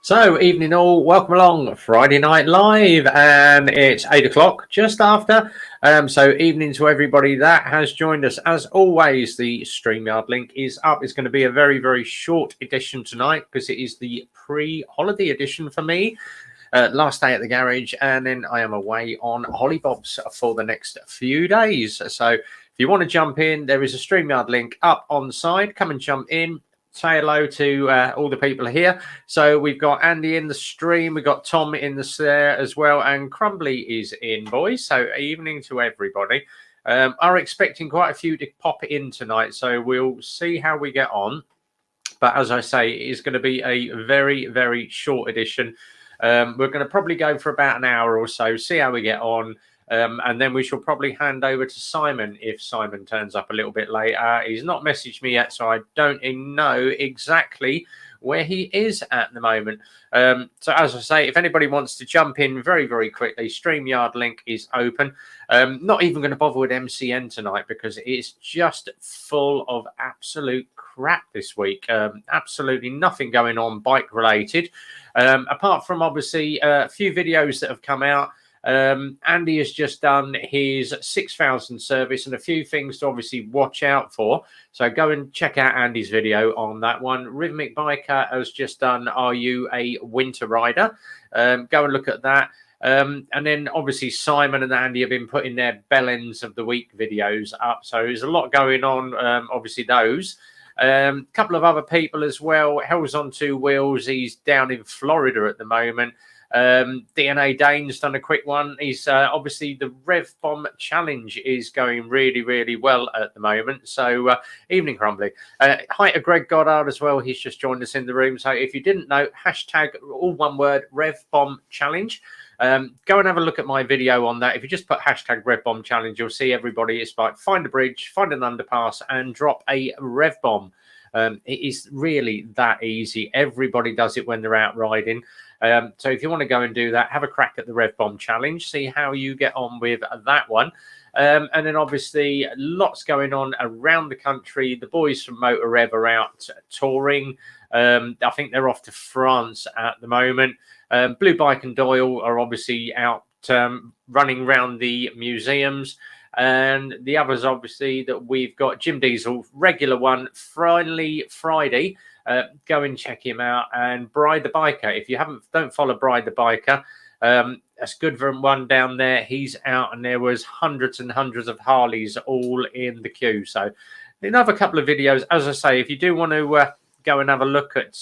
So, evening all, welcome along Friday Night Live, and it's 8 o'clock, just after. So, evening to everybody that has joined us. As always, the StreamYard link is up. It's going to be a very, very short edition tonight because it is the pre-holiday edition for me. Last day at the garage, and then I am away on Hollybobs for the next few days. So, if you want to jump in, there is a StreamYard link up on the side. Come and jump in. Say hello to all the people here. So we've got Andy in the stream, we've got Tom in the there as well, and Crumbly is in, boys. So evening to everybody. Are expecting quite a few to pop in tonight, so we'll see how we get on. But as I say, it is going to be a very, very short edition. We're going to probably go for about an hour or so, see how we get on. And then we shall probably hand over to Simon if Simon turns up a little bit later. He's not messaged me yet, so I don't know exactly where he is at the moment. So as I say, if anybody wants to jump in very, very quickly, StreamYard link is open. Not even going to bother with MCN tonight because it's just full of absolute crap this week. Absolutely nothing going on bike related. Apart from obviously a few videos that have come out. Andy has just done his 6,000 service and a few things to obviously watch out for. So go and check out Andy's video on that one. Rhythmic Biker has just done Are You a Winter Rider? Go and look at that. And then obviously Simon and Andy have been putting their Bell Ends of the Week videos up. So there's a lot going on, obviously those. Couple of other people as well. Hell's on Two Wheels. He's down in Florida at the moment. DNA Dane's done a quick one. He's obviously the Rev Bomb Challenge is going really, really well at the moment. So evening, Crumbly. Hi to Greg Goddard as well. He's just joined us in the room. So if you didn't know, hashtag all one word Rev Bomb Challenge. Go and have a look at my video on that. If you just put hashtag Rev Bomb Challenge, you'll see everybody. It's like find a bridge, find an underpass, and drop a Rev Bomb. It is really that easy. Everybody does it when they're out riding. So if you want to go and do that, have a crack at the Rev Bomb Challenge, see how you get on with that one. And then obviously lots going on around the country. The boys from Motor Rev are out touring. I think they're off to France at the moment. Blue Bike and Doyle are obviously out running around the museums. And the others, obviously, that we've got Jim Diesel, regular one, finally Friday. Go and check him out. And Bride the Biker. If you don't follow Bride the Biker, that's good for one down there. He's out, and there was hundreds and hundreds of Harleys all in the queue. So another couple of videos. As I say, if you do want to go and have a look at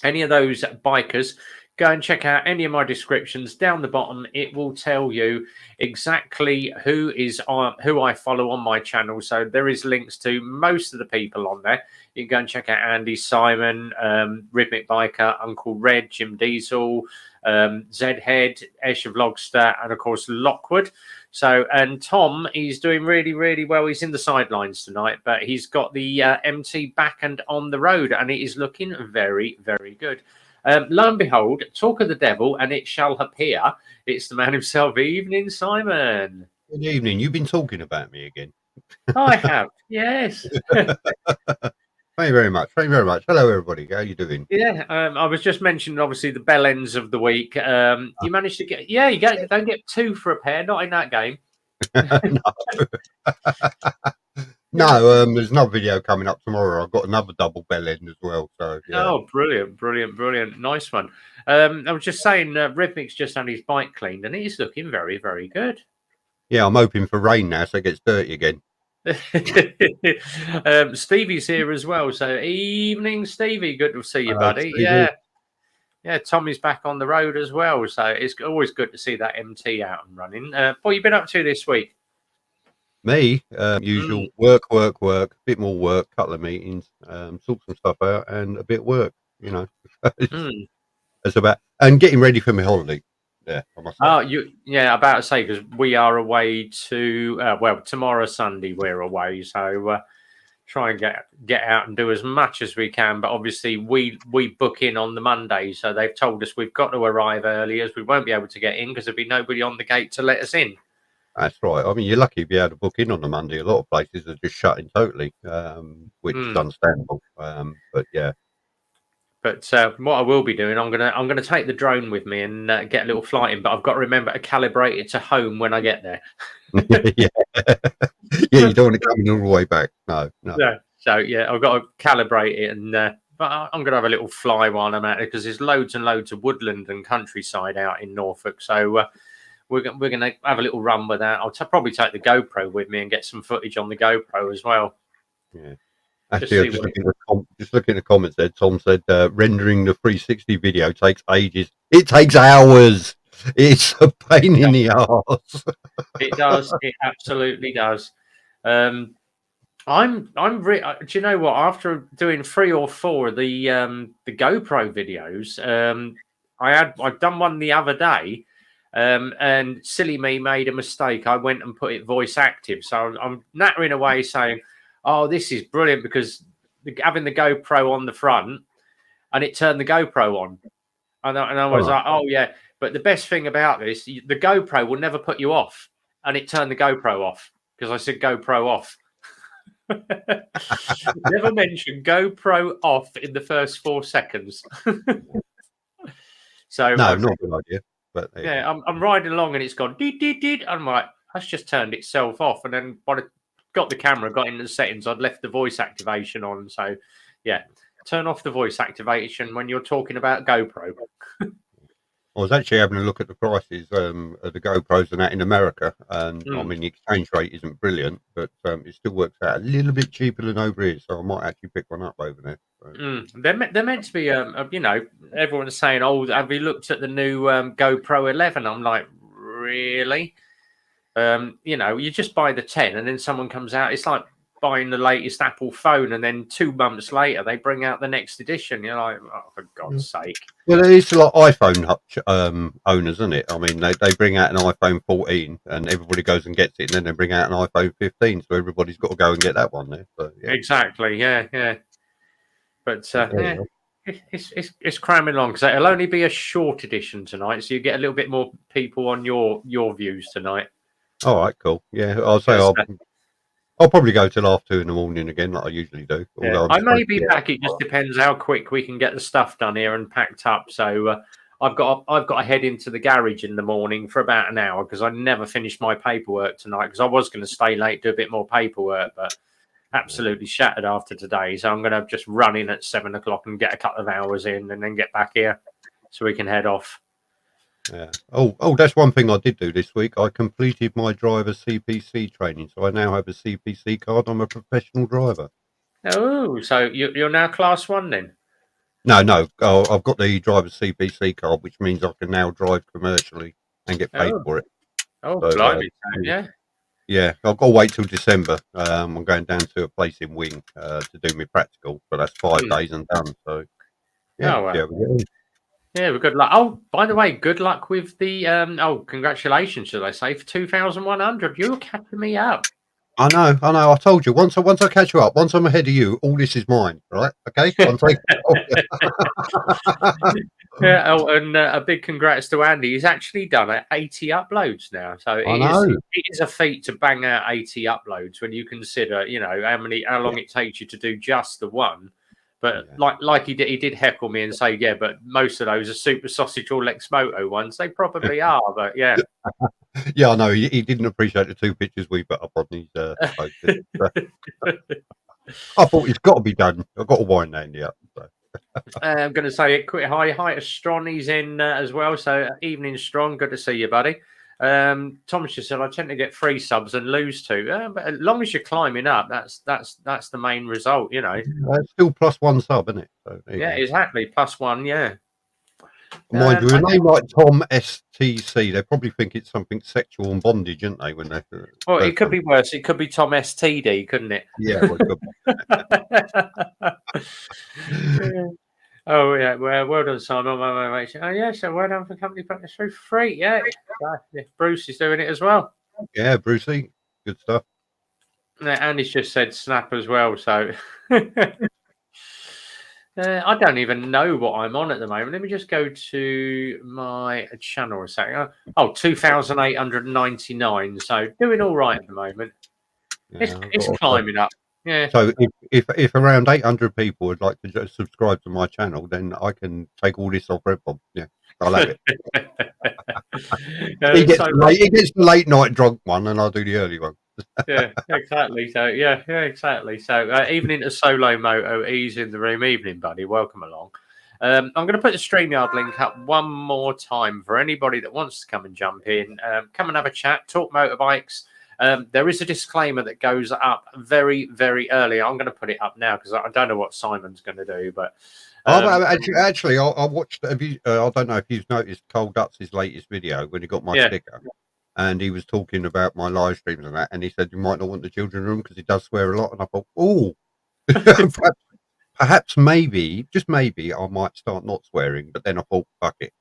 any of those bikers, go and check out any of my descriptions down the bottom. It will tell you exactly who I follow on my channel. So there is links to most of the people on there. You can go and check out Andy, Simon, Rhythmic Biker, Uncle Red, Jim Diesel, Zedhead, Escher Vlogster, and of course Lockwood. So, and Tom, he's doing really, really well. He's in the sidelines tonight, but he's got the MT back and on the road, and it is looking very, very good. Lo and behold, talk of the devil, and it shall appear. It's the man himself. Evening, Simon. Good evening. You've been talking about me again. I have, yes. Thank you very much. Thank you very much. Hello, everybody. How are you doing? Yeah, I was just mentioning, obviously, the Bell Ends of the Week. You managed to get, don't get two for a pair, not in that game. No, there's another video coming up tomorrow. I've got another double bell end as well. So yeah. Oh, brilliant, brilliant, brilliant. Nice one. I was just saying, Rhythmic's just had his bike cleaned, and it is looking very, very good. Yeah, I'm hoping for rain now so it gets dirty again. Stevie's here as well. So evening, Stevie. Good to see you, buddy. Stevie. Yeah, Tommy's back on the road as well. So it's always good to see that MT out and running. What you been up to this week? Me, usual work, bit more work, couple of meetings, sort some stuff out, and a bit of work. You know, it's about and getting ready for my holiday. Yeah, I must say. About to say because we are away to tomorrow Sunday we're away, so try and get out and do as much as we can. But obviously we book in on the Monday, so they've told us we've got to arrive early as we won't be able to get in because there'll be nobody on the gate to let us in. That's right. I mean, you're lucky to be able to book in on the Monday. A lot of places are just shutting totally, which is understandable. But yeah. But what I will be doing, I'm gonna take the drone with me and get a little flight in. But I've got to remember to calibrate it to home when I get there. Yeah, yeah. You don't want to come in all the way back. No. Yeah. So yeah, I've got to calibrate it, and but I'm gonna have a little fly while I'm at it because there's loads and loads of woodland and countryside out in Norfolk. So we're gonna have a little run with that. I'll probably take the GoPro with me and get some footage on the GoPro as well. Yeah. Actually, I just looking at the comments there. Tom said rendering the 360 video takes ages. It takes hours. It's a pain in the ass. It does. It absolutely does. Do you know what? After doing 3 or 4 of the GoPro videos, I'd done one the other day, and silly me made a mistake. I went and put it voice active, so I'm nattering away saying, "Oh, this is brilliant," because having the GoPro on the front, and it turned the GoPro on, and I was like, "Oh yeah." But the best thing about this, the GoPro will never put you off, and it turned the GoPro off because I said GoPro off. Never mention GoPro off in the first 4 seconds. So no, not a good idea. But yeah, I'm riding along and it's gone did. I'm like, that's just turned itself off. And then when I got the camera, got into the settings, I'd left the voice activation on. So yeah, turn off the voice activation when you're talking about GoPro. I was actually having a look at the prices of the GoPros and that in America, and I mean the exchange rate isn't brilliant, but it still works out a little bit cheaper than over here. So I might actually pick one up over there. So. They're meant to be, you know, everyone's saying, "Oh, have you looked at the new GoPro 11?" I'm like, really? You know, you just buy the 10, and then someone comes out. It's like buying the latest Apple phone, and then 2 months later they bring out the next edition. You're like, oh, for God's sake! Well, it's a lot of iPhone owners, isn't it? I mean, they bring out an iPhone 14, and everybody goes and gets it, and then they bring out an iPhone 15, so everybody's got to go and get that one there. So, yeah. Exactly, yeah. But yeah, it's cramming along because it'll only be a short edition tonight, so you get a little bit more people on your views tonight. All right, cool. Yeah, I'll say I'll probably go till half 2 in the morning again, like I usually do. Yeah, I may be back. It just depends how quick we can get the stuff done here and packed up. So I've got to head into the garage in the morning for about an hour because I never finished my paperwork tonight because I was going to stay late, do a bit more paperwork, but absolutely shattered after today. So I'm going to just run in at 7 o'clock and get a couple of hours in and then get back here so we can head off. Yeah. Oh, that's one thing I did do this week. I completed my driver CPC training, so I now have a CPC card. I'm a professional driver. Oh, so you're now class 1 then? No. I've got the driver CPC card, which means I can now drive commercially and get paid for it. Oh, so, blimey, yeah. Yeah, I've got to wait till December. I'm going down to a place in Wing to do my practical, but that's 5 days and done. So yeah, yeah, well, good luck. Oh, by the way, good luck with the congratulations, should I say, for 2,100. You're catching me up. I know. I told you once I catch you up, once I'm ahead of you, all this is mine, right? Okay. Yeah. Oh, and a big congrats to Andy. He's actually done 80 uploads now, so it is a feat to bang out 80 uploads when you consider, you know, how long it takes you to do just the one. But like he did heckle me and say, yeah, but most of those are Super Sausage or Lex Moto ones. They probably are, but yeah. Yeah, I know. He didn't appreciate the 2 pictures we put up on his post. I thought it's got to be done. I've got to wind Andy up. So. I'm going to say it quick. Hi to Strong. He's in as well. So evening, Strong. Good to see you, buddy. Thomas just said I tend to get 3 subs and lose 2, but as long as you're climbing up, that's the main result, you know. It's still +1 sub, isn't it? So, yeah, exactly. +1, yeah. Mind you, a name like Tom STC, they probably think it's something sexual and bondage, aren't they? When they well, it could be worse. It could be Tom STD, couldn't it? Yeah. Well, Oh yeah, well done, Simon. Oh yeah, so well done for company putting us through free. Yeah, Bruce is doing it as well. Yeah, Brucey, good stuff. And he's just said snap as well. So I don't even know what I'm on at the moment. Let me just go to my channel a second. Oh, 2,899. So doing all right at the moment. Yeah, it's climbing up. Yeah. So if around 800 people would like to just subscribe to my channel, then I can take all this off Redbob. Yeah, I'll have it. He gets So the late night drunk one, and I'll do the early one. yeah, exactly. So yeah, exactly. So evening to Solo Moto, he's in the room. Evening, buddy. Welcome along. I'm going to put the StreamYard link up one more time for anybody that wants to come and jump in. Come and have a chat, talk motorbikes. There is a disclaimer that goes up very, very early. I'm going to put it up now because I don't know what Simon's going to do, but Actually, I watched. Have you? I don't know if you've noticed Cole Dutz's latest video when he got my sticker, and he was talking about my live streams and that, and he said you might not want the children room because he does swear a lot, and I thought, oh, perhaps maybe, just maybe, I might start not swearing, but then I thought, fuck it.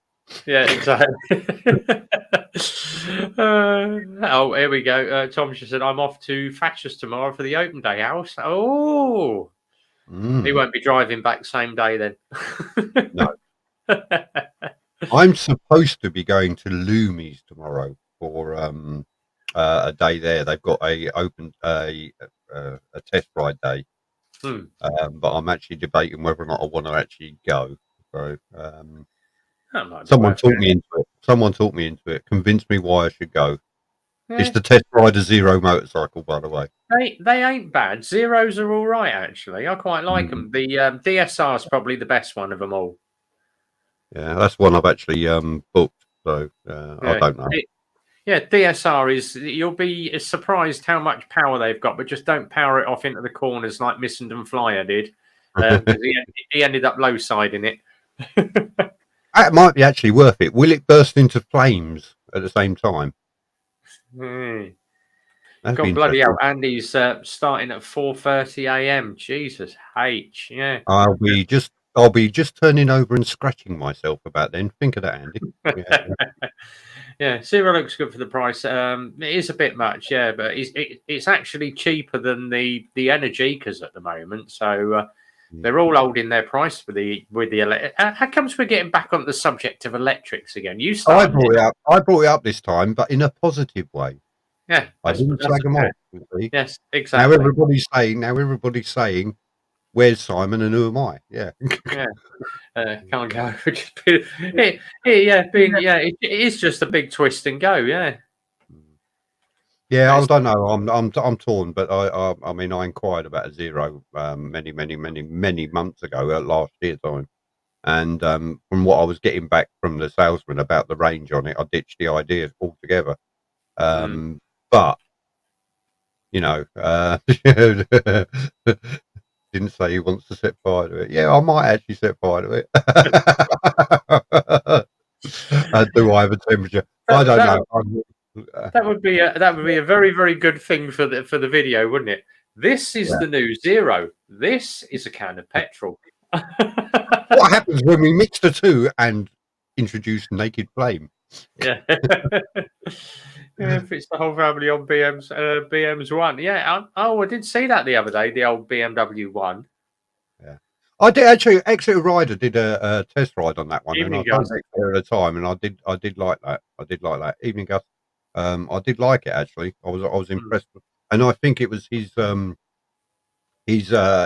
Yeah, exactly. Oh, here we go. Tom just said, I'm off to Thatcher's tomorrow for the open day house. Oh, he won't be driving back same day then. No. I'm supposed to be going to Loomies tomorrow for a day there. They've got a test ride day. But I'm actually debating whether or not I want to actually go. So someone talked me into it. Someone talked me into it. Convinced me why I should go. Yeah. It's the test ride a Zero motorcycle, by the way. They ain't bad. Zeros are all right, actually. I quite like them. The DSR is probably the best one of them all. Yeah, that's one I've actually booked. So I don't know. DSR is, you'll be surprised how much power they've got, but just don't power it off into the corners like Missenden Flyer did. He ended up low siding it. That might be actually worth it. Will it burst into flames at the same time? God bloody hell! Andy's starting at 4:30 a.m. Jesus H, yeah. I'll be just turning over and scratching myself about then. Think of that, Andy. Yeah, Zero looks good for the price. It is a bit much, yeah, but it's actually cheaper than the Energicas at the moment. So they're all holding their price with the electric. How comes we're getting back on the subject of electrics again? I brought it up this time, but in a positive way. Yeah, I didn't slag them off. Yes, exactly. Now everybody's saying, "Where's Simon and who am I?" Yeah, can't go. It is just a big twist and go. Yeah. Yeah, I don't know. I'm torn, but I mean, I inquired about a Zero many months ago, last year time, and from what I was getting back from the salesman about the range on it, I ditched the idea altogether. But you know, didn't say he wants to set fire to it. Yeah, I might actually set fire to it. Do I have a temperature? I don't know. That would be a very, very good thing for the video, wouldn't it? This is the new Zero. This is a can of petrol. What happens when we mix the two and introduce Naked Flame? Yeah. If it's the whole family on BM's one. Yeah. I did see that the other day, the old BMW one. Yeah. I did actually. Exeter Rider did a test ride on that one, and I done it there at the time, and I did like that. I did like that. Evening Gus. I did like it actually. I was impressed, and I think it was his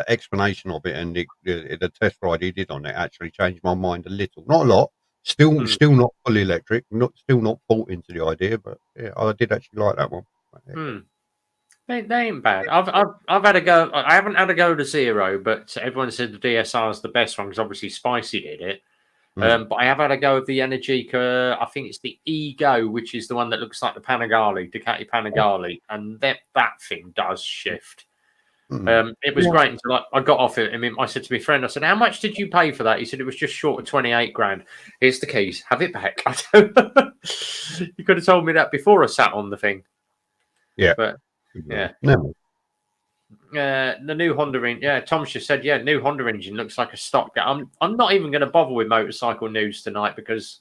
explanation of it and the test ride he did on it actually changed my mind a little. Not a lot. Still not fully electric. Still not bought into the idea, but yeah, I did actually like that one. They ain't bad. I've had a go. I haven't had a go to Zero, but everyone said the DSR is the best one because obviously Spicy did it. But I have had a go of the Energica. I think it's the Ego, which is the one that looks like the Panigale, Ducati Panigale, and that thing does shift. It was great until I got off it. I mean, I said to my friend, I said, "How much did you pay for that?" He said, "It was just short of 28 grand. Here's the keys. Have it back." You could have told me that before I sat on the thing. Yeah, but yeah. No. The new Honda engine. Yeah, Tom's just said, yeah, new Honda engine looks like a stock. I'm not even going to bother with motorcycle news tonight because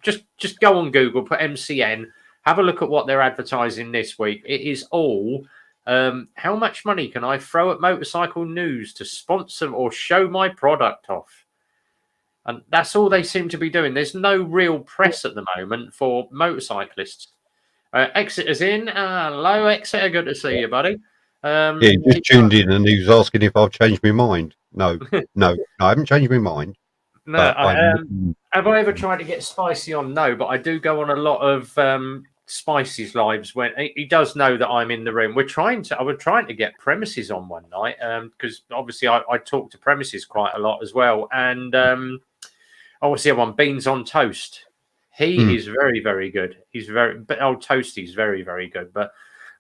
just go on Google, put MCN, have a look at what they're advertising this week. It is all how much money can I throw at motorcycle news to sponsor or show my product off? And that's all they seem to be doing. There's no real press at the moment for motorcyclists. Exeter's in. Hello, Exeter. Good to see you, buddy. Yeah, he just tuned in and he was asking if I've changed my mind. No, no, I haven't changed my mind. No, But I'm. have I ever tried to get spicy on? No, but I do go on a lot of Spicy's lives when he does know that I'm in the room. I was trying to get Premises on one night because obviously I talk to Premises quite a lot as well, and obviously I'm on Beans on Toast. He is very, very good. He's but old Toasty's very, very good. But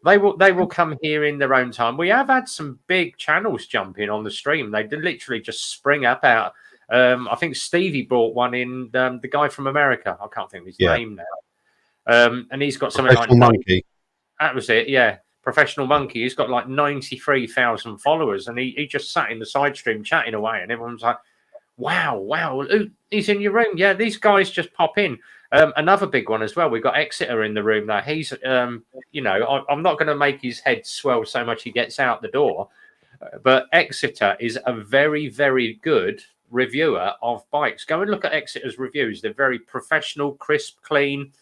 they will come here in their own time. We have had some big channels jump in on the stream. They did literally just spring up out. I think Stevie brought one in. The guy from America. I can't think of his Yeah, name now. And he's got something like Professional Monkey. that was it. Yeah, Professional Monkey. He's got like 93,000 followers, and he just sat in the side stream chatting away, and everyone's like, wow, he's in your room. Yeah, these guys just pop in. Another big one as well. We've got Exeter in the room now. He's, I'm not going to make his head swell so much he gets out the door, but Exeter is a very, very good reviewer of bikes. Go and look at Exeter's reviews. They're very professional, crisp, clean.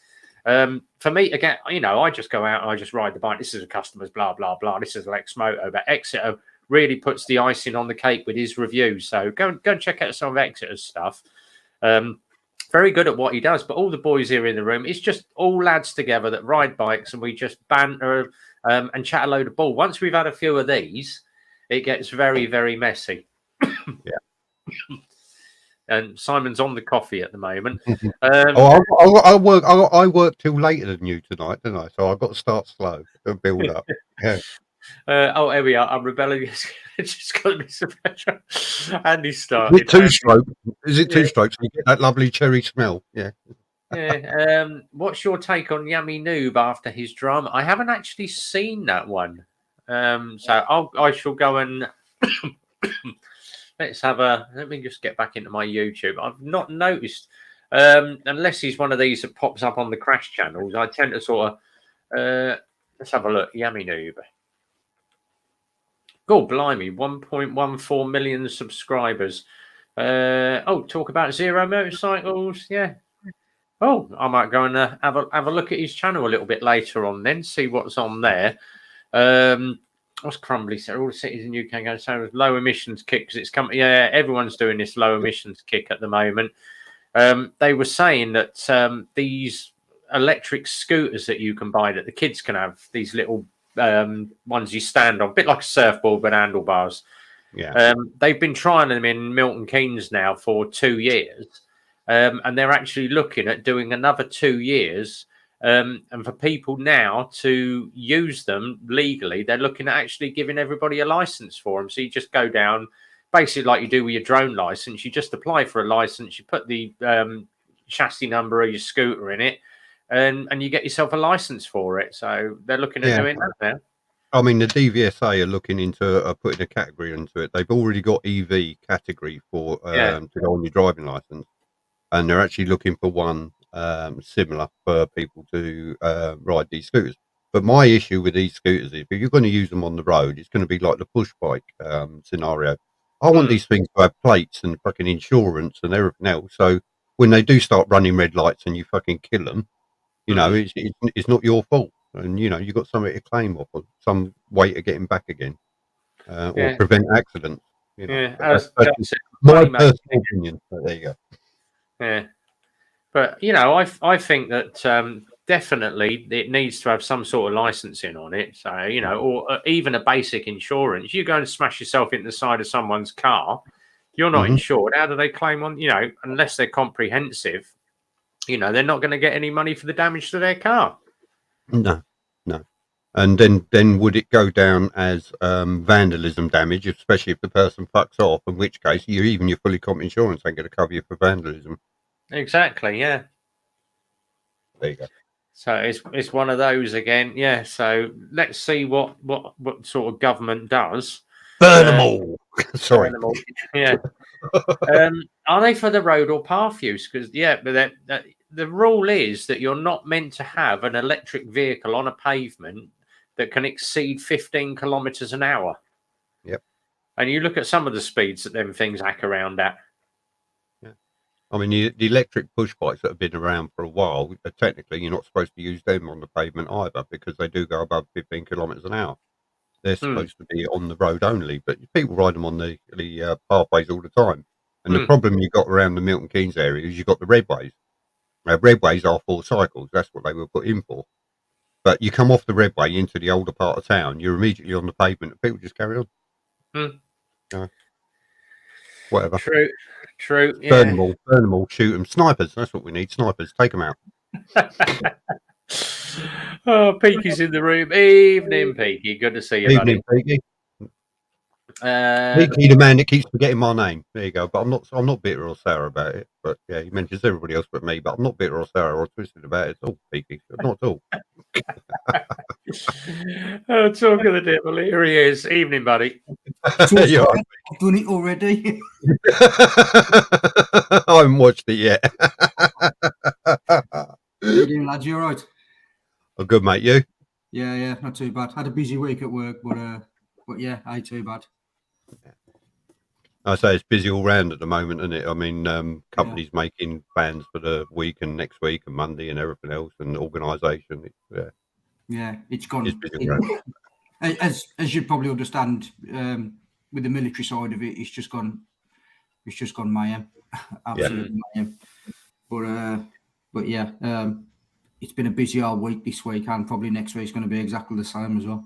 For me, again, I just go out and I just ride the bike. This is a customer's blah, blah, blah. This is Lex Moto. But Exeter really puts the icing on the cake with his reviews. So go and check out some of Exeter's stuff. Very good at what he does. But all the boys here in the room, it's just all lads together that ride bikes and we just banter and chat a load of ball. Once we've had a few of these, it gets very, very messy. Yeah. And Simon's on the coffee at the moment. I work till later than you tonight, don't I? So I've got to start slow and build up. Yeah. Here we are. I'm rebelling. It's just got to be some pressure. Andy Is started. it two strokes? Is it two strokes? You get that lovely cherry smell. Yeah. Yeah. What's your take on Yummy Noob after his drama? I haven't actually seen that one. So I shall go and let me just get back into my YouTube. I've not noticed, unless he's one of these that pops up on the crash channels. I tend to sort of, let's have a look. Yummy Noob. God blimey, 1.14 million subscribers. Talk about Zero Motorcycles. Yeah. Oh, I might go and have a look at his channel a little bit later on then, see what's on there. What's Crumbly said? All the cities in UK go so low emissions kick because it's coming. Yeah, everyone's doing this low emissions kick at the moment. They were saying that these electric scooters that you can buy that the kids can have, these little ones you stand on, a bit like a surfboard but handlebars. Yeah. They've been trying them in Milton Keynes now for 2 years, and they're actually looking at doing another 2 years. And for people now to use them legally, they're looking at actually giving everybody a license for them. So you just go down, basically like you do with your drone license. You just apply for a license. You put the chassis number of your scooter in it, and you get yourself a license for it. So they're looking at doing that now. I mean, the DVSA are looking into putting a category into it. They've already got EV category for to go on your driving license, and they're actually looking for one similar for people to ride these scooters. But my issue with these scooters is if you're going to use them on the road, it's going to be like the push bike scenario. I want these things to have plates and fucking insurance and everything else. So when they do start running red lights and you fucking kill them, it's not your fault. And, you've got something to claim off of, some way to get him back again or prevent accidents. That's my personal opinion. But there you go. Yeah. But, I think that definitely it needs to have some sort of licensing on it. So, or even a basic insurance. You go and smash yourself into the side of someone's car, you're not insured. How do they claim on, unless they're comprehensive, they're not going to get any money for the damage to their car. No. And then would it go down as vandalism damage, especially if the person fucks off, in which case even your fully comp insurance ain't going to cover you for vandalism. Exactly, yeah. There you go. So it's one of those again, yeah. So let's see what sort of government does. Burn them all. Sorry. Burn them all. Yeah. Are they for the road or path use? Because but the rule is that you're not meant to have an electric vehicle on a pavement that can exceed 15 kilometers an hour. Yep. And you look at some of the speeds that them things hack around at. Yeah. I mean, the electric push bikes that have been around for a while, technically you're not supposed to use them on the pavement either because they do go above 15 kilometers an hour. They're supposed to be on the road only, but people ride them on the pathways all the time. And the problem you got around the Milton Keynes area is you've got the redways. Now, redways are for cycles. That's what they were put in for. But you come off the redway into the older part of town, you're immediately on the pavement, and people just carry on. Whatever. True. Yeah. Burn them all, shoot them. Snipers. That's what we need. Snipers. Take them out. Oh, Peaky's in the room. Evening, Peaky. Good to see you, Evening, buddy. Peaky. Peaky, the man that keeps forgetting my name. There you go. But I'm not bitter or sour about it. But yeah, he mentions everybody else but me. But I'm not bitter or sour or twisted about it at all, Peaky. Not at all. Oh, talk of the devil. Here he is. Evening, buddy. I've done it already. I haven't watched it yet. How you doing, lads? You all right? Oh, good, mate. You? Yeah, not too bad. Had a busy week at work, but yeah, ain't too bad. I say it's busy all round at the moment, isn't it? I mean, companies making plans for the week and next week and Monday and everything else, and organisation. It's gone. It's busy all round. As you'd probably understand, with the military side of it, it's just gone mayhem, absolute mayhem. But yeah, it's been a busy old week this week, and probably next week's going to be exactly the same as well.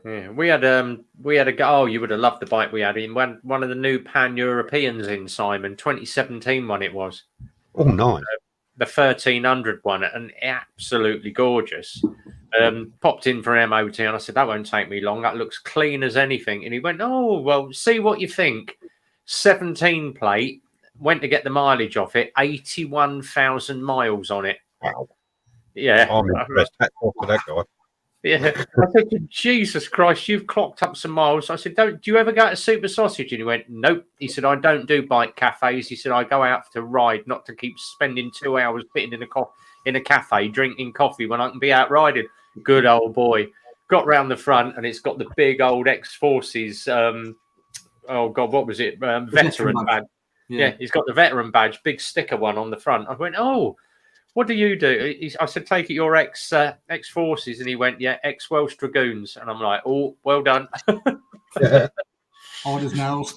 Yeah, we had a you would have loved the bike we had in one of the new Pan-Europeans in, Simon, 2017 one it was. Oh, nice. The 1300 one, and absolutely gorgeous. Popped in for an MOT, and I said, that won't take me long. That looks clean as anything. And he went, oh, well, see what you think. 17 plate, went to get the mileage off it, 81,000 miles on it. Wow. Yeah. I'm impressed. Hats off to that guy. Yeah. I said, Jesus Christ, you've clocked up some miles. I said, do you ever go to Super Sausage? And he went, nope. He said, I don't do bike cafes. He said, I go out to ride, not to keep spending 2 hours sitting in a cafe drinking coffee when I can be out riding. Good old boy. Got round the front, and it's got the big old ex-forces, oh God, what was it? Veteran badge. Yeah, he's got the veteran badge, big sticker one on the front. I went, oh, what do you do? I said, take it your ex-forces. And he went, yeah, ex-Welsh Dragoons. And I'm like, oh, well done. Hard as nails.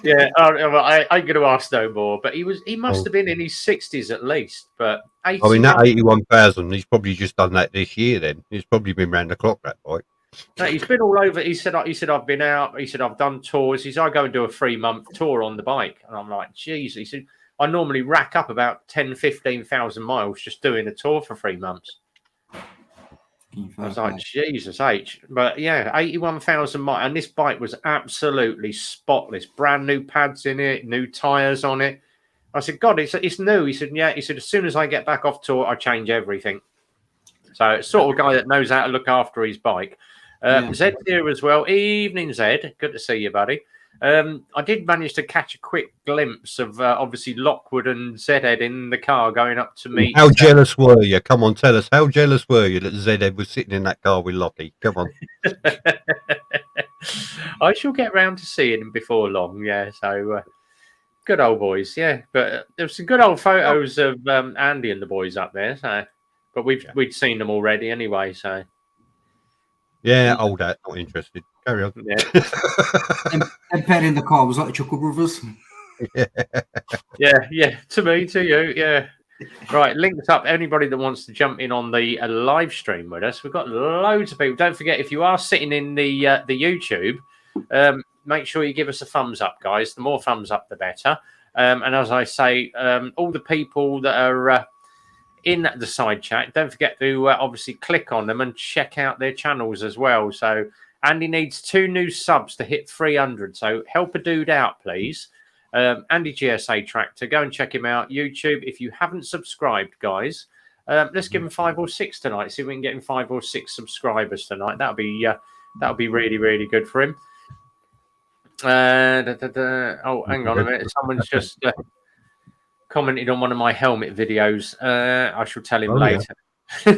Yeah, I ain't going to ask no more. But he must have been in his 60s at least. But I mean, that 81,000, he's probably just done that this year then. He's probably been round the clock, that bike. No, he's been all over. He said, I've been out. He said, I've done tours. He said, I go and do a 3-month tour on the bike. And I'm like, geez. He said, I normally rack up about 10, 15,000 miles just doing a tour for 3 months. I was like, Jesus H. But yeah, 81,000 miles. And this bike was absolutely spotless. Brand new pads in it, new tyres on it. I said, God, it's new. He said, yeah. He said, as soon as I get back off tour, I change everything. So it's sort of a guy that knows how to look after his bike. Zed's here as well. Evening, Zed. Good to see you, buddy. I did manage to catch a quick glimpse of obviously Lockwood and Zed in the car going up to meet. How jealous were you? Come on, tell us. How jealous were you that Zed was sitting in that car with Lockie? Come on. I shall get round to seeing him before long. Yeah, so good old boys. Yeah, but there's some good old photos of Andy and the boys up there. So, but we'd seen them already anyway. So. Yeah, old hat, not interested. Carry on. Yeah. And pet in the car was like the Chuckle Brothers. Yeah. To me, to you, yeah. Right, links up. Anybody that wants to jump in on the live stream with us, we've got loads of people. Don't forget, if you are sitting in the YouTube, make sure you give us a thumbs up, guys. The more thumbs up, the better. And as I say, all the people that are in the side chat, don't forget to obviously click on them and check out their channels as well. So Andy needs 2 new subs to hit 300. So help a dude out, please. Andy GSA Tractor, go and check him out. YouTube, if you haven't subscribed, guys, let's give him 5 or 6 tonight. See if we can get him 5 or 6 subscribers tonight. That'll be really, really good for him. Oh, hang on a minute. Someone's just commented on one of my helmet videos. I shall tell him later. I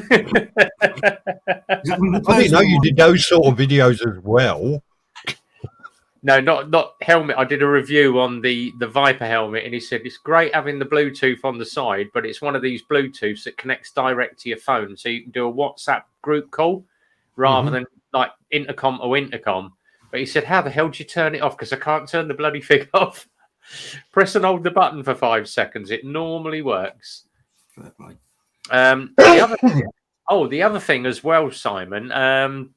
didn't know you did those sort of videos as well. No, not helmet. I did a review on the Viper helmet, and he said it's great having the Bluetooth on the side, but it's one of these Bluetooths that connects direct to your phone, so you can do a WhatsApp group call rather than like intercom to intercom. But he said, how the hell do you turn it off? Because I can't turn the bloody thing off. Press and hold the button for 5 seconds. It normally works. The other thing as well, Simon,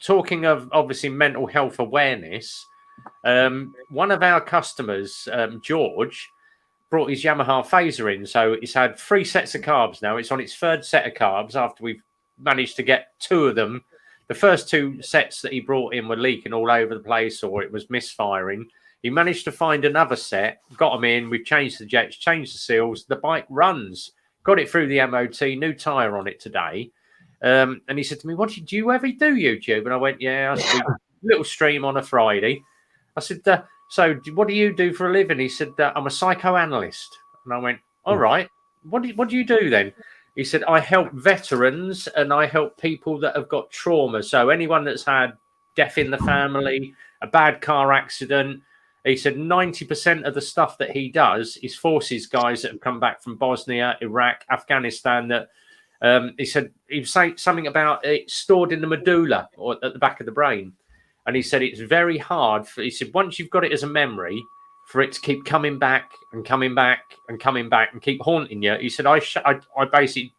talking of obviously mental health awareness, one of our customers, George, brought his Yamaha phaser in. So it's had 3 sets of carbs now. It's on its 3rd set of carbs after we've managed to get 2 of them. The first 2 sets that he brought in were leaking all over the place, or it was misfiring. He managed to find another set, got them in. We've changed the jets, changed the seals. The bike runs. Got it through the MOT, new tyre on it today. And he said to me, "What do you ever do YouTube?" And I went, "Yeah." I said, "Little stream on a Friday." I said, "So what do you do for a living?" He said, "I'm a psychoanalyst." And I went, "All right. What do you do then?" He said, "I help veterans and I help people that have got trauma. So anyone that's had death in the family, a bad car accident." He said 90% of the stuff that he does is forces guys that have come back from Bosnia, Iraq, Afghanistan. That he said he was saying something about it stored in the medulla or at the back of the brain. And he said it's very hard. He said once you've got it as a memory, for it to keep coming back and coming back and coming back and keep haunting you. He said I basically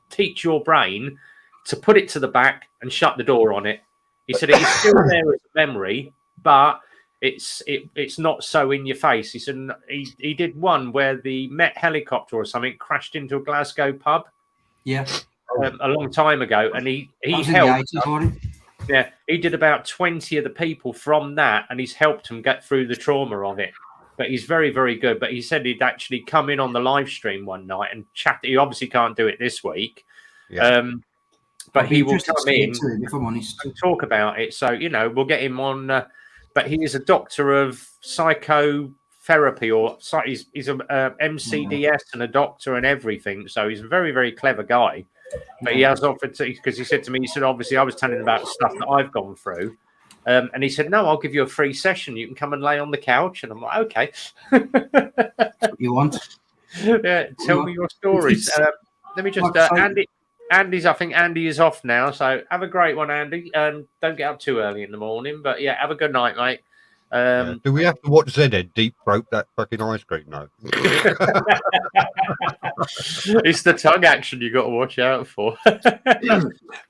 teach your brain to put it to the back and shut the door on it. He said it is still there as a memory, but it's not so in your face. He said he did one where the Met helicopter or something crashed into a Glasgow pub. Yeah, a long time ago, and he helped. Yeah, he did about 20 of the people from that, and he's helped them get through the trauma of it. But he's very, very good. But he said he'd actually come in on the live stream one night and chat. He obviously can't do it this week. Yeah. But he will come in if I'm honest, and talk about it. So, we'll get him on. But he is a doctor of psychotherapy, or he's a MCDS and a doctor and everything. So he's a very, very clever guy. But he has offered to, because he said to me, he said, obviously, I was telling him about stuff that I've gone through. And he said, no, I'll give you a free session. You can come and lay on the couch. And I'm like, okay. What you want? Yeah, tell me your stories. Let me just, I think Andy is off now. So have a great one, Andy. Don't get up too early in the morning. But yeah, have a good night, mate. Do we have to watch Zed deep throat that fucking ice cream? No. It's the tongue action you got to watch out for.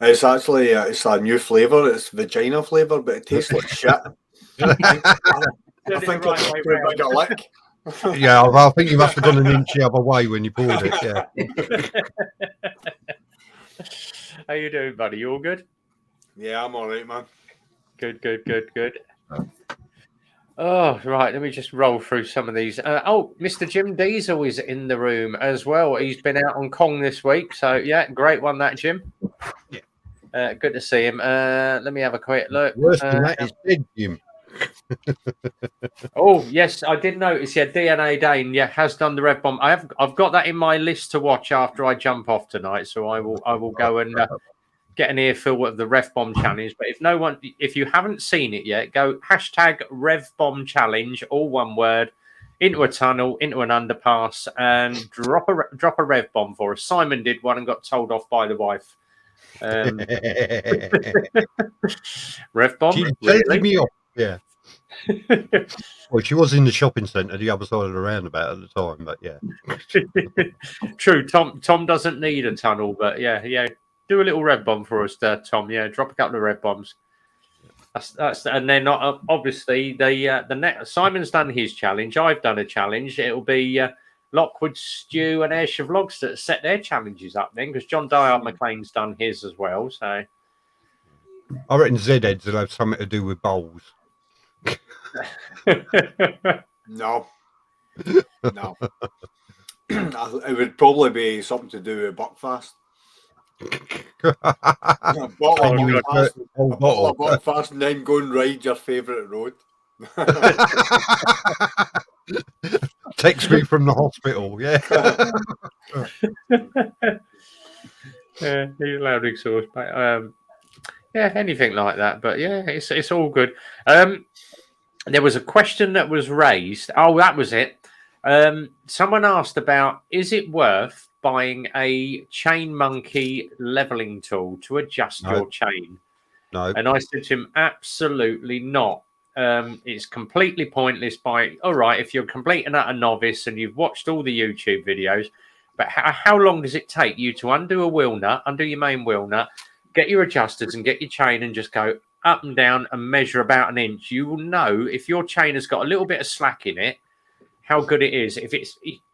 It's actually it's a new flavour. It's vagina flavour, but it tastes like shit. I think it's pretty big a lick. Yeah, I think you must have gone an inch the other way when you poured it. Yeah. How you doing, buddy? You all good? Yeah, I'm all right, man. Good. Oh, right. Let me just roll through some of these. Mr. Jim Diesel is in the room as well. He's been out on Kong this week. So, yeah, great one, that, Jim. Yeah. Good to see him. Let me have a quick look. Worse than that is big, Jim. Oh, yes, I did notice. Yeah, DNA Dane, has done the Rev Bomb. I've got that in my list to watch after I jump off tonight. So I will go and get an earful of the Rev Bomb Challenge. But if you haven't seen it yet, go hashtag Rev Bomb Challenge, all one word, into a tunnel, into an underpass, and drop a Rev Bomb for us. Simon did one and got told off by the wife. Rev Bomb, She's really? me off. Yeah. Well, she was in the shopping centre, the other side of the roundabout at the time, but yeah. True. Tom doesn't need a tunnel, but yeah. Do a little Rev Bomb for us there, Tom. Yeah, drop a couple of Rev Bombs. That's and then obviously the Simon's done his challenge. I've done a challenge. It'll be Lockwood Stew and Ayrshire Vlogs that set their challenges up then, because John Diard McLean's done his as well. So I reckon Z-Heads will have something to do with bowls. No. It would probably be something to do with Buckfast. Bottle of Buckfast and then go and ride your favourite road. Text me from the hospital, yeah. Yeah, he's loud exhaust, mate. Yeah, anything like that. But yeah, it's all good. There was a question that was raised. Oh, that was it. Someone asked about, is it worth buying a Chain Monkey leveling tool to adjust your chain? No. And I said to him, absolutely not. It's completely pointless. All right, if you're complete and utter novice and you've watched all the YouTube videos, but how long does it take you to undo a wheel nut, undo your main wheel nut, get your adjusters and get your chain and just go up and down and measure about an inch? You will know if your chain has got a little bit of slack in it, how good it is.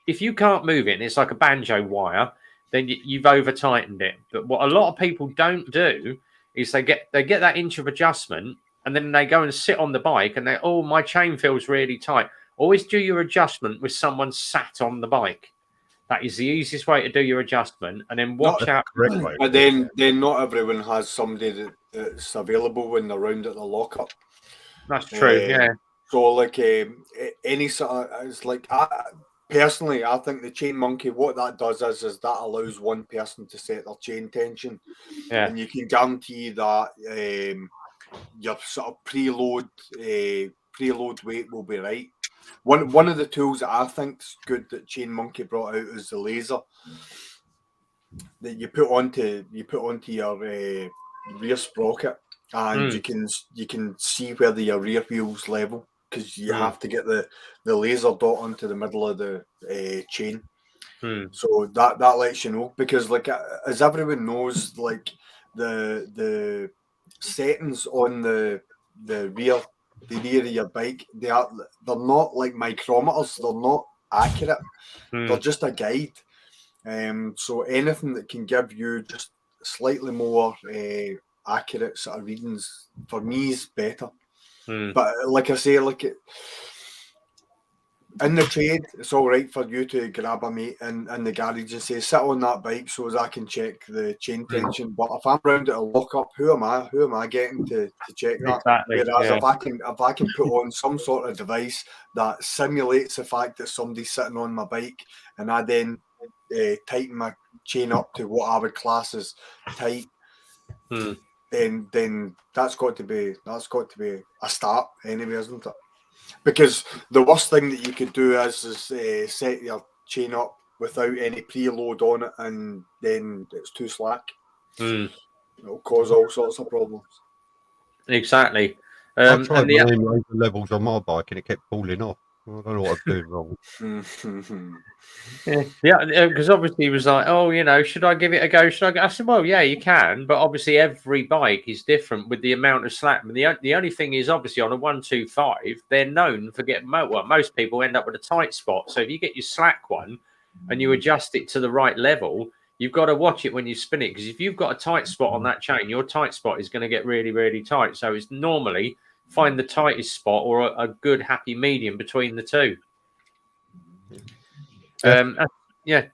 If you can't move it and it's like a banjo wire, then you've over tightened it. But what a lot of people don't do is they get that inch of adjustment and then they go and sit on the bike and my chain feels really tight. Always do your adjustment with someone sat on the bike. That is the easiest way to do your adjustment, and then watch out. But then not everyone has somebody that's available when they're round at the lockup. That's true. Yeah. So like any sort of, it's like personally, I think the Chain Monkey, what that does is that allows one person to set their chain tension, and you can guarantee that your sort of preload weight will be right. One of the tools that I think's good that Chain Monkey brought out is the laser that you put onto your rear sprocket, and you can see whether your rear wheel's level, because you have to get the laser dot onto the middle of the chain. So that lets you know, because like as everyone knows, like the settings on the rear of your bike, they're not like micrometers, they're not accurate, they're just a guide. So anything that can give you just slightly more accurate sort of readings for me is better. But like I say, in the trade, it's all right for you to grab a mate in the garage and say, sit on that bike so as I can check the chain tension. But if I'm round at a lockup, who am I getting to check that? Exactly. Whereas if I can put on some sort of device that simulates the fact that somebody's sitting on my bike, and I then tighten my chain up to what I would class as tight, then that's got to be a start anyway, isn't it? Because the worst thing that you could do is set your chain up without any preload on it, and then it's too slack. It'll cause all sorts of problems. Exactly. I tried the levels on my bike and it kept falling off. I don't know what I'm doing wrong. Yeah, because obviously he was like, oh, should I give it a go? I said, well, yeah, you can, but obviously every bike is different with the amount of slack. And the only thing is, obviously, on a 125, they're known for getting most people end up with a tight spot. So if you get your slack one and you adjust it to the right level, you've got to watch it when you spin it, because if you've got a tight spot on that chain, your tight spot is going to get really, really tight. So it's normally find the tightest spot or a good happy medium between the two.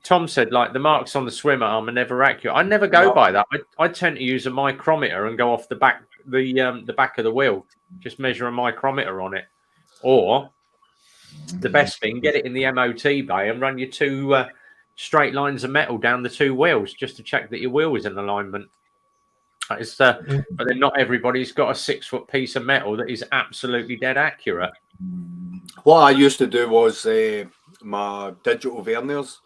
Tom said, like, the marks on the swim arm are never accurate. I never go by that. I tend to use a micrometer and go off the back of the wheel, just measure a micrometer on it. Or the best thing, get it in the MOT bay and run your two straight lines of metal down the two wheels just to check that your wheel is in alignment. But then not everybody's got a 6-foot piece of metal that is absolutely dead accurate. What I used to do was my digital verniers,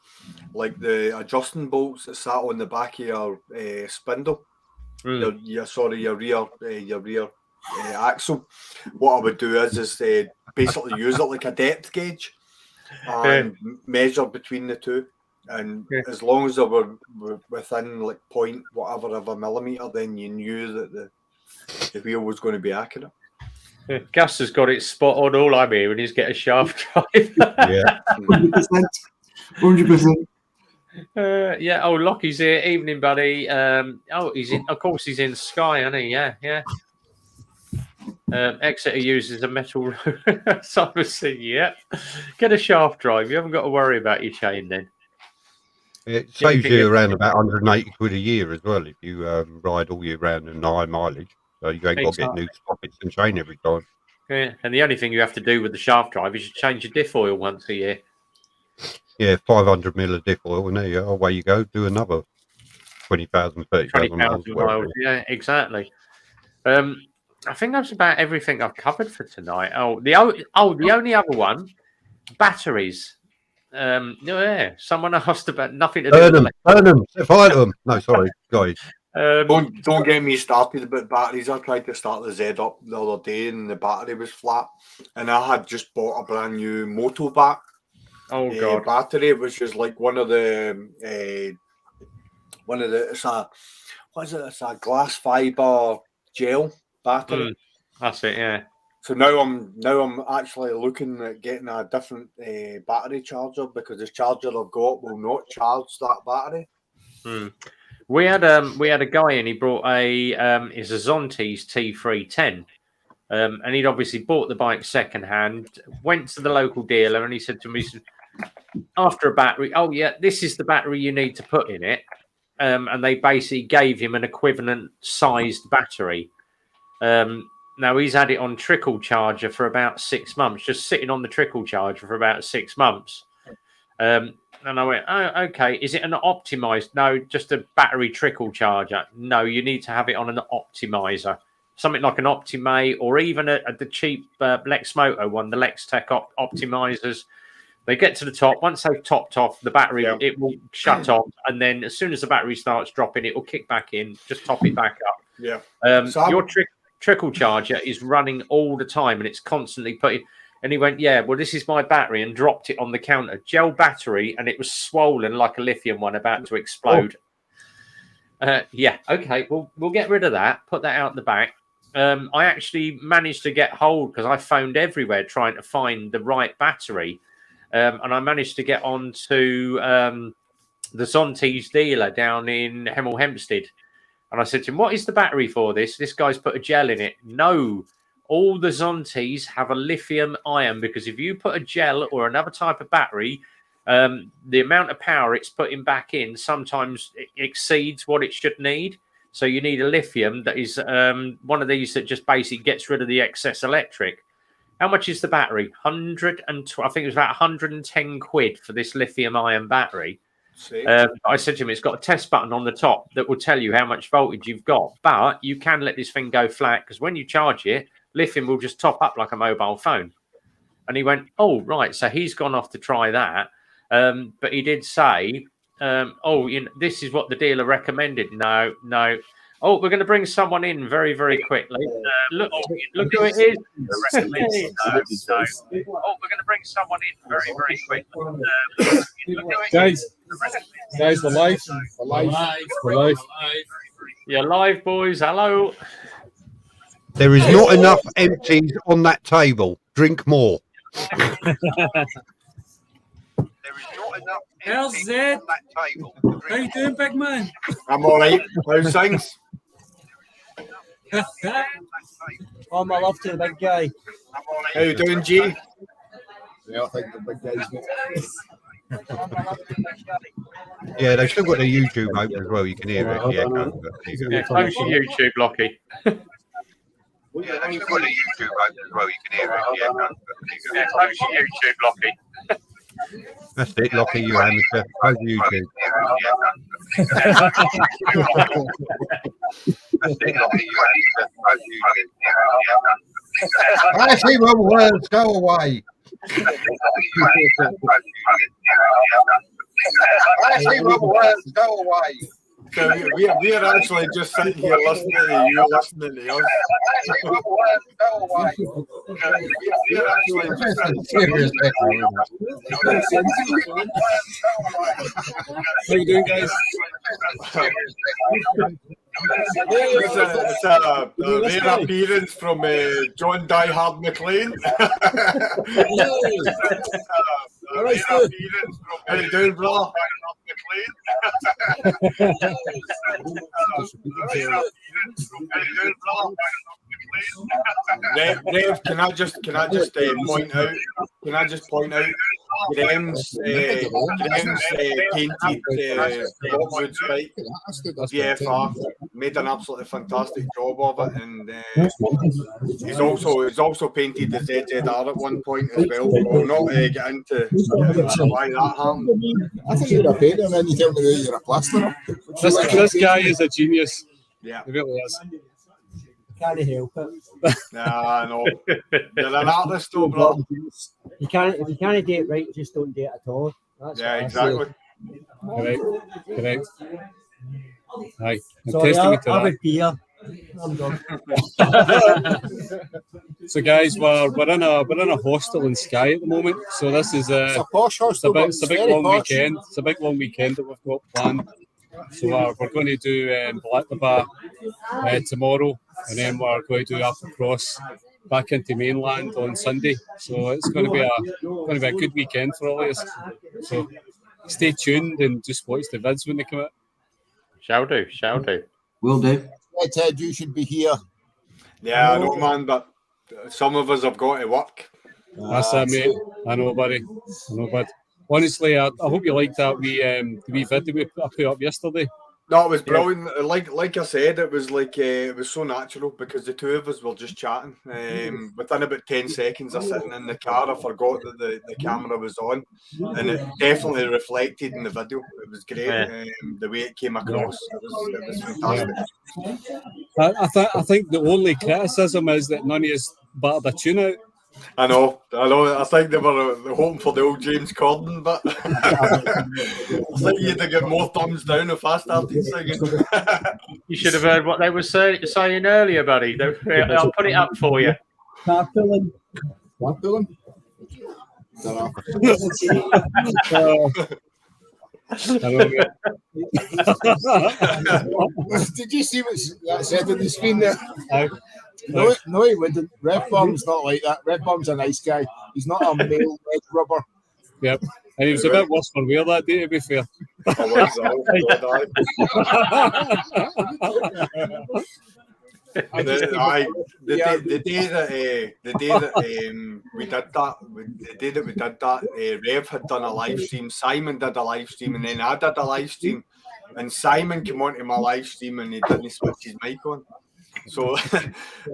like the adjusting bolts that sat on the back of your spindle, your rear axle. What I would do is basically use it like a depth gauge and measure between the two. And as long as they were within like point whatever of a millimeter, then you knew that the wheel was going to be accurate. Gus has got it spot on. All I'm hearing is get a shaft drive. 100%. 100%. Yeah. Oh, Lockie's here. Evening, buddy. He's in. Of course, he's in Sky, isn't he? Yeah. Exeter uses a metal. Obviously, yeah. Get a shaft drive. You haven't got to worry about your chain then. It saves you around about 180 quid a year as well if you ride all year round and high mileage. So you ain't got to get new sprockets and chain every time. Yeah, and the only thing you have to do with the shaft drive is you change your diff oil once a year. Yeah, 500 mil of diff oil, and there you go. Away you go. Do another 20,000, 30,000 miles. Yeah, exactly. I think that's about everything I've covered for tonight. The only other one, batteries. Yeah, someone asked about nothing to Burn do them, with burn them, set fire to them. No, sorry, guys. Don't get me started about batteries. I tried to start the Z up the other day and the battery was flat, and I had just bought a brand new Motobat battery, which is like one of the it's a glass fiber gel battery. That's it, yeah. So now I'm actually looking at getting a different battery charger, because the charger I've got will not charge that battery. We had a guy and he brought it's a Zontes T310, and he'd obviously bought the bike secondhand. Went to the local dealer and he said to me, after a battery, oh yeah, this is the battery you need to put in it, and they basically gave him an equivalent sized battery. Now he's had it on trickle charger for about 6 months, just sitting on the trickle charger for about 6 months. And I went, oh, okay. Is it an optimized? No, just a battery trickle charger. No, you need to have it on an optimizer, something like an Optimate, or even the cheap Lex Moto one, the Lex Tech optimizers. They get to the top. Once they've topped off the battery, it will shut off, and then as soon as the battery starts dropping, it will kick back in. Just top it back up. Yeah. Your trickle charger is running all the time, and it's constantly putting. And he went, yeah, well, this is my battery, and dropped it on the counter. Gel battery, and it was swollen like a lithium one about to explode. Yeah, okay, well, we'll get rid of that. Put that out the back. I actually managed to get hold, because I phoned everywhere trying to find the right battery. And I managed to get on to the Zontes dealer down in Hemel Hempstead. And I said to him, what is the battery for this? This guy's put a gel in it. No, all the Zontes have a lithium ion, because if you put a gel or another type of battery, the amount of power it's putting back in sometimes exceeds what it should need. So you need a lithium that is one of these that just basically gets rid of the excess electric. How much is the battery? I think it was about 110 quid for this lithium ion battery. I said to him, it's got a test button on the top that will tell you how much voltage you've got, but you can let this thing go flat, because when you charge it, lithium will just top up like a mobile phone. And he went, oh, right. So he's gone off to try that. But he did say, this is what the dealer recommended. No. Oh, we're going to bring someone in very, very quickly. Look who it is. Oh, we're going to bring someone in very, very quickly. Guys, we're live. We're live. You're live, boys. Hello. There is not enough empties on that table. Drink more. There is not enough How's that? on that table. How you doing, big man? I'm all right. How's things? Oh, my love to the big guy. How you doing, G? Yeah, I think the big guy's Yeah, they've still got the YouTube open as well. You can hear it. Yeah, close your YouTube, Lockie. Yeah, they've got the YouTube open as well. You can hear it. Yeah, close your YouTube, Lockie. That's it, Lockie, you amateur. Close YouTube. I see my words, go away. I see my words, go away. So we are actually just sitting here listening to you, listening to us. We are actually just sitting How you doing, guys? It's a rare appearance from John Die Hard McLean. How you doing, bro? Rev, can I just point out? Can I just point out? Graham's painted Rockwood bike. DFR made an absolutely fantastic job of it, and he's also painted the ZZR at one point as well. We'll not get into why that happened. I think you're a painter, and then you tell me that you're a plasterer. This guy is a genius. Yeah, He really is. can't help it. Nah, no. You're an artist, though, bro. You can't, if you can't do it right, you just don't do it at all. That's Yeah, what I exactly. say. Correct. Aye. Sorry, Testament to I that. would beer. I'm done. So guys, we're in a hostel in Skye at the moment. So this is It's a posh hostel, but it's a big very long posh. weekend. It's a big long weekend that we've got planned. So we're going to do Black the Bar tomorrow, and then we're going to do Applecross back into mainland on Sunday. So it's going to be a good weekend for all of us. So stay tuned and just watch the vids when they come out. Shall do. Will do. I Ted, you should be here. Yeah, I know, man, but some of us have got to work. That's it, mate. I know, buddy. Bud. Honestly, I hope you liked that wee vid we put up yesterday. No, it was brilliant. Like I said, it was like it was so natural because the two of us were just chatting. Within about 10 seconds of sitting in the car, I forgot that the camera was on, and it definitely reflected in the video. It was great. The way it came across, it was fantastic. I think the only criticism is that none of us battered a tune out. I know. I think they were hoping for the old James Corden, but I think you'd have got more thumbs down if I started singing. You should have heard what they were saying earlier, buddy. I'll put it up for you. Carpooling. What, Dylan? Did you see what that said on the screen there? No, he wouldn't. Red Bomb's not like that. Red Bomb's a nice guy. He's not a male red rubber. Yep. And he was a bit worse for wear that day, to be fair. The day that we did that, Rev had done a live stream, Simon did a live stream, and then I did a live stream, and Simon came onto my live stream and he didn't switch his mic on. So,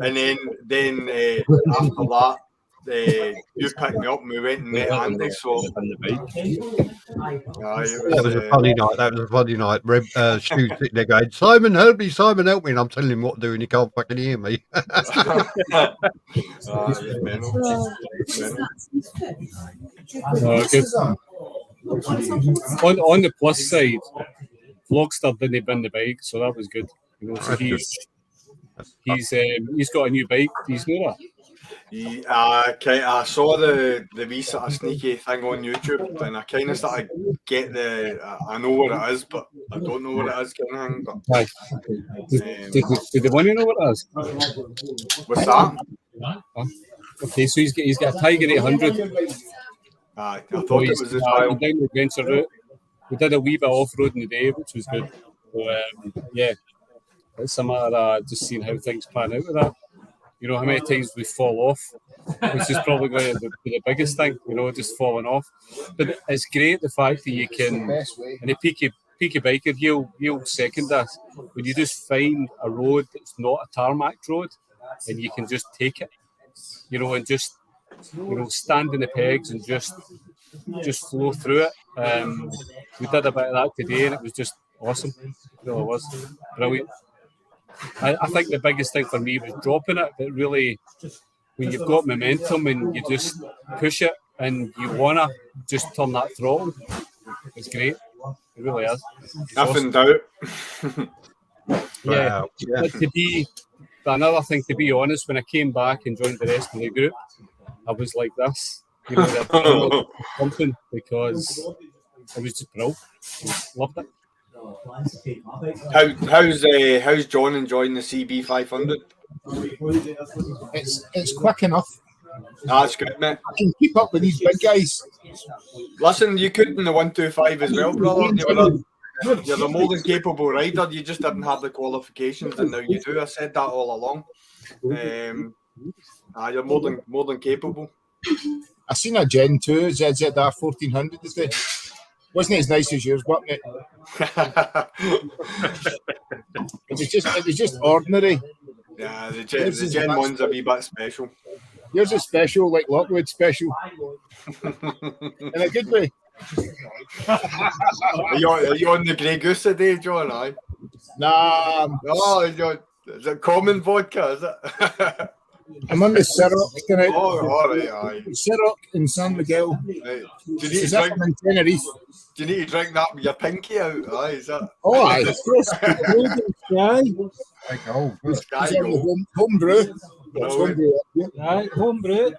and then after that, you picked me up and we went and met Andy. So, that was a funny night. Stu sitting there going, Simon, help me, and I'm telling him what to do, and he can't fucking hear me. On the plus side, Vlogster didn't bring the bike, so that was good. You know, so he's got a new bike. He's know that. I saw the wee sort of sneaky thing on YouTube, and I kind of started get I know what it is, but I don't know what it is, kind of thing. But Did the one you know what it is? What's that? Okay, so he's got a Tiger 800. I thought it was a trial. Down the adventure route. We did a wee bit off road in the day, which was good. So yeah, it's a matter of just seeing how things pan out with that. You know, how many times we fall off, which is probably going to be the biggest thing, you know, just falling off. But it's great the fact that you can, and a peaky biker, he'll second us, when you just find a road that's not a tarmac road, and you can just take it, you know, and just, you know, stand in the pegs and just flow through it. We did a bit of that today, and it was just awesome. It really was brilliant. I think the biggest thing for me was dropping it. But really, when you've got momentum and you just push it and you wanna just turn that throttle, it's great. It really is. Nothing doubt. Yeah. But another thing, to be honest, when I came back and joined the rest of the group, I was like this, you know, something, because it was just brilliant. Loved it. How's John enjoying the CB 500? It's quick enough. That's good, mate. I can keep up with these big guys. Listen, you could in the 125 as well, brother. You're a more than capable rider. You just didn't have the qualifications, and now you do. I said that all along. You're more than capable. I seen a Gen 2 ZZR 1400 today. Wasn't as nice as yours, wasn't it? It was just ordinary. Yeah, the Gen 1's a wee bit special. Yours is special, like Lockwood special. In a good way. Are you on the Grey Goose today, John? Aye. Nah. Oh, Is it common vodka? Is it? I'm on the Ciroc tonight. Oh, all right, aye. Ciroc in San Miguel. Right. Do you Is need to that drink? in Tenerife? Do you need to drink that with your pinky out? Aye, is that? Oh, aye. Aye, Sky He's on the Gold. home brew. Brilliant. aye, homebrew.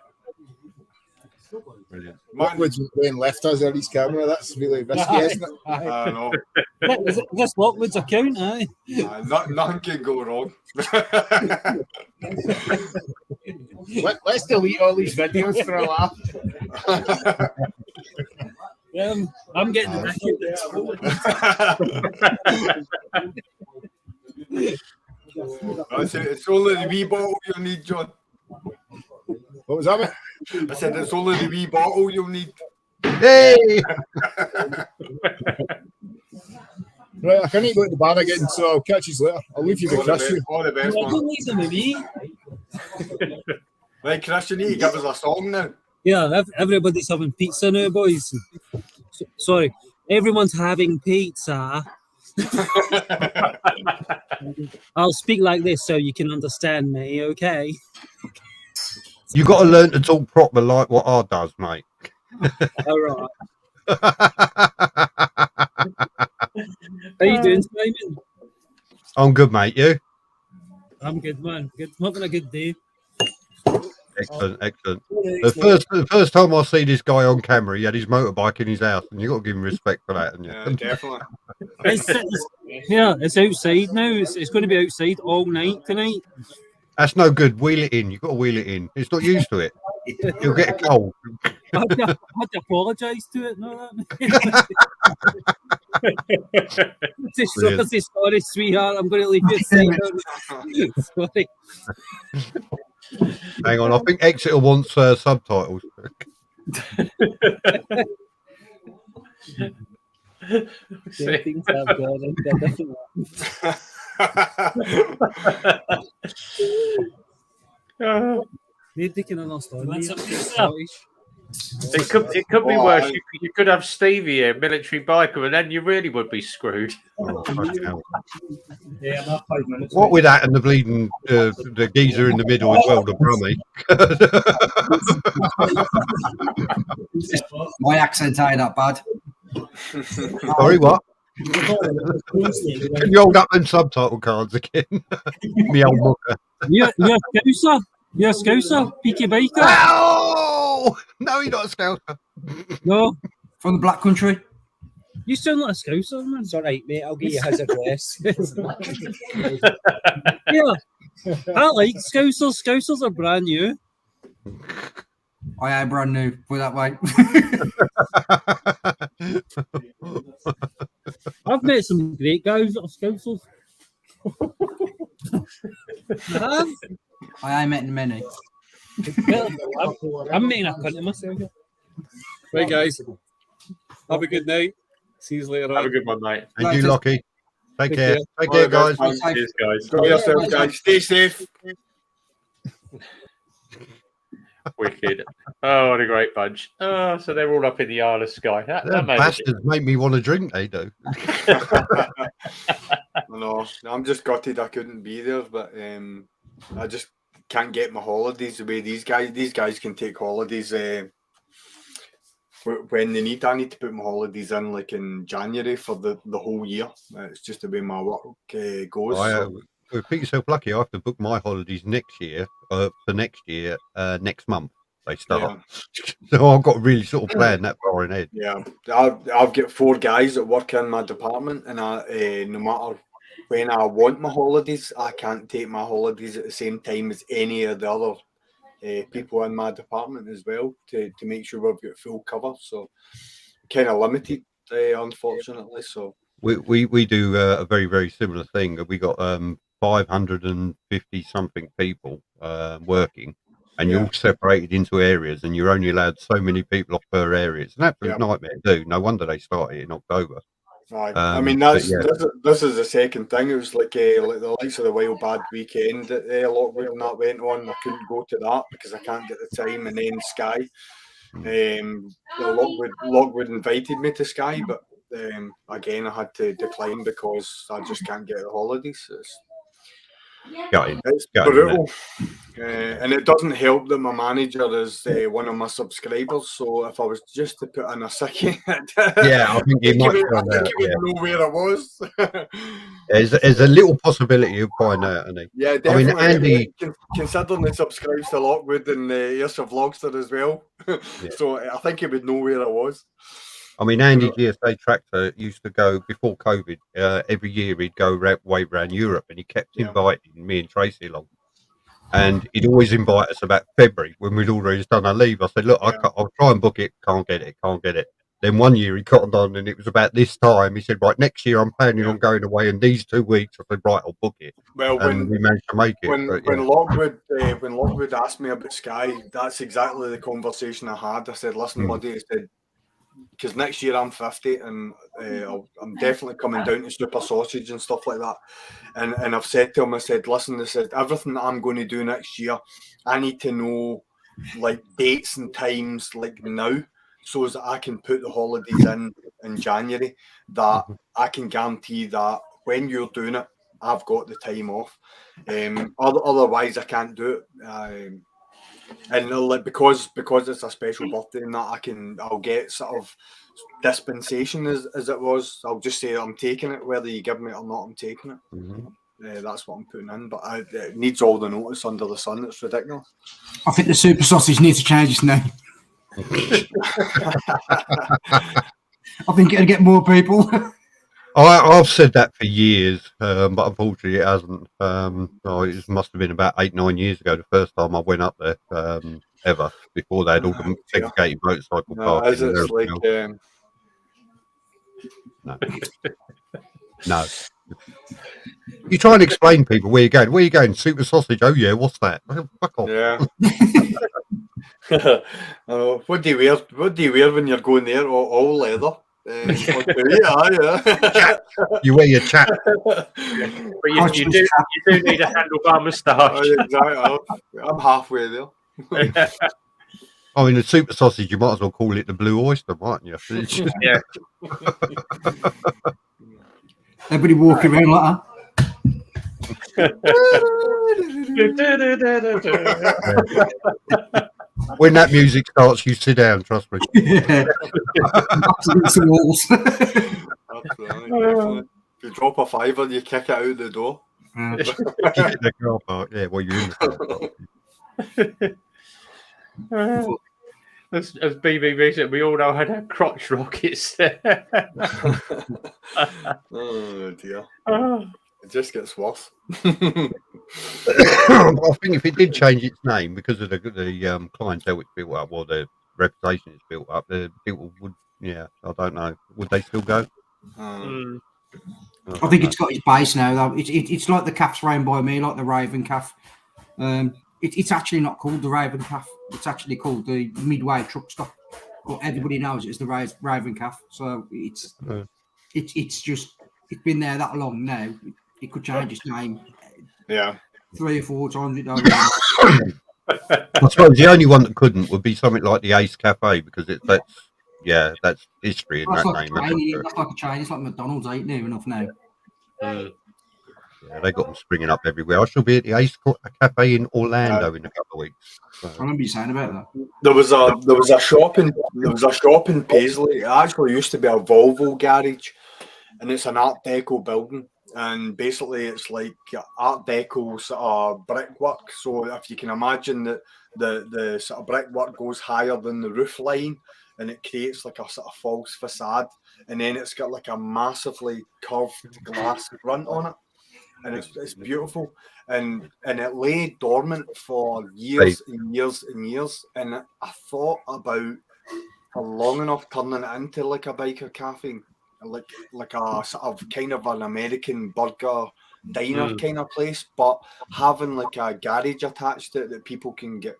Brilliant. Lockwood's playing left us on his camera. That's really risky, isn't it? I know. This Lockwood's account, aye. Nothing can go wrong. Let's delete all these videos for a laugh. I'm getting the That's it. It's only the wee bottle you'll need, John. What was that, mate? I said it's only the wee bottle you'll need. Hey! Right, I can't go to the bar again, so I'll catch you later. I'll leave you with Chris. All the best, man. Don't leave them with me. Right, Chris, you need to give us a song now. Yeah, everybody's having pizza now, boys. Sorry, everyone's having pizza. I'll speak like this so you can understand me, okay? You got to learn to talk proper like what I does, mate. All right. How you doing, Simon? I'm good, mate. You? I'm good, man. Good, having a good day. Excellent, excellent. The first time I see this guy on camera, he had his motorbike in his house, and you got to give him respect for that, haven't you? Yeah, definitely. It's outside now. It's going to be outside all night tonight. That's no good. Wheel it in. You've got to wheel it in. It's not used to it. You'll get a cold. I had to apologise to it. No, sorry, sweetheart. I'm going to leave you aside. Sorry. Hang on. I think Exeter wants subtitles. Things I've got, they're different. They can understand me. It could be worse. You could have Stevie here, military biker, and then you really would be screwed. Oh, Yeah, I'm 5 minutes. what with that and the bleeding the geezer in the middle as well, the brummy. My accent ain't that bad. Sorry, what? Can you hold up them subtitle cards again? Me old mucker. You're a Scouser. You're a Scouser, Peaky Biker. Oh! No, you're not a scouser. No, From the Black Country. you sound like a Scouser, man. It's all right, mate. I'll give you his address. Yeah, I like Scousers. Scousers are brand new. I am brand new, put it that way. I've met some great guys that are Scousers. I have. I ain't met many. I'm making a cunt of myself. Right, guys. Have a good night. See you later. Have a good one, mate. And you, Lockie. Take care. care. Take care, guys. Cheers, guys. Enjoy yourself, guys. Stay safe. Wicked. Oh, what a great bunch. Oh, so they're all up in the Isle of Skye. That Them made bastards make me want to drink, they do. No, I'm just gutted I couldn't be there, but I just can't get my holidays the way these guys can take holidays when they need. I need to put my holidays in like in January for the whole year. It's just the way my work goes. Put yourself lucky. I have to book my holidays next year next month they start. Yeah. So I've got to really sort of plan that far ahead. Yeah, I've got 4 guys that work in my department, and no matter when I want my holidays, I can't take my holidays at the same time as any of the other people in my department as well to make sure we've got full cover. So kind of limited, unfortunately. So we do a very, very similar thing. We got 550 something people working, and you're all separated into areas, and you're only allowed so many people off per area. It's an absolute nightmare to do. No wonder they started in October. I mean, this is the second thing. It was like the likes of the Wild Bad weekend that Lockwood and that went on. I couldn't go to that because I can't get the time. And then Sky, Lockwood invited me to Sky, but again I had to decline because I just can't get the holidays. It's brutal. And it doesn't help that my manager is one of my subscribers. So if I was just to put in a sickie, I think he might find out. He would know where I was. There's a little possibility you'll find out, isn't he? Yeah, definitely. I mean, Andy, considering he subscribes to Lockwood and Ayrshire Vlogster as well, so I think he would know where I was. I mean, Andy GSA Tractor used to go before COVID. Every year he'd go way around Europe, and he kept inviting me and Tracy along. And he'd always invite us about February when we'd already done our leave. I said, look, I'll try and book it. Can't get it. Then one year he cottoned on, and it was about this time. He said, right, next year I'm planning on going away in these 2 weeks. I said, right, I'll book it. Well, when we managed to make it. When Lockwood asked me about Sky, that's exactly the conversation I had. I said, listen, buddy, I said, because next year I'm 50 and I'm definitely coming down to Super Sausage and stuff like that. And I've said to him, I said, listen, I said, everything that I'm going to do next year, I need to know like dates and times like now, so that I can put the holidays in January, that I can guarantee that when you're doing it, I've got the time off. Otherwise I can't do it. And like because it's a special birthday and that I'll get sort of dispensation as it was. I'll just say I'm taking it, whether you give me it or not, I'm taking it. That's what I'm putting in, but it needs all the notice under the sun. It's ridiculous. I think the Super Sausage needs to change its name. I think it'll get more people. I've said that for years, but unfortunately it hasn't. It must have been about 8-9 years ago, the first time I went up there, ever, before they had all the segregated motorcycle parking. No. You try and explain to people where you're going. Where are you going? Super Sausage? Oh yeah, what's that? Fuck off. Yeah. What do you wear? What do you wear when you're going there? All leather. You wear your chat. But you do need a handlebar moustache. Exactly. I'm halfway there. I mean, the Super Sausage, you might as well call it the Blue Oyster, mightn't you? Yeah. Everybody walking around like that. When that music starts, you sit down, trust me. Yeah. Absolutely. If you drop a fiver, you kick it out the door. The car park. Yeah, well, you're in the car park. As BB said, we all know how to crotch rockets. Oh dear. It just gets worse. I think if it did change its name because of the clientele it's built up, or the reputation it's built up, the people would, I don't know, would they still go? I think it's got its base now, though. It's like the Calf's Round by Me, like the Raven Calf. It's actually not called the Raven Calf. It's actually called the Midway Truck Stop. But everybody knows it as the Raven Calf. So it's just, it's been there that long now. It could change its name. Yeah. 3 or 4 times. I suppose the only one that couldn't would be something like the Ace Cafe, because that's history in that name. That's like a chain. It's like McDonald's, ain't near enough now. Yeah, they got them springing up everywhere. I shall be at the Ace Cafe in Orlando in a couple of weeks. So. I remember you saying about that. There was a shop in Paisley. It actually used to be a Volvo garage, and it's an Art Deco building. And basically, it's like Art Deco sort of brickwork. So if you can imagine that the sort of brickwork goes higher than the roof line, and it creates like a sort of false facade, and then it's got like a massively curved glass front on it, and it's beautiful. And it lay dormant for years and years and years. And I thought about for long enough turning it into like a biker cafe. Like a sort of kind of an American burger diner kind of place, but having like a garage attached to it that people can get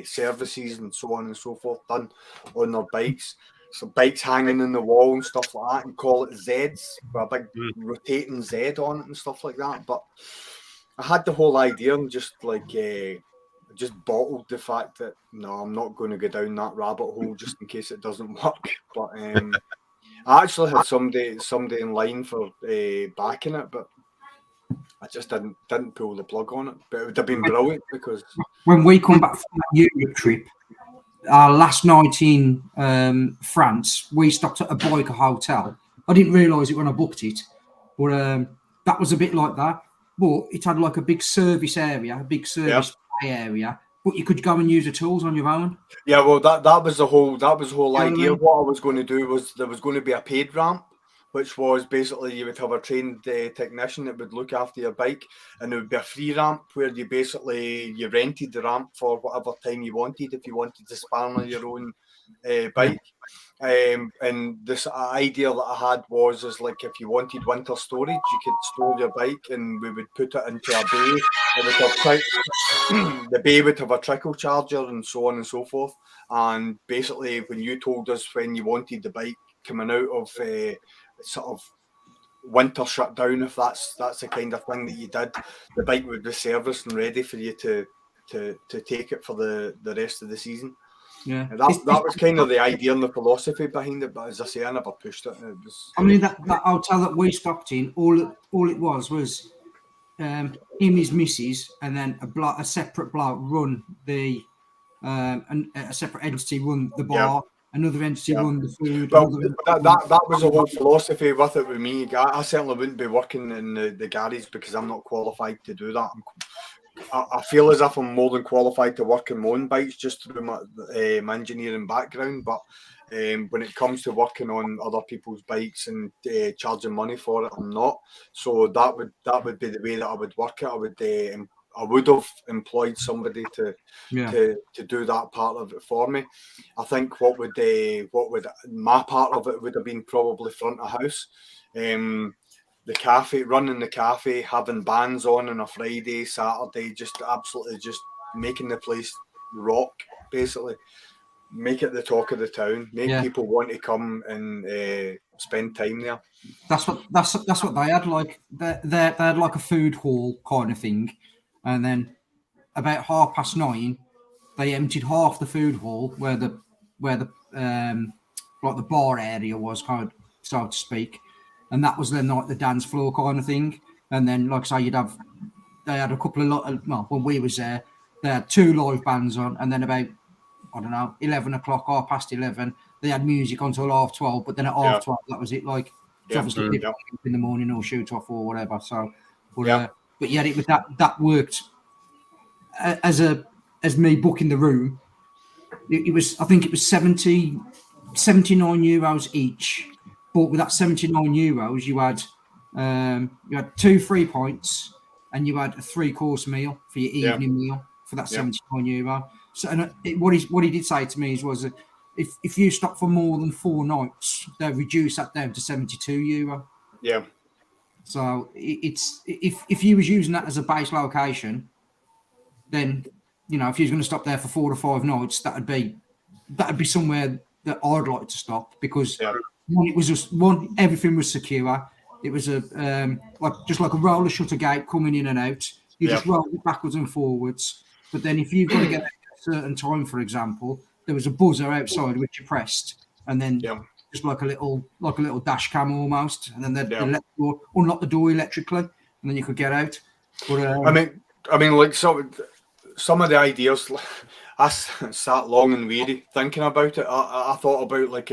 services and so on and so forth done on their bikes. So bikes hanging in the wall and stuff like that, and call it Zeds with a big rotating Z on it and stuff like that. But I had the whole idea and just bottled the fact that no, I'm not going to go down that rabbit hole just in case it doesn't work. But I actually had somebody in line for backing it, but I just didn't pull the plug on it, but it would have been brilliant because when we come back from that Europe trip, our last night in France, we stopped at a biker hotel. I didn't realise it when I booked it, but that was a bit like that. But it had like a big service area, a big service play area, but you could go and use the tools on your own. Yeah, well, that was the whole idea. I mean? What I was going to do was there was going to be a paid ramp, which was basically you would have a trained technician that would look after your bike, and there would be a free ramp where you rented the ramp for whatever time you wanted. If you wanted to span on your own bike. And this idea that I had is like if you wanted winter storage, you could store your bike, and we would put it into a bay. It would have the bay would have a trickle charger and so on and so forth. And basically, when you told us when you wanted the bike coming out of sort of winter shutdown, if that's the kind of thing that you did, the bike would be serviced and ready for you to take it for the rest of the season. Yeah, that was kind of the idea and the philosophy behind it. But as I say, I never pushed it. I mean, that hotel that we stopped in, all it was him, his missus, and then a separate bloke run the and a separate entity run the bar. Another entity run the food. Well, that was the whole philosophy with it with me. I certainly wouldn't be working in the garage because I'm not qualified to do that. I feel as if I'm more than qualified to work on my own bikes just through my engineering background. But when it comes to working on other people's bikes and charging money for it, I'm not. So that would be the way that I would work it. I would have employed somebody to do that part of it for me. I think what would my part of it would have been probably front of house. The cafe, running the cafe, having bands on a Friday, Saturday, just absolutely just making the place rock, basically. Make it the talk of the town. Make people want to come and spend time there. That's what they had. Like they had like a food hall kind of thing, and then about 9:30, they emptied half the food hall where the like the bar area was, kind of, so to speak, and that was then like the dance floor kind of thing. And then, like I say, they had a couple of when we was there, they had 2 live bands on, and then about 11 o'clock, 11:30, they had music until 12:30, but then at 12:30, that was it. Like, obviously in the morning or shoot off or whatever. So, but it was that worked as me booking the room. It was, I think it was 79 euros each, but with that 79 euros, you had 2 free points and you had a 3-course meal for your evening meal for that 79 euro. So, and what he did say to me was that if you stop for more than 4 nights, they'll reduce that down to 72 euro. Yeah. So it's if you was using that as a base location, then if you was going to stop there for 4 to 5 nights, that'd be somewhere that I'd like to stop, because it was just everything was secure. It was just like a roller shutter gate coming in and out. You just roll it backwards and forwards. But then if you've got to get at a certain time, for example, there was a buzzer outside which you pressed, and then just like a little dash cam almost, and then they'd unlock the door electrically, and then you could get out. But I mean, like some of the ideas, I sat long and weary thinking about it. I thought about like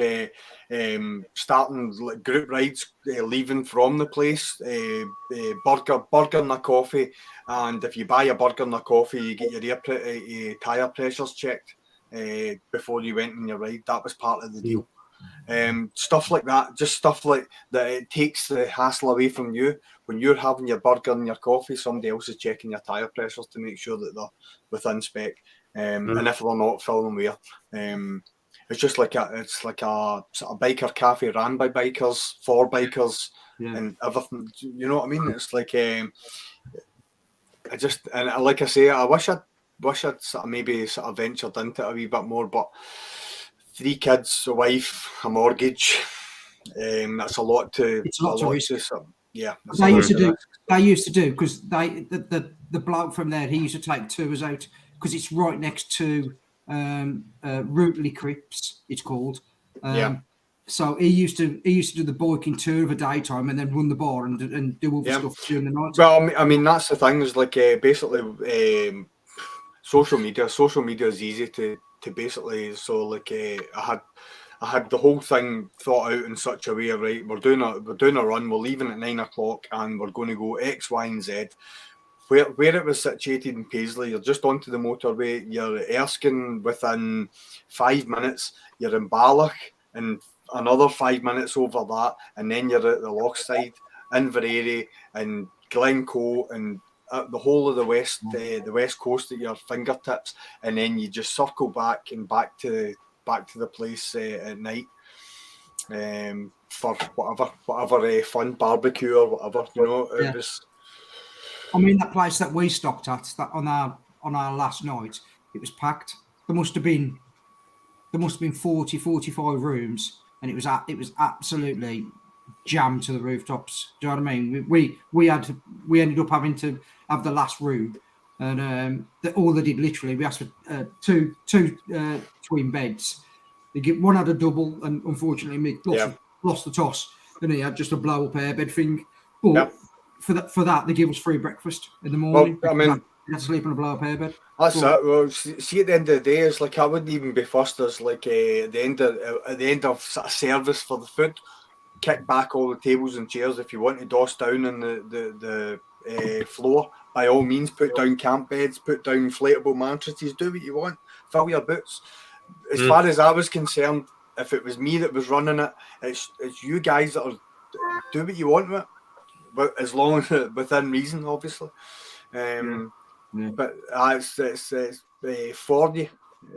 starting like group rides, leaving from the place, burger and a coffee, and if you buy a burger and a coffee, you get your tire pressures checked before you went on your ride. That was part of the deal. Stuff like that, just stuff like that. It takes the hassle away from you. When you're having your burger and your coffee, somebody else is checking your tire pressures to make sure that they're within spec. And if they're not, fill them with. It's just like a sort of biker cafe ran by bikers, for bikers, and everything. You know what I mean? It's like like I say, I wish I'd sort of maybe sort of ventured into it a wee bit more, but 3 kids, a wife, a mortgage. That's a lot to. It's a lot to risk. They used to do because the bloke from there, he used to take tours out because it's right next to Rootley Crips, it's called. So he used to do the biking tour of a daytime and then run the bar and do other stuff during the night. Well, I mean that's the thing is like basically social media. Social media is easy to basically. So like I had the whole thing thought out in such a way. Right, we're doing a run. We're leaving at 9 o'clock and we're going to go X, Y, and Z. Where it was situated in Paisley, you're just onto the motorway. You're at Erskine within 5 minutes. You're in Balloch and another 5 minutes over that, and then you're at the Lochside, Inverary, and Glencoe, and the whole of the west coast at your fingertips, and then you just circle back and back to the place at night for whatever fun barbecue or whatever. You know, it was. I mean, that place that we stopped at that on our last night, it was packed. There must have been 40, 45 rooms, and it was absolutely jammed to the rooftops. Do you know what I mean? We ended up having to have the last room, and all they did literally, we asked for two twin beds. One had a double, and unfortunately, Mick lost the toss, and he had just a blow up airbed thing. But for that, they give us free breakfast in the morning. Well, I mean, you had to sleep on a blow up airbed. That's it. Well, see, at the end of the day, it's like I wouldn't even be fussed as like at the end of sort of service for the food. Kick back all the tables and chairs. If you want to doss down on the floor, by all means, put down camp beds, put down inflatable mattresses, do what you want, fill your boots. As far as I was concerned, if it was me that was running it, it's you guys that are do what you want with it, but as long as within reason, obviously. But it's for you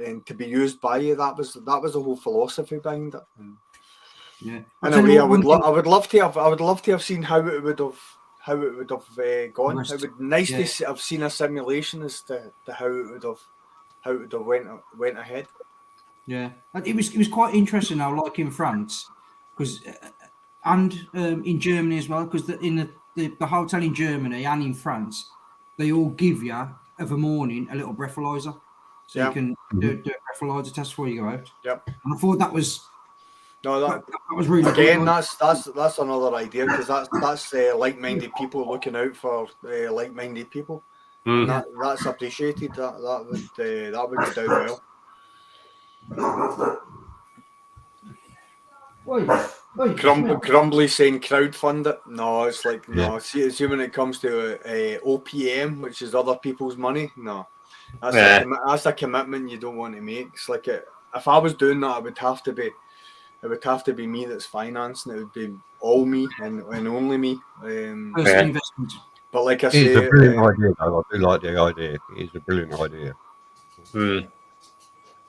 and to be used by you. That was the whole philosophy behind it. Yeah. In a way, I would love to have seen how it would have gone. It would be nice to have seen a simulation as to how it would have went ahead. Yeah, it was quite interesting now, like in France, because and in Germany as well, because in the hotel in Germany and in France, they all give you of a morning a little breathalyzer, so you can do a breathalyzer test before you go out. Yep. And I thought that was. No, that was really again. good. That's another idea because that's like-minded people looking out for like-minded people. And that's appreciated. That would go down well. Crumbly saying crowdfund it. No, it's like no. See when it comes to OPM, which is other people's money. No, that's a commitment you don't want to make. It's like if I was doing that, it would have to be me that's financing. It would be all me and only me. Investment. But like I it's say, a brilliant idea. Though. I do like the idea. It's a brilliant idea.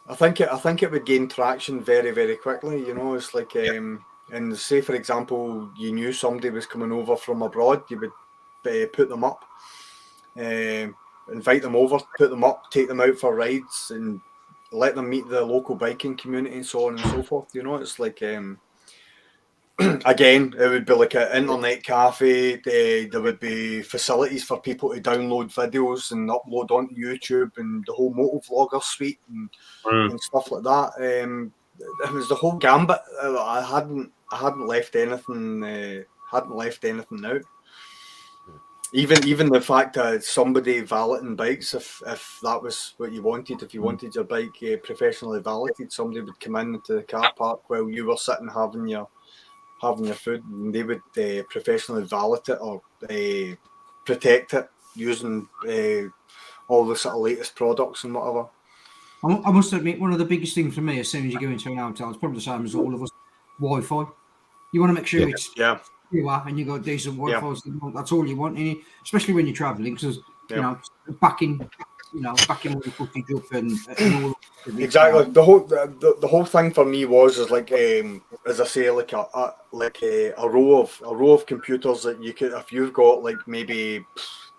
I think it would gain traction very, very quickly. You know, it's like and say for example, you knew somebody was coming over from abroad, you would put them up, invite them over, put them up, take them out for rides, and let them meet the local biking community and so on and so forth. You know, it's like again, it would be like an internet cafe. There would be facilities for people to download videos and upload onto YouTube and the whole motovlogger suite and stuff like that. It was the whole gambit. I hadn't left anything out. Even the fact that somebody valeting bikes, if that was what you wanted, if you wanted your bike professionally valeted, somebody would come into the car park while you were sitting having your food, and they would professionally valet it or protect it using all the sort of latest products and whatever. I must admit, one of the biggest things for me as soon as you go into an hotel, it's probably the same as all of us, Wi-Fi. You want to make sure it's you are, and you got decent Wi-Fi. So that's all you want, especially when you're traveling, because you know, backing all the footage up and all. Exactly. The whole thing for me was like as I say, like a row of computers that you could, if you've got like maybe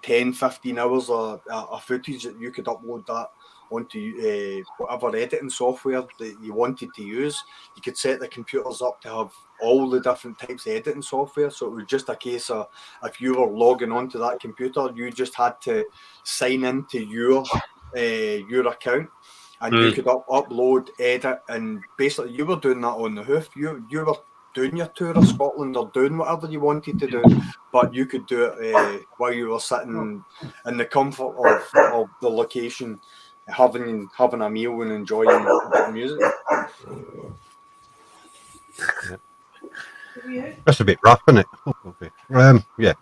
10, 15 hours of footage, that you could upload that onto whatever editing software that you wanted to use. You could set the computers up to have all the different types of editing software, so it was just a case of if you were logging onto that computer, you just had to sign into your account, and you could upload, edit, and basically you were doing that on the hoof. You were doing your tour of Scotland or doing whatever you wanted to do, but you could do it while you were sitting in the comfort of the location, having a meal and enjoying a bit of music. That's a bit rough, isn't it? Yeah.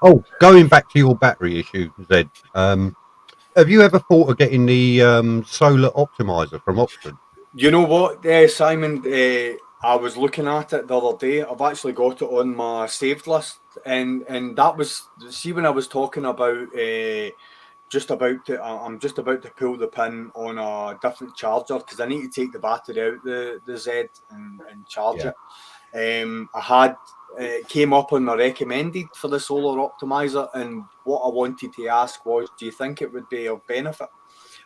Oh, going back to your battery issue, Zed. Have you ever thought of getting the solar optimizer from Oxford? You know what, Simon? I was looking at it the other day. I've actually got it on my saved list, and that was, see, when I was talking about I'm just about to pull the pin on a different charger because I need to take the battery out the Z and charge it. I had came up on my recommended for the solar optimizer, and what I wanted to ask was, do you think it would be of benefit?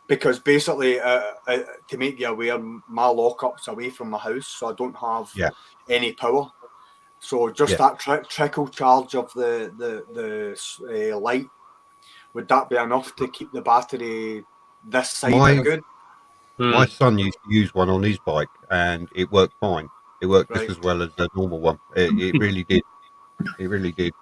Because basically, to make you aware, my lockup's away from my house, so I don't have any power. So just that trickle charge of the light, would that be enough to keep the battery this side good? My son used to use one on his bike, and it worked fine. It worked just as well as the normal one. It really did. It really did.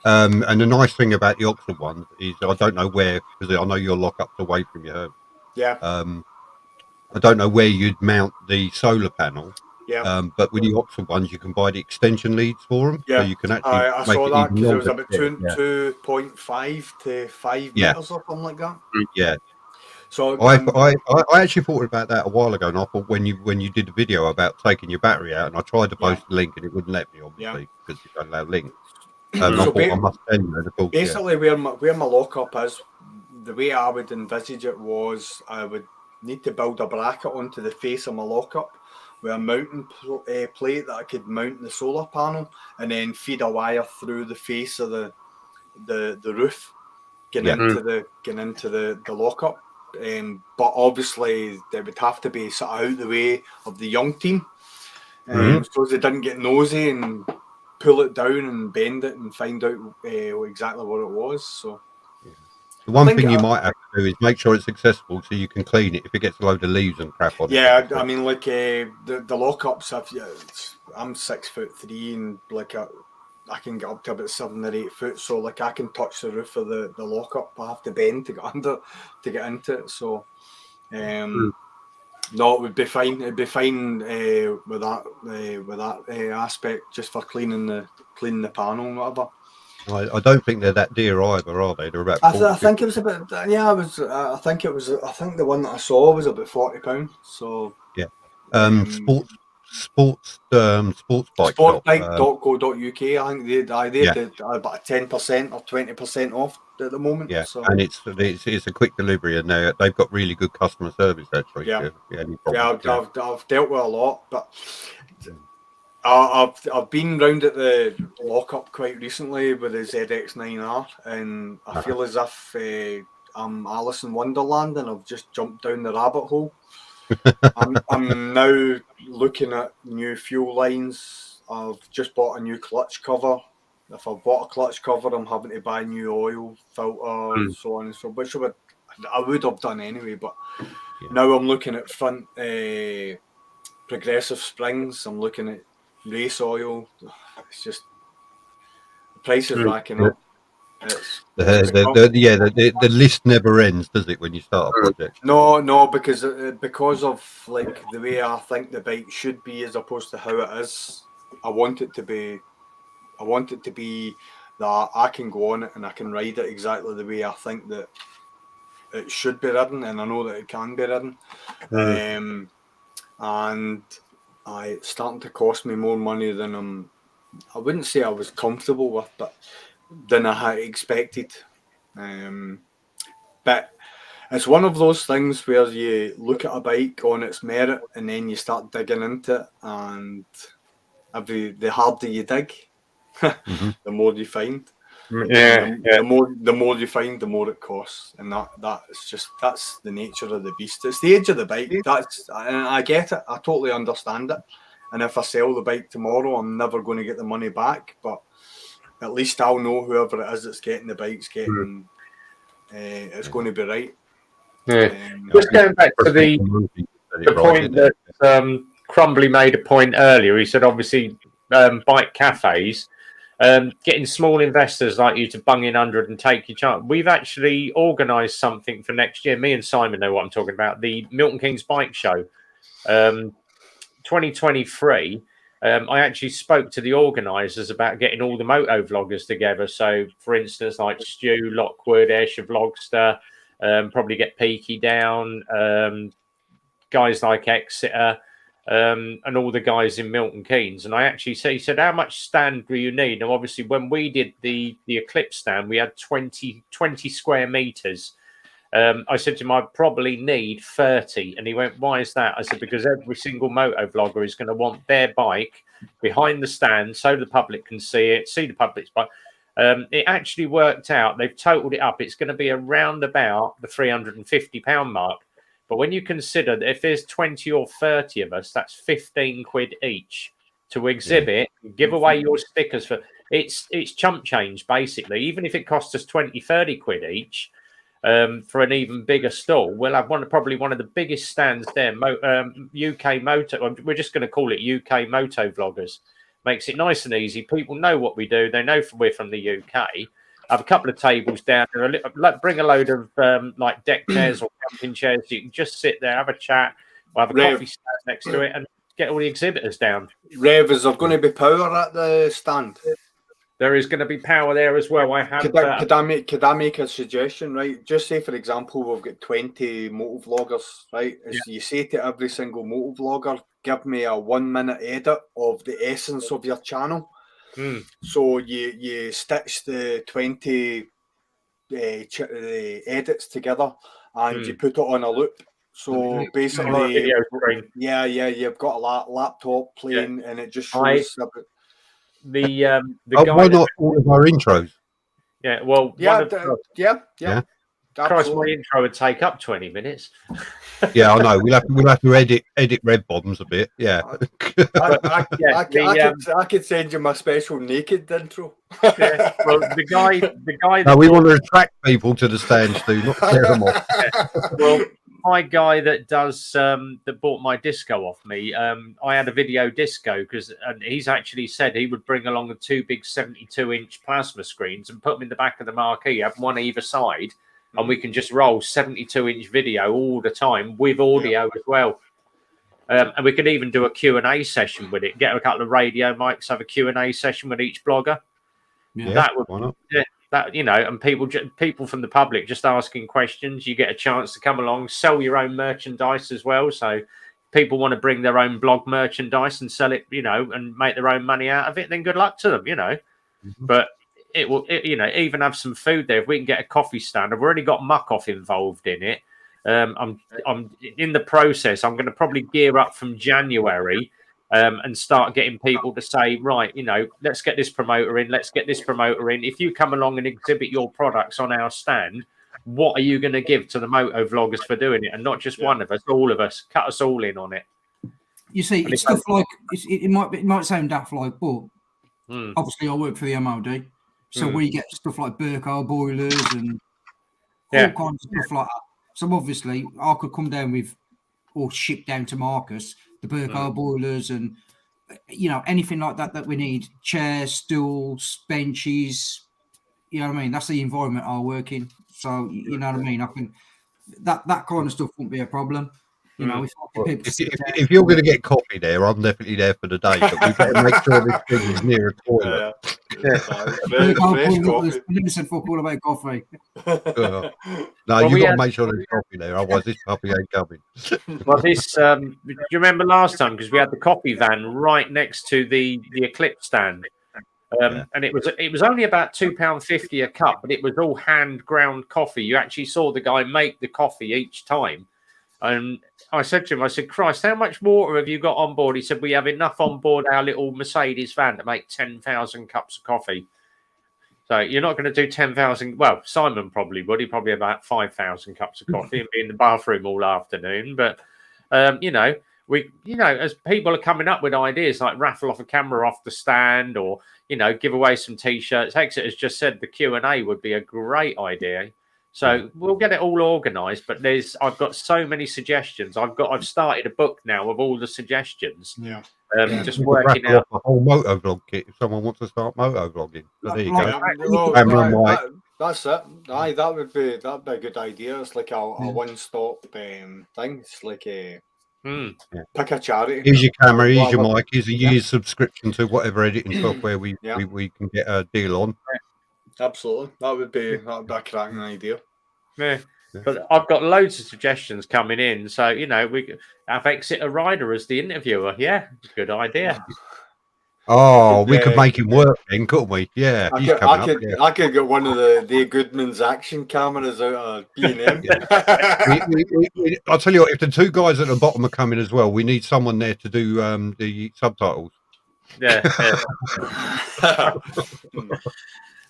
And the nice thing about the Oxford ones is I don't know where, because I know your lockup's away from your home. Yeah. I don't know where you'd mount the solar panel. Yeah. But with the Oxford ones, you can buy the extension leads for them, so you can actually I make saw it that even because it was longer. about 2.5 to 5 meters or something like that. Yeah. So I actually thought about that a while ago, and I thought when you did the video about taking your battery out, and I tried to post the link, and it wouldn't let me, obviously, because you don't allow links. I thought I must send you the book. Basically, where my lockup is, the way I would envisage it was I would need to build a bracket onto the face of my lockup with a mounting plate that I could mount the solar panel, and then feed a wire through the face of the roof, getting into the lockup. But obviously, they would have to be sort of out the way of the young team, so they didn't get nosy and pull it down and bend it and find out exactly what it was. So the one thing you might have to do is make sure it's accessible so you can clean it if it gets a load of leaves and crap on it. Yeah, I mean, like the lockups. I'm 6'3" and like I can get up to about 7 or 8 foot. So like I can touch the roof of the lockup. I have to bend to get under to get into it. So no, it would be fine. It'd be fine with that aspect, just for cleaning the panel and whatever. I don't think they're that dear either, are they? They're about. I think it was about. Yeah, I think it was. I think the one that I saw was about £40. So yeah, sports bike. Sportbike.co.uk. I think they did about 10% or 20% off at the moment. Yeah, so. And it's a quick delivery, and they've got really good customer service actually. Yeah, I've dealt with a lot, but I've been round at the lockup quite recently with the ZX9R, and I feel as if I'm Alice in Wonderland, and I've just jumped down the rabbit hole. I'm now looking at new fuel lines. I've just bought a new clutch cover. If I've bought a clutch cover, I'm having to buy new oil filter, so on and so, which I would have done anyway. But now I'm looking at front progressive springs. I'm looking at race oil. It's just the price is racking up. The list never ends, does it? When you start a project. No, because of like the way I think the bike should be as opposed to how it is. I want it to be that I can go on it and I can ride it exactly the way I think that it should be ridden, and I know that it can be ridden. And it's starting to cost me more money than I wouldn't say I was comfortable with, but than I had expected. But it's one of those things where you look at a bike on its merit and then you start digging into it, and the harder you dig, the more you find. The more you find, the more it costs, and that's the nature of the beast. It's the age of the bike. And I get it. I totally understand it. And if I sell the bike tomorrow, I'm never going to get the money back. But at least I'll know whoever it is that's getting the bike's getting. It's going to be right. Just going back to the point that Crumbly made a point earlier. He said, obviously, bike cafes, getting small investors like you to bung in 100 and take your chance. We've actually organised something for next year. Me and Simon know what I'm talking about. The Milton Keynes Bike Show, 2023. I actually spoke to the organisers about getting all the moto vloggers together. So, for instance, like Stu, Lockwood, Ayrshire Vlogster, probably get Peaky down, guys like Exeter, and all the guys in Milton Keynes. And I actually he said, how much stand do you need? Now, obviously, when we did the Eclipse stand, we had 20 square metres. I said to him, I probably need 30. And he went, why is that? I said, because every single moto vlogger is going to want their bike behind the stand so the public can see it, see the public's bike. It actually worked out. They've totaled it up. It's going to be around about the £350 mark. But when you consider that if there's 20 or 30 of us, that's 15 quid each to exhibit, give away your stickers for it's chump change, basically. Even if it costs us 20, 30 quid each, for an even bigger stall, we'll have probably one of the biggest stands there. UK moto. We're just going to call it UK moto vloggers. Makes it nice and easy. People know what we do. They know we're from the UK. Have a couple of tables down there. Bring a load of like deck chairs or camping chairs. So you can just sit there, have a chat, or have a coffee stand next to it, and get all the exhibitors down. Rev, is there going to be power at the stand? There is going to be power there as well. I have. Could I make a suggestion, right? Just say, for example, we've got 20 moto vloggers, right? You say to every single moto vlogger, give me a 1 minute edit of the essence of your channel. So you stitch the 20 edits together and you put it on a loop. So basically, you've got a laptop playing and it just shows. The guy. Why not all of our intros? Yeah, well, yeah. Christ, my intro would take up 20 minutes. Yeah, I know. We'll have to edit red bottoms a bit. Yeah. I could send you my special naked intro. Yeah, well, the guy. No, we want to attract people to the stands, too, not scare them off. Well, my guy that does that bought my disco off me. I had a video disco and he's actually said he would bring along the two big 72-inch plasma screens and put them in the back of the marquee, have one either side. And we can just roll 72-inch video all the time with audio as well. And we could even do a Q&A session with it. Get a couple of radio mics, have a Q&A session with each blogger. Yeah, that would, why not? that and people from the public just asking questions. You get a chance to come along, sell your own merchandise as well. So people want to bring their own blog merchandise and sell it, and make their own money out of it. Then good luck to them, But it will, even have some food there. If we can get a coffee stand, I've already got muck off involved in it. I'm in the process. I'm going to probably gear up from January and start getting people to say, right, let's get this promoter in. Let's get this promoter in. If you come along and exhibit your products on our stand, what are you going to give to the moto vloggers for doing it? And not just one of us, all of us. Cut us all in on it. You see, it's stuff like it might sound daft, like, but obviously I work for the MOD. So we get stuff like Burkhardt boilers and all kinds of stuff like that. So obviously I could come down with or ship down to Marcus the Burkhardt boilers and anything like that we need. Chairs, stools, benches. You know what I mean? That's the environment I work in. So you know what I mean? I can that kind of stuff won't be a problem. If you're going to get coffee there, I'm definitely there for the day. But we better make sure this thing is near a toilet. Said fuck all about coffee. No, you've got to make sure there's coffee there, otherwise this puppy ain't coming. Well, this do you remember last time, because we had the coffee van right next to the Eclipse stand, and it was only about £2.50 a cup, but it was all hand ground coffee. You actually saw the guy make the coffee each time. And I said to him, Christ, how much water have you got on board? He said, we have enough on board our little Mercedes van to make 10,000 cups of coffee. So you're not going to do 10,000. Well, Simon probably would. He'd probably have about 5,000 cups of coffee and be in the bathroom all afternoon. But, as people are coming up with ideas like raffle off a camera off the stand or, give away some T-shirts. Exeter has just said the Q&A would be a great idea. So we'll get it all organised. But I've got so many suggestions. I've started a book now of all the suggestions. Yeah. Just working out a whole moto vlog kit if someone wants to start moto vlogging. So there you go. That's it. Aye, that'd be a good idea. It's like a one-stop thing. It's like a pick a charity. Here's your camera, here's your mic, here's a year's subscription to whatever editing software we can get a deal on. Absolutely, that'd be a cracking idea. Yeah. But I've got loads of suggestions coming in. So, we could have Exeter Rider as the interviewer. Yeah, good idea. Oh, we could make him work then, couldn't we? Yeah, I could get one of the Goodman's action cameras out of B&M. I'll tell you what, if the two guys at the bottom are coming as well, we need someone there to do the subtitles. Yeah.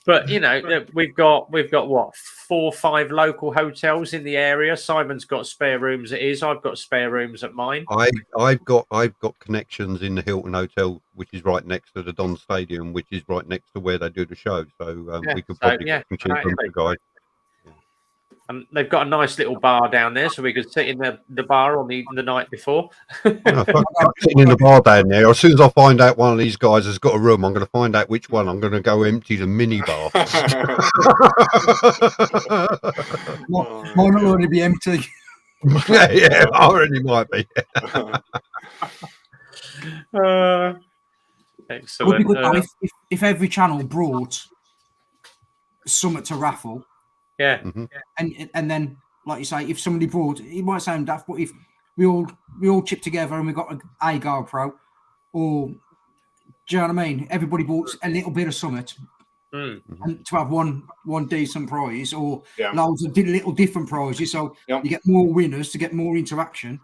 But we've got what, 4 or 5 local hotels in the area. Simon's got spare rooms at his. I've got spare rooms at mine. I've got connections in the Hilton Hotel, which is right next to the Don Stadium, which is right next to where they do the show. So we could probably get some cheap rooms for guys. And they've got a nice little bar down there, so we could sit in the bar on the night before. Sitting in the bar down there. As soon as I find out one of these guys has got a room, I'm going to find out which one. I'm going to go empty the mini bar. Mine will only be empty. yeah, already might be. Excellent. It would be good if every channel brought something to raffle. Yeah. And then, like you say, if somebody brought, it might sound daft, but if we all chip together and we got a GoPro, or do you know what I mean? Everybody bought a little bit of summit, and to have one decent prize, or loads of little different prizes, so you get more winners to get more interaction.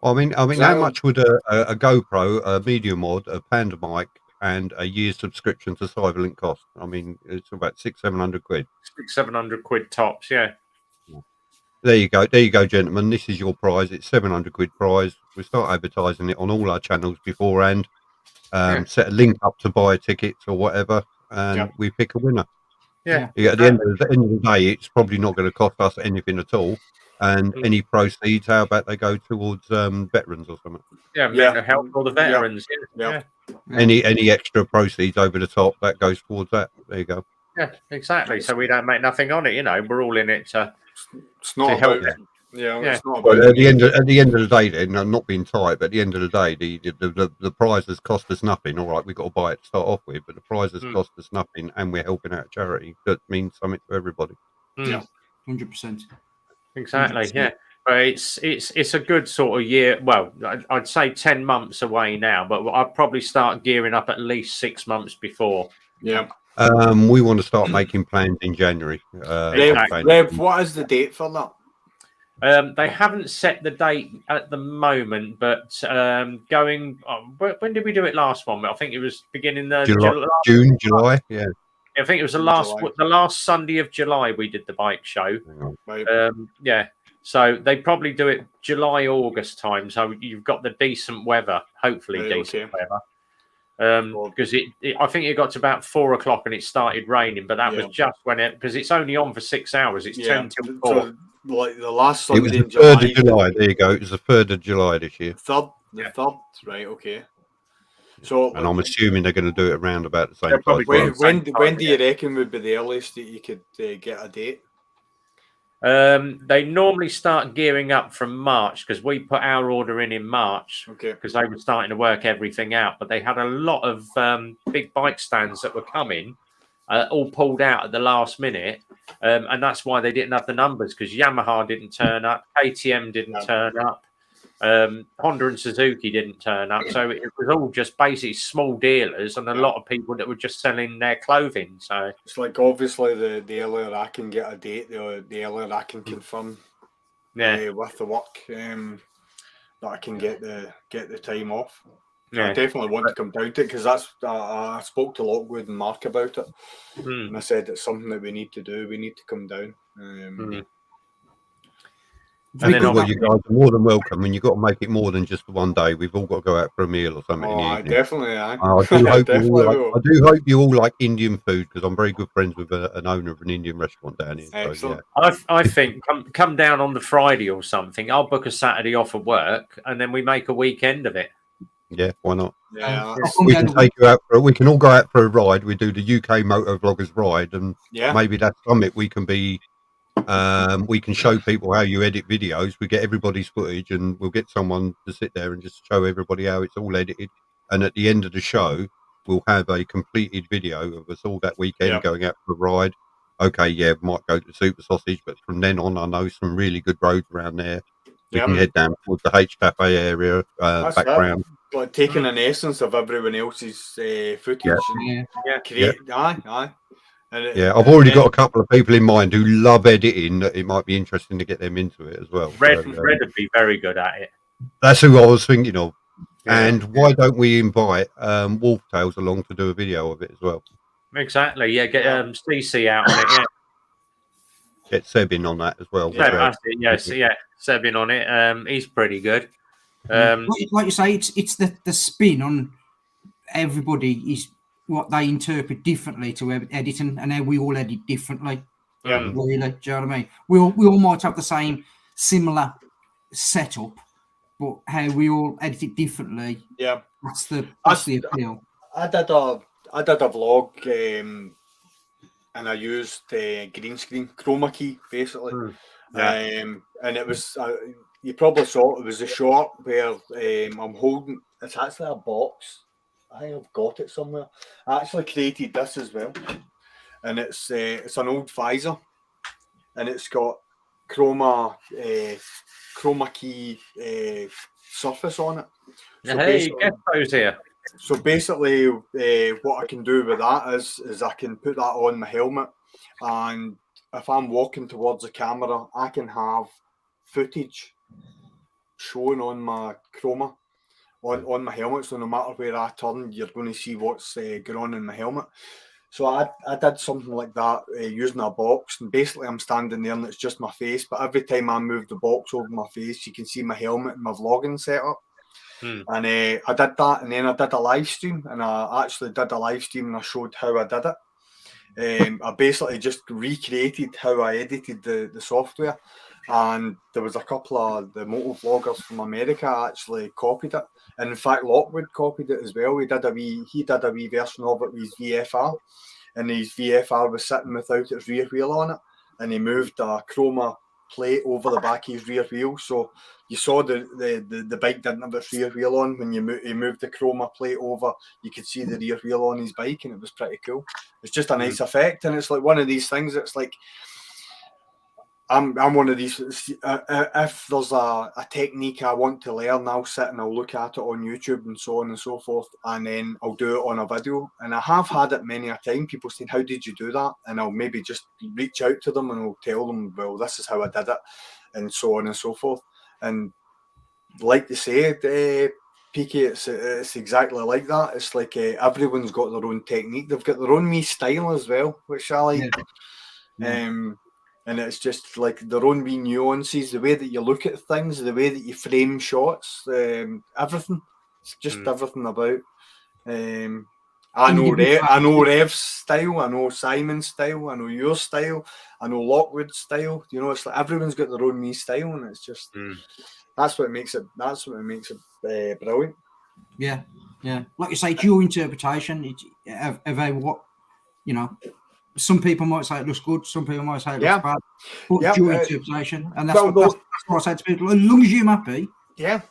I mean, how much would a GoPro, a Media Mod, a Panda mic, and a year's subscription to Cyberlink cost? I mean, it's about 600-700 quid. 600-700 quid tops, yeah. There you go, gentlemen. This is your prize. It's 700 quid prize. We start advertising it on all our channels beforehand. Set a link up to buy tickets or whatever, and we pick a winner. Yeah. At the end of the day, it's probably not going to cost us anything at all. And any proceeds, how about they go towards veterans or something? Yeah, mental health for the veterans. Yeah. Any extra proceeds over the top, that goes towards that. There you go. Yeah, exactly. So we don't make nothing on it. We're all in it to. It's not help. It's not about. Well, at the end of the day, then, I'm not being tight, but at the end of the day, the prize has cost us nothing. All right, we've got to buy it to start off with, but the prize has cost us nothing, and we're helping out a charity that means something to everybody. Yeah, 100%. Exactly. 100%. Yeah. But it's a good sort of year. Well, I'd say 10 months away now, but I'll probably start gearing up at least 6 months before. Yeah. We want to start making plans in January. Rev, what is the date for that? They haven't set the date at the moment, but going. When did we do it last one? I think it was beginning July. Yeah. I think it was the last Sunday of July we did the bike show. Yeah. So they probably do it July, August time. So you've got the decent weather, hopefully decent weather. Because I think it got to about 4 o'clock and it started raining, but that was just when because it's only on for 6 hours. It's 10 till 4. So, like the last Sunday it was the 3rd of July. There you go. It was the 3rd of July this year. The 3rd, right? Okay. So, and I'm assuming they're going to do it around about the same time. When do you reckon would be the earliest that you could get a date? They normally start gearing up from March because we put our order in March because they were starting to work everything out. But they had a lot of big bike stands that were coming, all pulled out at the last minute. And that's why they didn't have the numbers because Yamaha didn't turn up, KTM didn't turn up, Honda and Suzuki didn't turn up. So it was all just basically small dealers and a lot of people that were just selling their clothing. So it's like obviously the earlier I can get a date, the earlier I can confirm with the work that I can get the time off. I definitely want to come down to it because I spoke to Lockwood and Mark about it, and I said it's something that we need to do. We need to come down. And then well, you guys are more than welcome, and you've got to make it more than just one day. We've all got to go out for a meal or something in the evening. Definitely, I do hope definitely I do hope you all like Indian food, because I'm very good friends with an owner of an Indian restaurant down here. Excellent. So, yeah. I think come down on the Friday or something. I'll book a Saturday off of work, and then we make a weekend of it. Yeah, why not? Yeah, we can take you out for. We can all go out for a ride. We do the UK Motor Vloggers Ride, and maybe that's something we can be. We can show people how you edit videos. We get everybody's footage, and we'll get someone to sit there and just show everybody how it's all edited. And at the end of the show, we'll have a completed video of us all that weekend going out for a ride. Okay, yeah, might go to Super Sausage, but from then on, I know some really good roads around there. We can head down towards the H Cafe area, background. Like taking an essence of everyone else's footage. Create. Aye. I've already got a couple of people in mind who love editing. That it might be interesting to get them into it as well. Red would be very good at it. That's who I was thinking of. And why don't we invite Wolf Tales along to do a video of it as well? Exactly. Yeah, get CC out on it. Yeah. Get Seb in on that as well. Seb in on it. He's pretty good. Like you say, it's the spin on everybody is what they interpret differently to editing, and how we all edit differently. Really, do you know what I mean? We all might have the same similar setup, but how we all edit it differently. Yeah, that's the appeal. I did a vlog, and I used green screen chroma key basically, and it was you probably saw it was a shot where I'm holding. It's actually a box. I think I've got it somewhere. I actually created this as well, and it's an old visor, and it's got chroma key surface on it. So hey, get those here. So basically, what I can do with that is I can put that on my helmet, and if I'm walking towards the camera, I can have footage showing on my chroma. On my helmet, so no matter where I turn, you're going to see what's going on in my helmet. So I did something like that using a box, and basically I'm standing there and it's just my face, but every time I move the box over my face, you can see my helmet and my vlogging setup. And I did that, and then I did a live stream, and I actually did a live stream and I showed how I did it. I basically just recreated how I edited the software, and there was a couple of the motor vloggers from America actually copied it, and in fact Lockwood copied it as well. He did a wee version of it with his VFR, and his VFR was sitting without its rear wheel on it, and he moved a chroma plate over the back of his rear wheel, so you saw the bike didn't have its rear wheel on. When he moved the chroma plate over, you could see the rear wheel on his bike, and it was pretty cool. It's just a nice effect, and it's like one of these things. It's like I'm one of these. If there's a technique I want to learn, I'll sit and I'll look at it on YouTube and so on and so forth, and then I'll do it on a video. And I have had it many a time. People saying, "How did you do that?" And I'll maybe just reach out to them and I'll tell them, "Well, this is how I did it," and so on and so forth. And like you say, Peaky, it's exactly like that. It's like everyone's got their own technique. They've got their own wee style as well, which I like. And it's just like their own wee nuances, the way that you look at things, the way that you frame shots, everything. It's just everything about. I know Rev's style, I know Simon's style, I know your style, I know Lockwood's style. You know, it's like everyone's got their own wee style, and it's just that's what makes it. That's what makes it brilliant. Yeah. Like you say, it's your interpretation. It's what you know. Some people might say it looks good. Some people might say it looks bad. But it's your interpretation, and that's what I say to people. As long as you're happy. Yeah.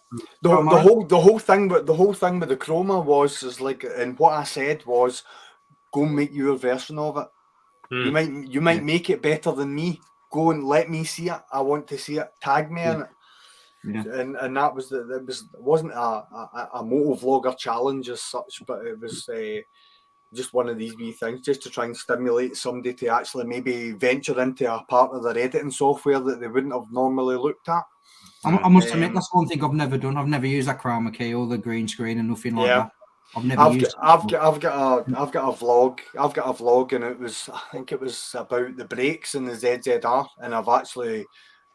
The whole thing with the chroma was like, and what I said was, go and make your version of it. You might make it better than me. Go and let me see it. I want to see it. Tag me in it. Yeah. And that was it wasn't a motor vlogger challenge as such, but it was just one of these wee things, just to try and stimulate somebody to actually maybe venture into a part of their editing software that they wouldn't have normally looked at. I must admit, that's one thing I've never done. I've never used that chroma key or the green screen and nothing like that. I've never used it. I've got a vlog, and I think it was about the brakes in the ZZR, and I've actually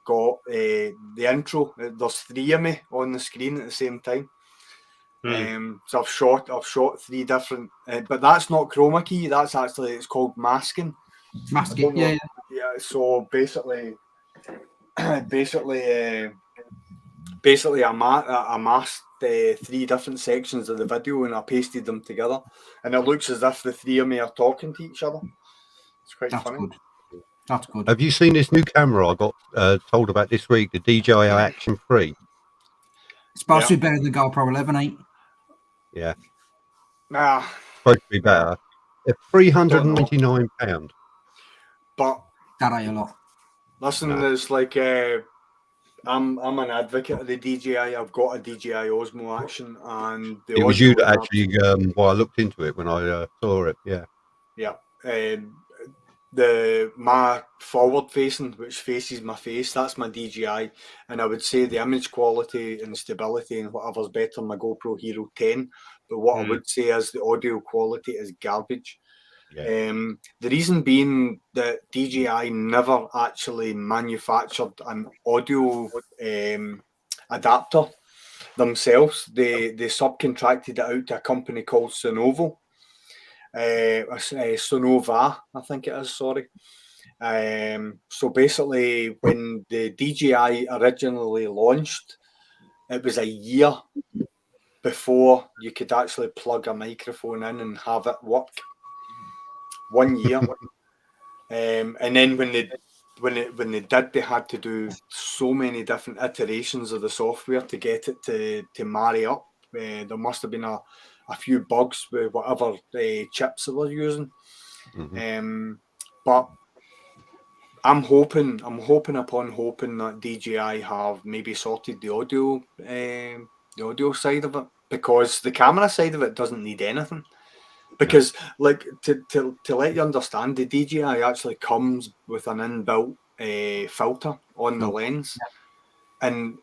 got the intro. There's 3 of me on the screen at the same time. So I've shot 3 different, but that's not chroma key. That's actually, it's called masking. Masking, yeah. So basically, I masked 3 different sections of the video and I pasted them together, and it looks as if the 3 of me are talking to each other. It's quite funny. Good. That's good. Have you seen this new camera I got told about this week, the DJI Action 3? It's supposed to be better than the GoPro 11, ain't? Yeah. Nah. Supposed to be better. They're £399. But that ain't a lot. Listen, there's like I'm an advocate of the DJI. I've got a DJI Osmo Action, and it was you that actually. Well, I looked into it when I saw it. Yeah. Yeah. My forward facing, which faces my face, that's my DJI, and I would say the image quality and stability and whatever's better than my GoPro Hero 10. But what I would say is the audio quality is garbage. Yeah. The reason being that DJI never actually manufactured an audio adapter themselves. They subcontracted it out to a company called Sonova, I think it is. Sorry. So basically, when the DJI originally launched, it was a year before you could actually plug a microphone in and have it work. 1 year. And then when they did, they had to do so many different iterations of the software to get it to marry up. There must have been a few bugs with whatever chips they were using. But I'm hoping that DJI have maybe sorted the audio side of it, because the camera side of it doesn't need anything. Because, like, to let you understand, the DJI actually comes with an inbuilt filter on the lens, and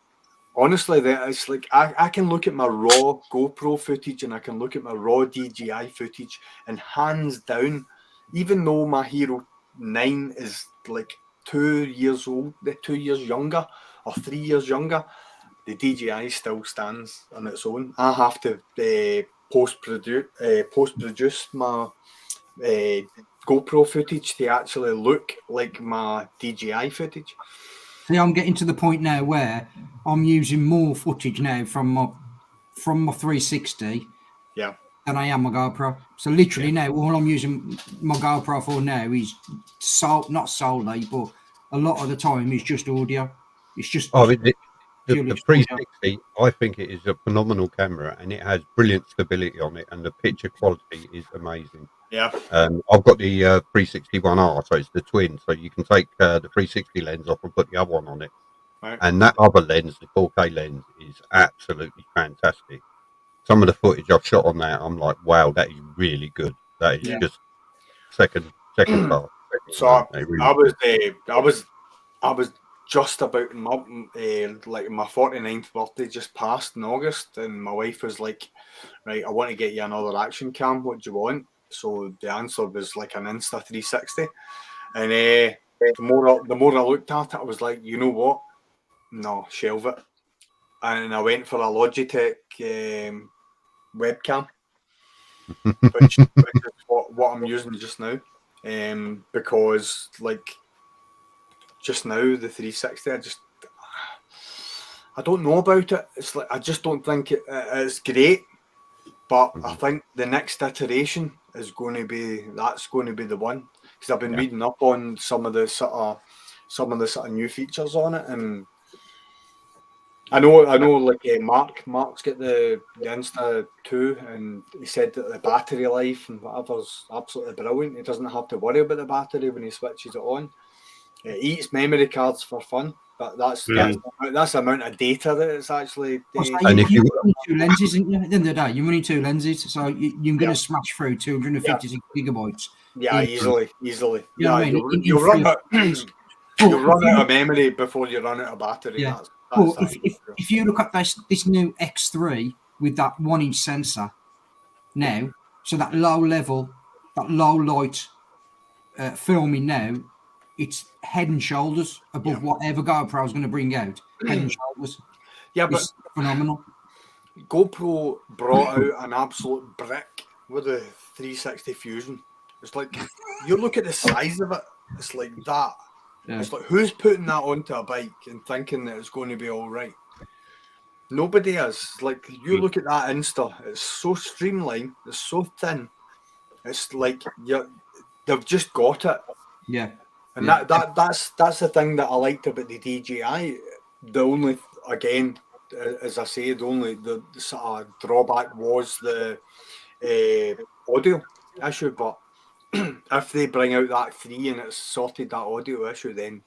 honestly, it's like I can look at my raw GoPro footage and I can look at my raw DJI footage, and hands down, even though my Hero 9 is like 2 years old, 2 years younger or 3 years younger, the DJI still stands on its own. I have to post-produce my GoPro footage to actually look like my DJI footage. See, I'm getting to the point now where I'm using more footage now from my 360 than I am my GoPro. So literally now, all I'm using my GoPro for now is not solely, but a lot of the time is just audio. It's just the 360, I think it is a phenomenal camera, and it has brilliant stability on it, and the picture quality is amazing. Yeah. I've got the 361R, so it's the twin, so you can take the 360 lens off and put the other one on it. Right. And that other lens, the 4K lens, is absolutely fantastic. Some of the footage I've shot on that, I'm like, wow, that is really good. That is just second class. So I was just about like my 49th birthday just passed in August, and my wife was like, right, I want to get you another action cam. What do you want? So the answer was like an Insta 360, and the more I looked at it, I was like, you know what? No, shelve it. And I went for a Logitech webcam, which is what I'm using just now, because like just now the 360, I don't know about it. It's like I just don't think it's great. But I think the next iteration is going to be the one, because I've been reading up on some of the sort of new features on it, and I know like Mark's got the Insta 2, and he said that the battery life and whatever's absolutely brilliant. He doesn't have to worry about the battery when he switches it on. It eats memory cards for fun, but that's the amount of data that it's actually. And if you need 2 lenses, at the end of the day, you're running 2 lenses, so you're going to smash through 256 gigabytes. Yeah, easily. You know what I mean? You'll run out of memory before you run out of battery. Yeah. If you look at this new X3 with that 1-inch sensor now, so that low light filming now, it's head and shoulders above whatever GoPro is going to bring out. Head and shoulders. Yeah, but it's phenomenal. GoPro brought out an absolute brick with the 360 Fusion. It's like, you look at the size of it, it's like that. Yeah. It's like, who's putting that onto a bike and thinking that it's going to be all right? Nobody is. Like, you look at that Insta, it's so streamlined, it's so thin. It's like they've just got it. Yeah. And that's the thing that I liked about the DJI. The only, again, as I say, the sort of drawback was the audio issue. But if they bring out that 3 and it's sorted that audio issue, then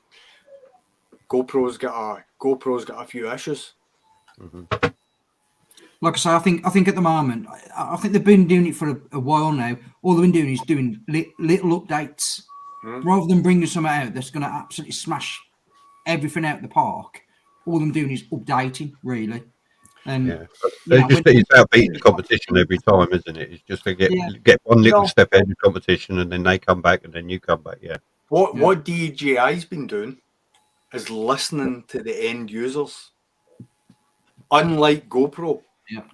GoPro's got a few issues. Mm-hmm. Like I say, I think at the moment, I think they've been doing it for a while now. All they've been doing is doing little updates. Rather than bringing something out that's going to absolutely smash everything out the park. All them doing is updating, really. And it's about beating the competition every time, isn't it? It's just to get one little step ahead of the competition, and then they come back, and then you come back. Yeah. What DJI's been doing is listening to the end users. Unlike GoPro,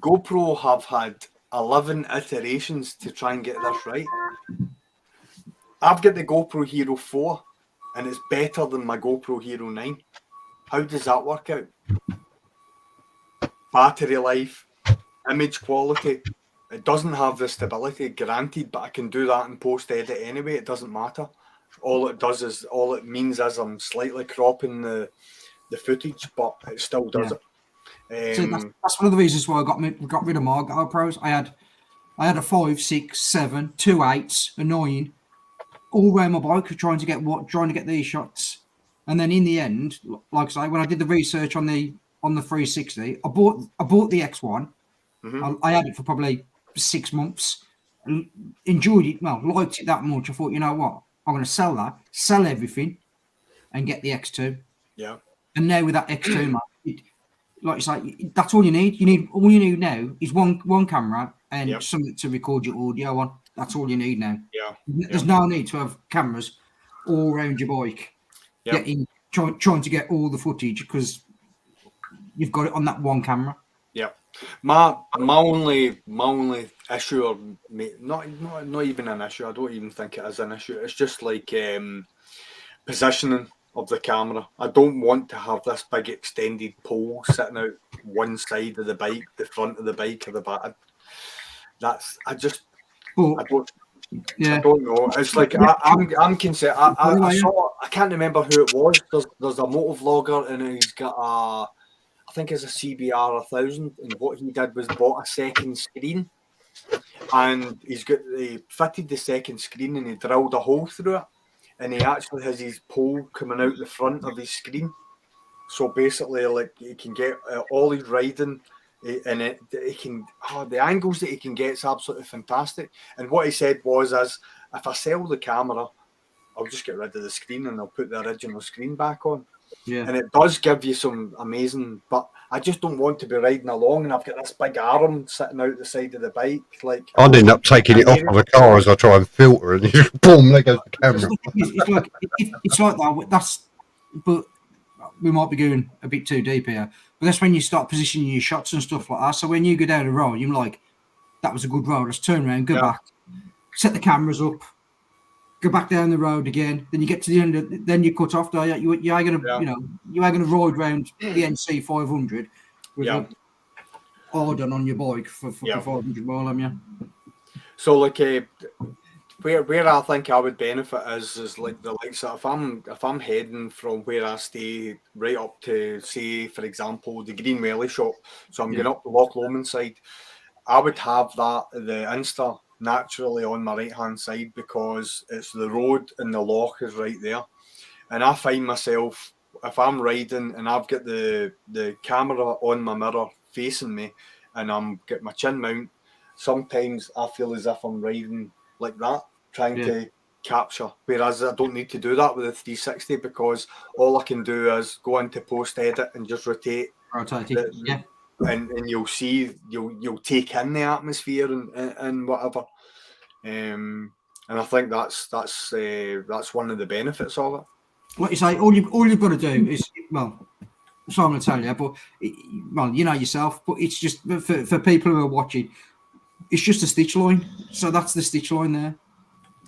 GoPro have had 11 iterations to try and get this right. I've got the GoPro Hero 4 and it's better than my GoPro Hero 9. How does that work out? Battery life, image quality. It doesn't have the stability, granted, but I can do that in post edit anyway. It doesn't matter. All it means is I'm slightly cropping the footage, but it still does it. So that's one of the reasons why I got rid of my GoPros. I had a 5, 6, 7, 2 8s, a 9, all around my bike trying to get these shots. And then in the end, like I say, when I did the research on the 360, I bought the X1. I had it for probably 6 months. Enjoyed it, liked it that much. I thought, you know what, I'm going to sell everything, and get the X2. Yeah. And now with that X2, like you say, that's all you need. All you need now is one camera and something to record your audio on. That's all you need now. Yeah. There's no need to have cameras all around your bike, trying to get all the footage, because you've got it on that one camera. Yeah. My only issue, or not even an issue. I don't even think it is an issue. It's just like positioning of the camera. I don't want to have this big extended pole sitting out one side of the bike, the front of the bike, or the back. I don't know. It's like I'm concerned. I saw. I can't remember who it was. There's a motor vlogger, and he's got I think it's a CBR 1000, and what he did was bought a second screen, and he fitted the second screen, and he drilled a hole through it, and he actually has his pole coming out the front of his screen. So basically, like, he can get all his riding, and the angles that he can get is absolutely fantastic. And what he said was, if I sell the camera, I'll just get rid of the screen and I'll put the original screen back on. Yeah. And it does give you some amazing, but I just don't want to be riding along and I've got this big arm sitting out the side of the bike. Like, I'd end up taking it off of the car as I try and filter, and boom, there goes the camera. It's like that. But we might be going a bit too deep here. But that's when you start positioning your shots and stuff like that. So when you go down the road, you're like, that was a good road. Let's turn around, go back, set the cameras up, go back down the road again. Then you get to the end. Then you cut off. You are going to, you are going to ride around the NC 500 with a Arden on your bike for 500 mile, haven't you? So like, where I think I would benefit is like the likes of if I'm heading from where I stay right up to, say, for example, the Green Welly shop. So I'm going up the Loch Lomond side. I would have the Insta naturally on my right hand side, because it's the road and the loch is right there. And I find myself, if I'm riding and I've got the camera on my mirror facing me and I'm got my chin mount, sometimes I feel as if I'm riding like that, trying to capture, whereas I don't need to do that with a 360, because all I can do is go into post edit and just rotate and you'll see, you'll take in the atmosphere and whatever, and I think that's one of the benefits of it. like you say, all you've got to do is, well, so I'm going to tell you, but well, you know yourself, but it's just for people who are watching, it's just a stitch line. So that's the stitch line there.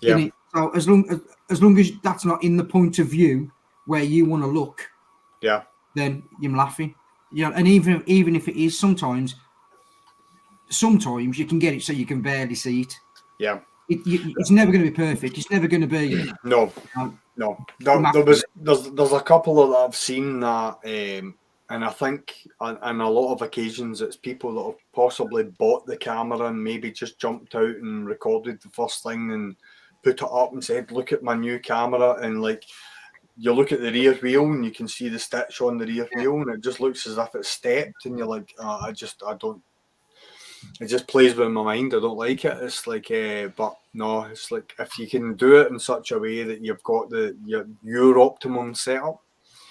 Yeah. So as long as that's not in the point of view where you want to look, yeah, then you're laughing. Yeah, and even if it is, sometimes you can get it so you can barely see it. Yeah. It's never going to be perfect. It's never going to be. No. There's a couple of that I've seen that, and I think on a lot of occasions it's people that have possibly bought the camera and maybe just jumped out and recorded the first thing and put it up and said, "Look at my new camera," and like you look at the rear wheel and you can see the stitch on the rear wheel and it just looks as if it's stepped, and you're like, I don't. It just plays with my mind. I don't like it. It's like, but no, it's like if you can do it in such a way that you've got your optimum setup,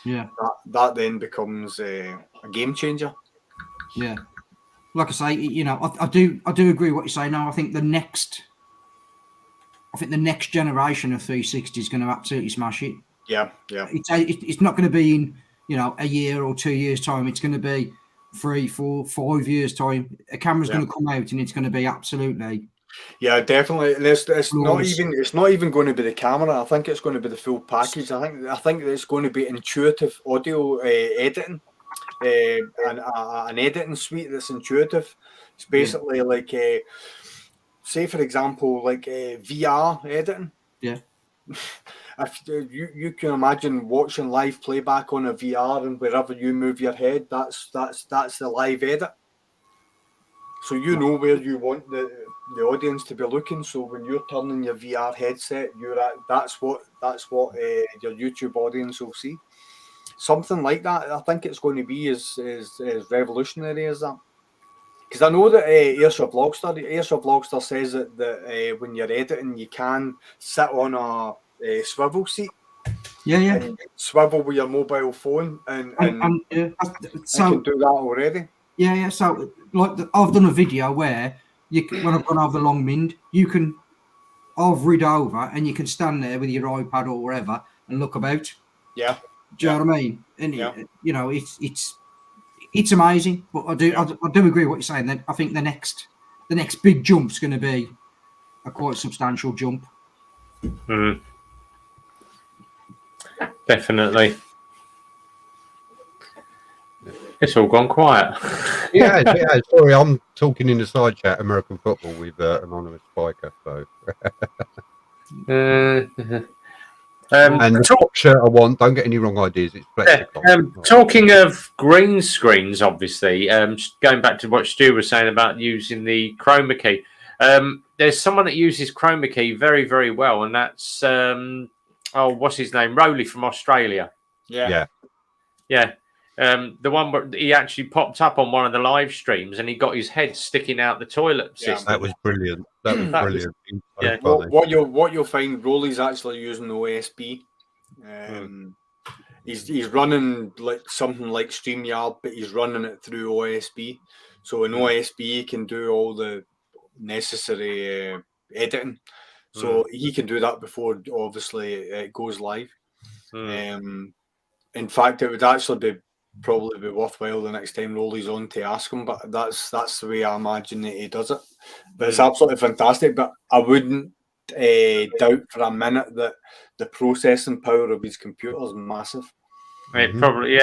yeah, that then becomes a game changer. Yeah, like I say, you know, I do agree with what you say. Now, I think the next generation of 360 is going to absolutely smash it. Yeah. It's not going to be in, you know, a year or 2 years time. It's going to be 3, 4, 5 years time. A camera's going to come out and it's going to be absolutely. Yeah, definitely. And it's not even going to be the camera. I think it's going to be the full package. I think it's going to be intuitive audio editing, and an editing suite that's intuitive. It's basically like, say for example, like VR editing. Yeah. If you can imagine watching live playback on a VR, and wherever you move your head, that's the live edit. So you know where you want the audience to be looking. So when you're turning your VR headset, that's what your YouTube audience will see. Something like that. I think it's going to be as revolutionary as that. Because I know that Airsoft Vlogster says that when you're editing, you can sit on a swivel seat. Yeah. And swivel with your mobile phone, and so I can do that already. Yeah. So, like, I've done a video where when I've gone over the long mind, I've rid over and you can stand there with your iPad or wherever and look about. Yeah. Do you know what I mean? And you know, it's amazing. But I do agree with what you're saying. That I think the next big jump's going to be a quite substantial jump. Mm. Definitely. It's all gone quiet. Yeah. Sorry, I'm talking in the side chat American football with anonymous spiker. So. And the top shirt I want. Don't get any wrong ideas. It's flexible. Talking of green screens, obviously, going back to what Stu was saying about using the chroma key. There's someone that uses chroma key very, very well, and that's what's his name? Rowley from Australia. Yeah. The one where he actually popped up on one of the live streams and he got his head sticking out the toilet system. That was brilliant. That was brilliant. What you'll find, Rolly's actually using OSB. He's running like something like StreamYard, but he's running it through OSB. So in OSB, he can do all the necessary editing. So he can do that before, obviously, it goes live. In fact, it would actually probably be worthwhile the next time Rolly's on to ask him, but that's the way I imagine that he does it. But it's absolutely fantastic. But I wouldn't doubt for a minute that the processing power of his computer is massive. It probably,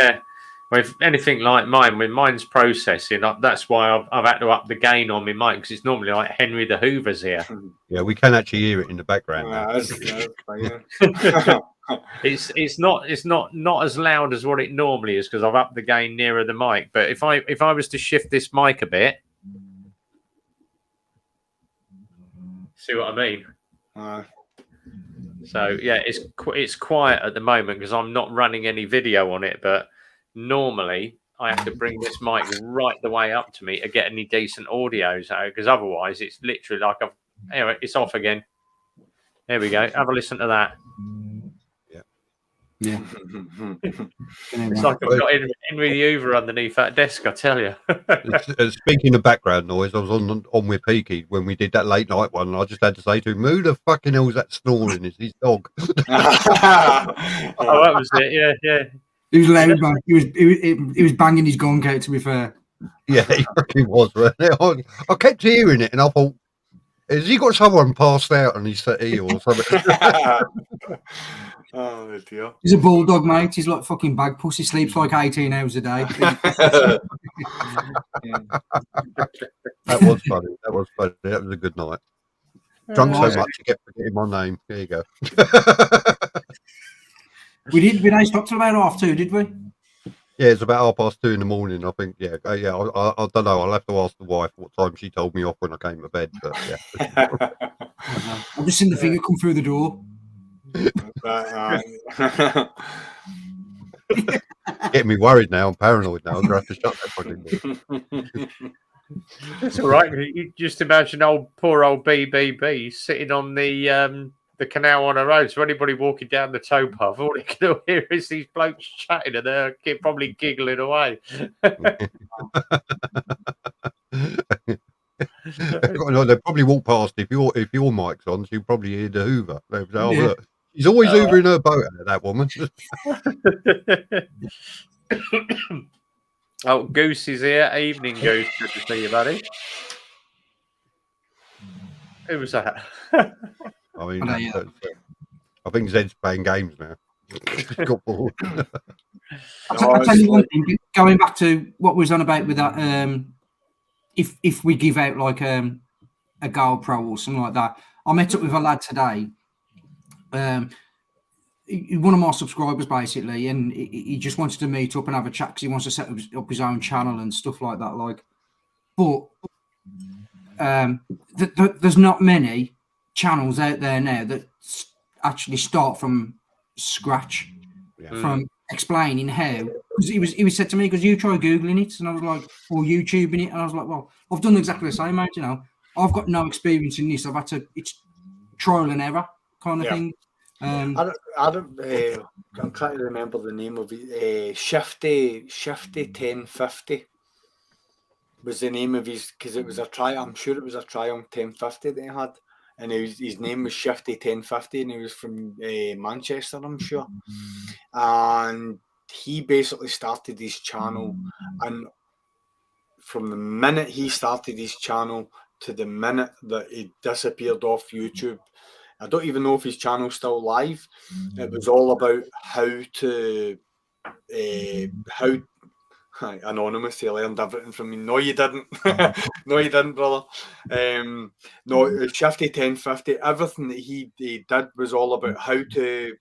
with anything like mine, when mine's processing, that's why I've had to up the gain on my mic, because it's normally like Henry the Hoover's here. Yeah, we can actually hear it in the background. It's not as loud as what it normally is, because I've upped the gain nearer the mic. But if I was to shift this mic a bit, see what I mean? So yeah, it's quiet at the moment because I'm not running any video on it. But normally I have to bring this mic right the way up to me to get any decent audio. So because otherwise it's literally like anyway, it's off again. There we go. Have a listen to that. Yeah. It's like I've got Henry Hoover underneath that desk, I tell you. Speaking of background noise, I was on with Peaky when we did that late night one, and I just had to say to him, "Who the fucking hell is that snoring? It's his dog." Oh, that was it. Yeah, yeah. He was loud, man. He was banging his gong out, to be fair. Yeah, he fucking was. I kept hearing it, and I thought, has he got someone passed out on his settee or something? Oh dear. He's a bulldog, mate. He's like fucking bag puss. He sleeps like 18 hours a day. That was funny. That was funny. That was a good night. Drunk so much you get forgetting my name. There you go. We didn't stop till about 2:30, did we? Yeah, it's about 2:30 in the morning, I think. Yeah, yeah. I don't know. I'll have to ask the wife what time she told me off when I came to bed. But yeah, I've just seen the finger come through the door. Getting me worried now. I'm paranoid now. I'm gonna have to shut that fucking door. It's all right. You just imagine poor old BBB sitting on the canal on a road. So anybody walking down the towpath, all they can hear is these blokes chatting, and they're probably giggling away. No, they probably walk past if your mic's on, so you probably hear the Hoover. They say, "Oh, look, she's always hoovering her boat out of that woman." Oh, Goose is here. Evening, Goose. Good to see you, buddy. Who was that? I mean, I think Zed's playing games now. Got bored. I'll tell you one thing. Going back to what was on about with that, if we give out like a GoPro or something like that, I met up with a lad today. One of my subscribers basically, and he just wanted to meet up and have a chat because he wants to set up his own channel and stuff like that. But there's not many channels out there now that actually start from scratch, from explaining how. Because he was said to me, because you try googling it, and I was like, or YouTubing it, and I was like, well, I've done exactly the same, mate. You know, I've got no experience in this. I've had to. It's trial and error kind of thing. I'm trying to remember the name of it. Shifty 1050 was the name of his, because it was a I'm sure it was a Triumph 1050 that he had, and his name was Shifty 1050, and he was from Manchester, I'm sure. And he basically started his channel, and from the minute he started his channel to the minute that he disappeared off YouTube, I don't even know if his channel's still live. It was all about how anonymous. He learned everything from me. No, you didn't. No, you didn't, brother. No, Shifty 1050. Everything that he did was all about how to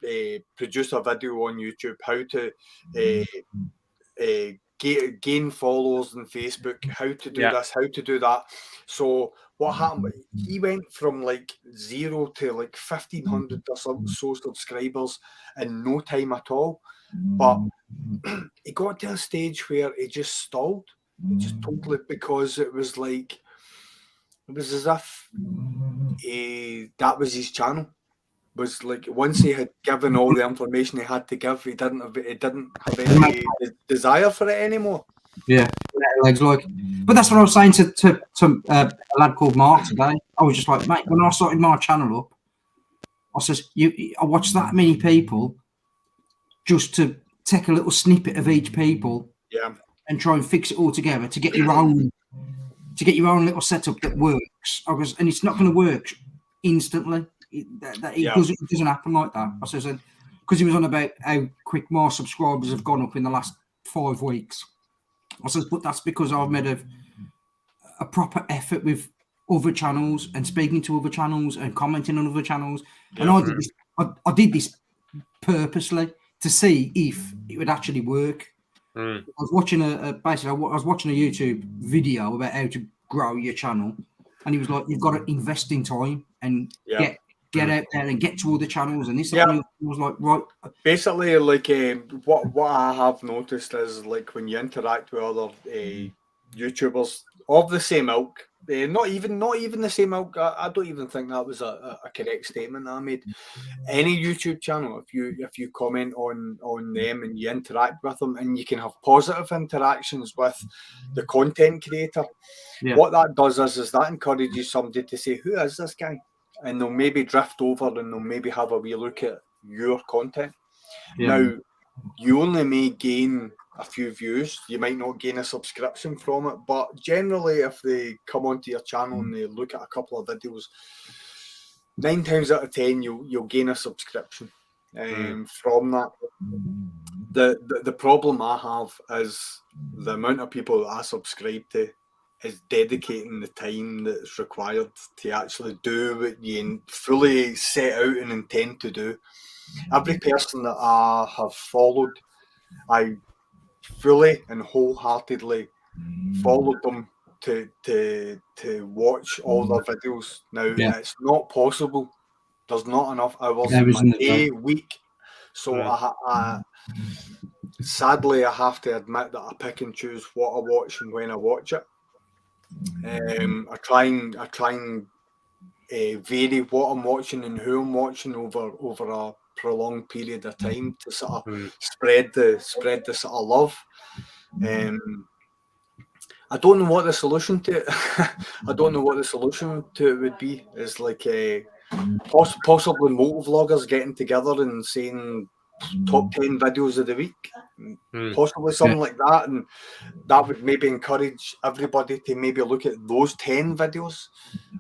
produce a video on YouTube, how to gain followers on Facebook, how to do this, how to do that. So what happened? He went from like 0 to like 1,500 or so subscribers in no time at all. But he got to a stage where he just stalled. It just totally, because it was as if that was his channel. Was like, once he had given all the information he had to give, he didn't have any desire for it anymore. Yeah, legs like. But that's what I was saying to a lad called Mark today. I was just like, mate, when I started my channel up, I says, I watched that many people just to take a little snippet of each people, and try and fix it all together to get your own little setup that works. And it's not going to work instantly. It doesn't happen like that. I said, because he was on about how quick my subscribers have gone up in the last 5 weeks. I said, but that's because I've made a proper effort with other channels and speaking to other channels and commenting on other channels. And I did this purposely to see if it would actually work. I was watching I was watching a YouTube video about how to grow your channel, and he was like, "You've got to invest in time and get out there and get to all the channels." And this was like, right. Basically, like what I have noticed is, like, when you interact with other YouTubers of the same ilk, not even the same. I don't even think that was a correct statement that I made. Any YouTube channel, if you comment on them and you interact with them, and you can have positive interactions with the content creator, what that does is that encourages somebody to say, "Who is this guy?" And they'll maybe drift over and they'll maybe have a wee look at your content. Now, you only may gain a few views, you might not gain a subscription from it, but generally if they come onto your channel and they look at a couple of videos, 9 times out of 10 you'll gain a subscription from that. The problem I have is the amount of people that I subscribe to is dedicating the time that's required to actually do what you fully set out and intend to do. Every person that I have followed, I fully and wholeheartedly followed them to watch all their videos. Now, it's not possible. There's not enough hours in my day, week. So sadly, I have to admit that I pick and choose what I watch and when I watch it. I try and vary what I'm watching and who I'm watching over a prolonged period of time to sort of spread the sort of love. I don't know what the solution to it. I don't know what the solution to it would be. It's like possibly motovloggers getting together and saying top 10 videos of the week, possibly something like that, and that would maybe encourage everybody to maybe look at those 10 videos,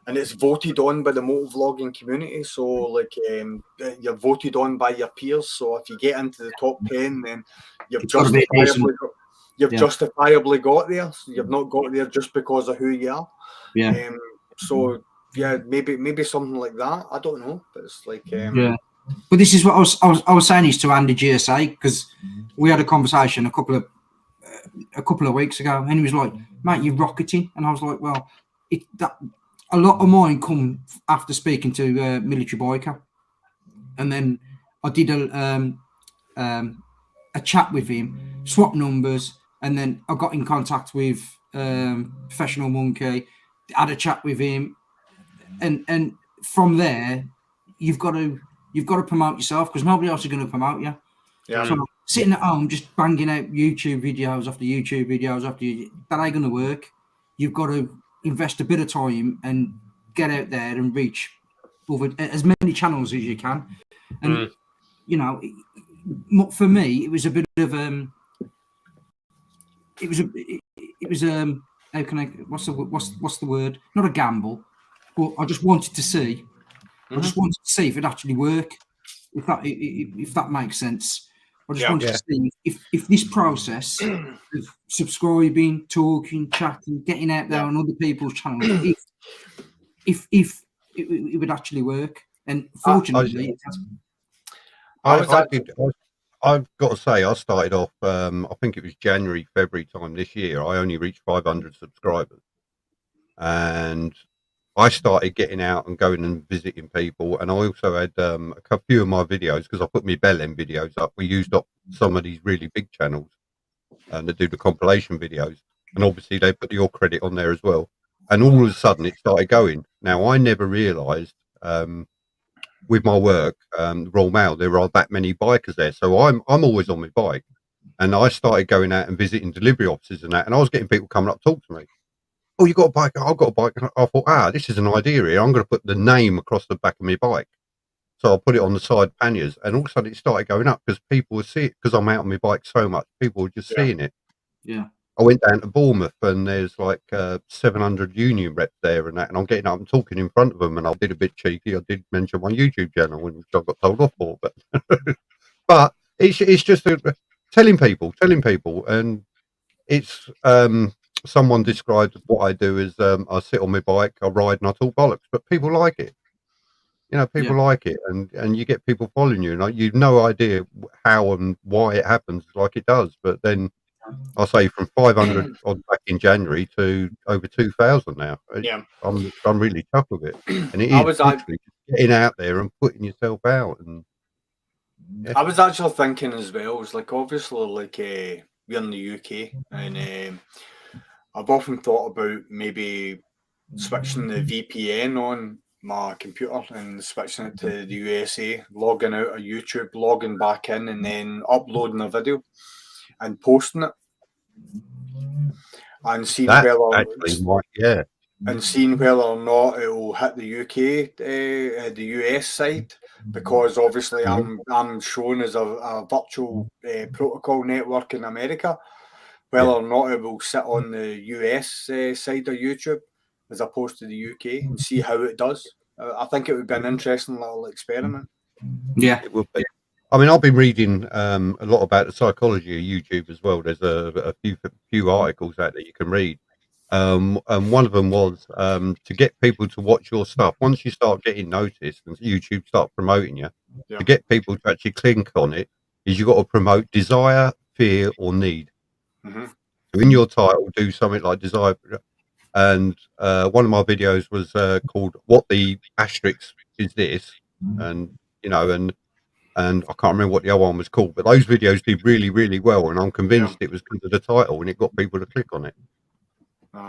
and it's voted on by the motovlogging community. So like you're voted on by your peers. So if you get into the top 10, then you've justifiably got there. So you've not got there just because of who you are. So yeah, maybe something like that. I don't know, but it's like But this is what I was saying is to Andy GSA, because we had a conversation a couple of weeks ago, and he was like, "Mate, you're rocketing," and I was like, "Well, a lot of mine come after speaking to Military Biker, and then I did a chat with him, swap numbers, and then I got in contact with Professional Monkey, had a chat with him, and from there, you've got to promote yourself, because nobody else is going to promote you. So sitting at home just banging out YouTube videos after YouTube videos after that ain't going to work. You've got to invest a bit of time and get out there and reach over as many channels as you can. And you know, for me, it was a bit of how can I, what's the word? Not a gamble, but I just wanted to see. I just wanted to see if it actually worked. If that makes sense. I just wanted to see if this process of subscribing, talking, chatting, getting out there on other people's channels, if it would actually work. And fortunately, it has. I've got to say, I started off, I think it was January, February time this year. I only reached 500 subscribers. And I started getting out and going and visiting people. And I also had a few of my videos, because I put my Bell End videos up. We used up some of these really big channels that do the compilation videos. And obviously they put your credit on there as well. And all of a sudden it started going. Now, I never realised with my work, Royal Mail, there are that many bikers there. So I'm always on my bike. And I started going out and visiting delivery offices and that. And I was getting people coming up to talk to me. "Oh, you got a bike?" "I've got a bike." And I thought, this is an idea here. I'm going to put the name across the back of my bike. So I put it on the side panniers, and all of a sudden it started going up because people would see it, because I'm out on my bike so much. People were just seeing it. Yeah. I went down to Bournemouth, and there's like 700 union reps there and that, and I'm getting up and talking in front of them, and I did a bit cheeky. I did mention my YouTube channel, which I got told off for, but it's just telling people, and it's someone described what I do as I sit on my bike, I ride, and I talk bollocks, but people like it. You know, people like it, and you get people following you, and you've no idea how and why it happens like it does. But then I say from 500 back in January to over 2,000 now. I'm really tough with it, and it is literally getting out there and putting yourself out. And I was actually thinking as well. It's like, obviously, like we're in the UK, and I've often thought about maybe switching the VPN on my computer and switching it to the USA, logging out of YouTube, logging back in, and then uploading a video and posting it, and seeing That whether actually might, yeah. and seeing whether or not it will hit the UK, the US side, because obviously I'm shown as a virtual protocol network in America, whether or not it will sit on the US side of YouTube as opposed to the UK, and see how it does. I think it would be an interesting little experiment. Yeah, it would be. I mean, I've been reading a lot about the psychology of YouTube as well. There's a few articles out that you can read. And one of them was to get people to watch your stuff. Once you start getting noticed and YouTube start promoting you, to get people to actually click on it, is you've got to promote desire, fear, or need. So in your title, do something like desire. And one of my videos was called "What the Asterisk Is This," and you know, and I can't remember what the other one was called, but those videos did really, really well, and I'm convinced it was because of the title, and it got people to click on it.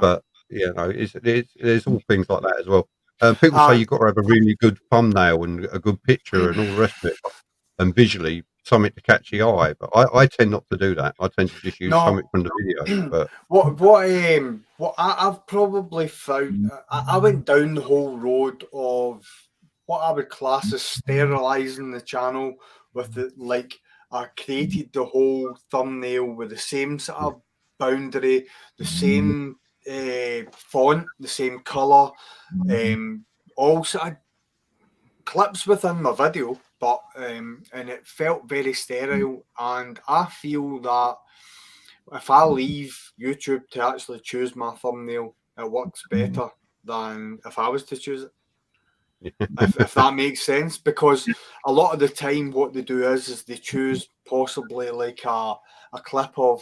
But you know, there's all things like that as well. People say you've got to have a really good thumbnail and a good picture and all the rest of it, and visually something to catch the eye. But I tend not to do that. I tend to just use something from the video. But what I've probably found, I went down the whole road of what I would class as sterilizing the channel with the, like, I created the whole thumbnail with the same sort of boundary, the same font, the same color, all sort of clips within my video, but and it felt very sterile. And I feel that if I leave YouTube to actually choose my thumbnail, it works better than if I was to choose it. If that makes sense, because a lot of the time what they do is they choose possibly like a clip of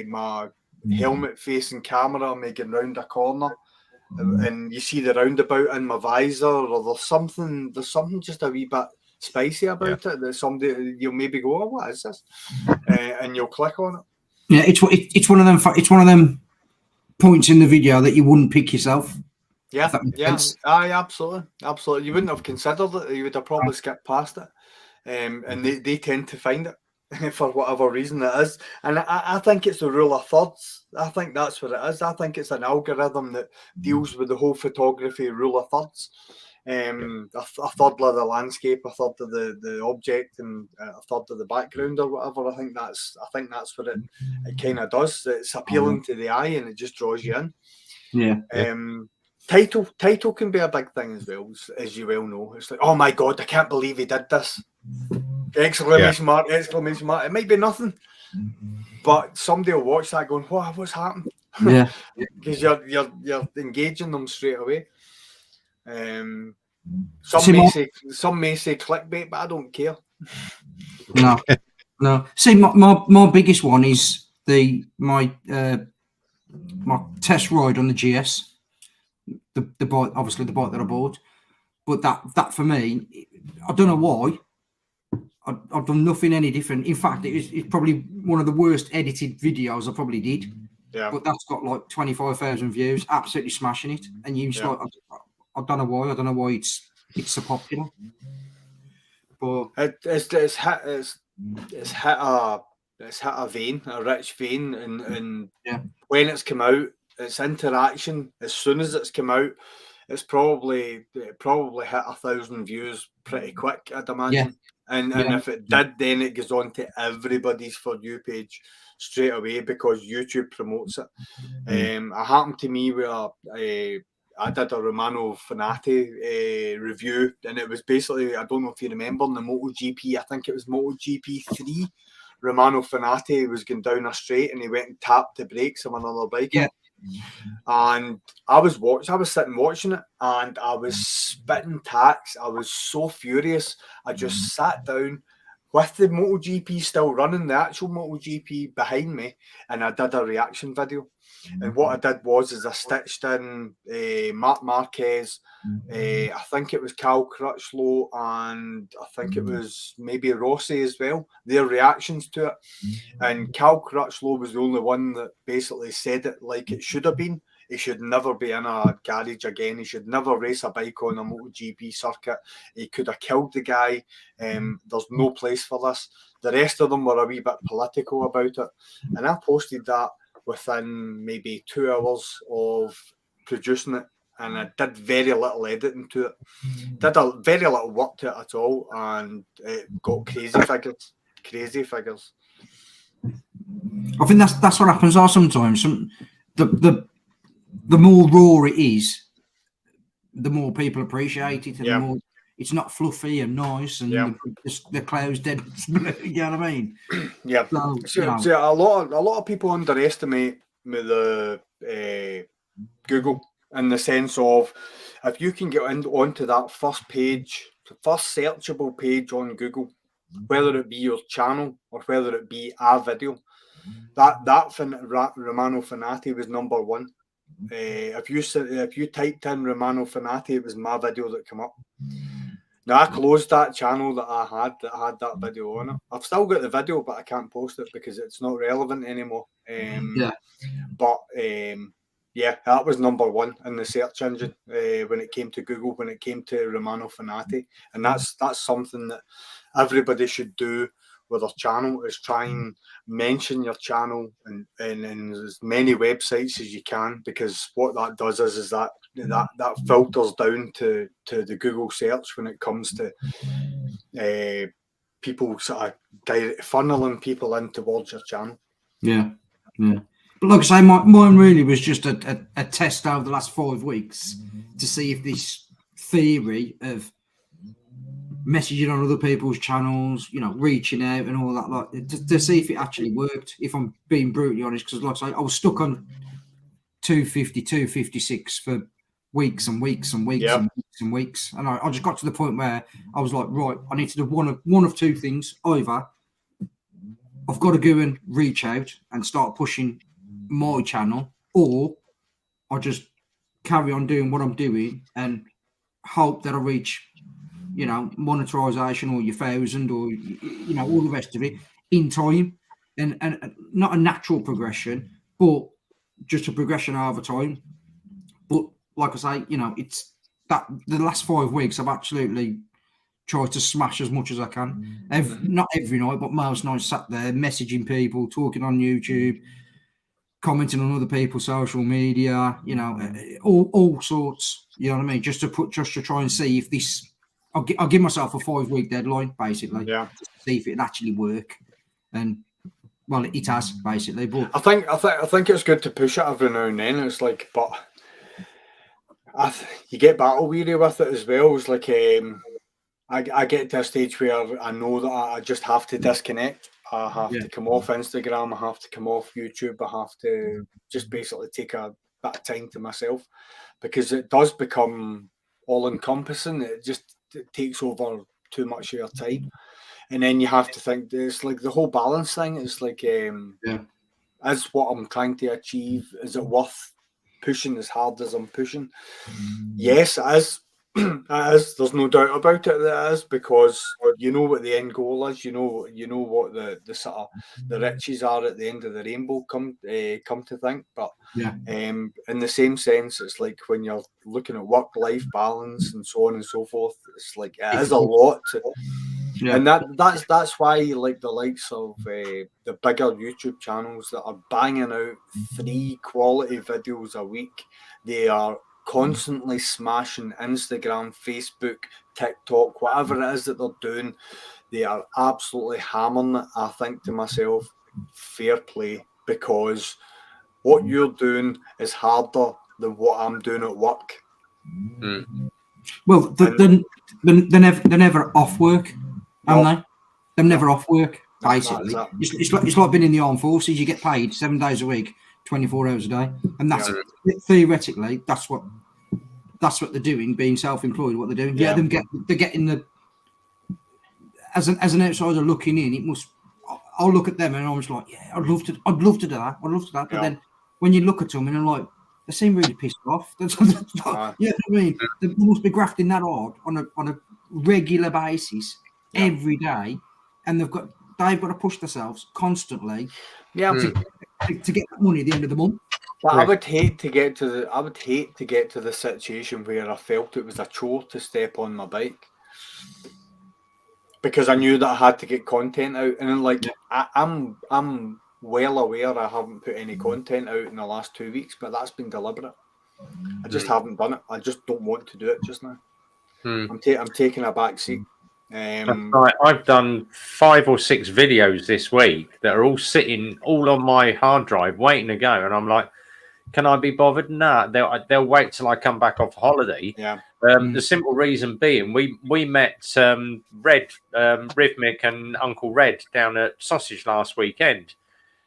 my helmet facing camera making round a corner, and you see the roundabout in my visor, or there's something just a wee bit spicy about it that somebody, you'll maybe go, oh, what is this, and you'll click on it. Yeah, it's one of them. It's one of them points in the video that you wouldn't pick yourself. Yeah, aye, absolutely. You wouldn't have considered it. You would have probably skipped past it, and they tend to find it for whatever reason it is. And I think it's the rule of thirds. I think that's what it is. I think it's an algorithm that deals with the whole photography rule of thirds. A third of the landscape, a third of the object, and a third of the background, or whatever. I think that's what it kind of does. It's appealing to the eye, and it just draws you in. Yeah. Title can be a big thing as well, as you well know. It's like, oh my god, I can't believe he did this! Exclamation mark! Exclamation mark! It might be nothing, but somebody will watch that going, what's happened? Yeah, because you're engaging them straight away. Some may say clickbait, but I don't care. No. See, my biggest one is my test ride on the GS. The bike, obviously the bike that I bought, but that for me, I don't know why. I've done nothing any different. In fact, it's probably one of the worst edited videos I probably did. Yeah. But that's got like 25,000 views, absolutely smashing it. And you just like, I don't know why. I don't know why it's so popular. But it's hit a vein, a rich vein, and when it's come out, its interaction, as soon as it's come out, it's probably hit 1,000 views pretty quick, I'd imagine. And if it did, then it goes on to everybody's For You page straight away because YouTube promotes it. It happened to me where I did a Romano Fenati review, and it was basically, I don't know if you remember, in the MotoGP, I think it was MotoGP 3, Romano Fenati was going down a straight and he went and tapped the brakes of another bike. Yeah. And I was sitting watching it, and I was spitting tacks. I was so furious. I just sat down with the MotoGP still running, the actual MotoGP behind me, and I did a reaction video. And what I did was I stitched in Marc Marquez, I think it was Cal Crutchlow, and I think it was maybe Rossi as well, their reactions to it. And Cal Crutchlow was the only one that basically said it like it should have been. He should never be in a garage again. He should never race a bike on a MotoGP circuit. He could have killed the guy. There's no place for this. The rest of them were a wee bit political about it. And I posted that within maybe 2 hours of producing it. And I did very little editing to it. Did a very little work to it at all. And it got crazy figures. Crazy figures. I think that's what happens sometimes. The more raw it is, the more people appreciate it, and the more it's not fluffy and nice, and the clouds dead. You know what I mean? Yeah. So a lot of people underestimate the Google in the sense of if you can get onto that first page, the first searchable page on Google, whether it be your channel or whether it be a video, that Romano Fanati was number one. If you typed in Romano Fanati, it was my video that came up. Now I closed that channel that I had that video on it. I've still got the video, but I can't post it because it's not relevant anymore. That was number one in the search engine when it came to Google, when it came to Romano Fanati, and that's something that everybody should do with their channel, is try and mention your channel and as many websites as you can, because what that does is that filters down to the Google search when it comes to people sort of funneling people in towards your channel. Yeah. But like I say, mine really was just a test over the last 5 weeks to see if this theory of messaging on other people's channels, reaching out and all that, like to see if it actually worked, if I'm being brutally honest, because like I say, I was stuck on 250, 256 for weeks and weeks and weeks and weeks and weeks. And I just got to the point where I was like, right, I need to do one of two things. Either I've got to go and reach out and start pushing my channel, or I just carry on doing what I'm doing and hope that I reach monetization or your 1,000 or all the rest of it in time, and not a natural progression, but just a progression over time. But like I say, it's that the last 5 weeks I've absolutely tried to smash as much as I can. Not every night, but most nights sat there messaging people, talking on YouTube, commenting on other people's social media, all sorts. You know what I mean? Just to try and see if this. I'll give myself a 5-week deadline, basically. Yeah. Just to see if it actually work, and well, it has basically. But I think it's good to push it every now and then. It's like, but you get battle weary with it as well. It's like I get to a stage where I know that I just have to disconnect. I have to come off Instagram. I have to come off YouTube. I have to just basically take a bit of time to myself, because it does become all encompassing. It takes over too much of your time, and then you have to think. It's like the whole balance thing. It's like, is what I'm trying to achieve, is it worth pushing as hard as I'm pushing? Yes, it is. It is. There's no doubt about it that it is, because you know what the end goal is. You know what the sort of the riches are at the end of the rainbow. Come to think, but in the same sense, it's like when you're looking at work-life balance and so on and so forth. It's like it is a lot, and that's why like the likes of the bigger YouTube channels that are banging out 3 quality videos a week. They are constantly smashing Instagram, Facebook, TikTok, whatever it is that they're doing. They are absolutely hammering it. I think to myself, fair play, because what you're doing is harder than what I'm doing at work. Well, they're never off work, aren't they? They're never off work, basically. It's like being in the armed forces. You get paid 7 days a week, 24 hours a day, and that's theoretically that's what they're doing, being self-employed. What they're doing, they're getting the as an outsider looking in. It must. I'll look at them and I'm just like, I'd love to do that. But then when you look at them and I'm like, they seem really pissed off. You know what I mean? They must be grafting that hard on a regular basis every day, and they've got to push themselves constantly to get that money at the end of the month. But I would hate to get to the situation where I felt it was a chore to step on my bike, because I knew that I had to get content out, and then, like, I'm well aware I haven't put any content out in the last 2 weeks, but that's been deliberate. I just haven't done it. I just don't want to do it just now. I'm taking a back seat. Right. I've done 5 or 6 videos this week that are all sitting all on my hard drive waiting to go, and I'm like, can I be bothered? Nah, they'll wait till I come back off holiday. Yeah. The simple reason being, we met Red, Rhythmic, and Uncle Red down at Sausage last weekend.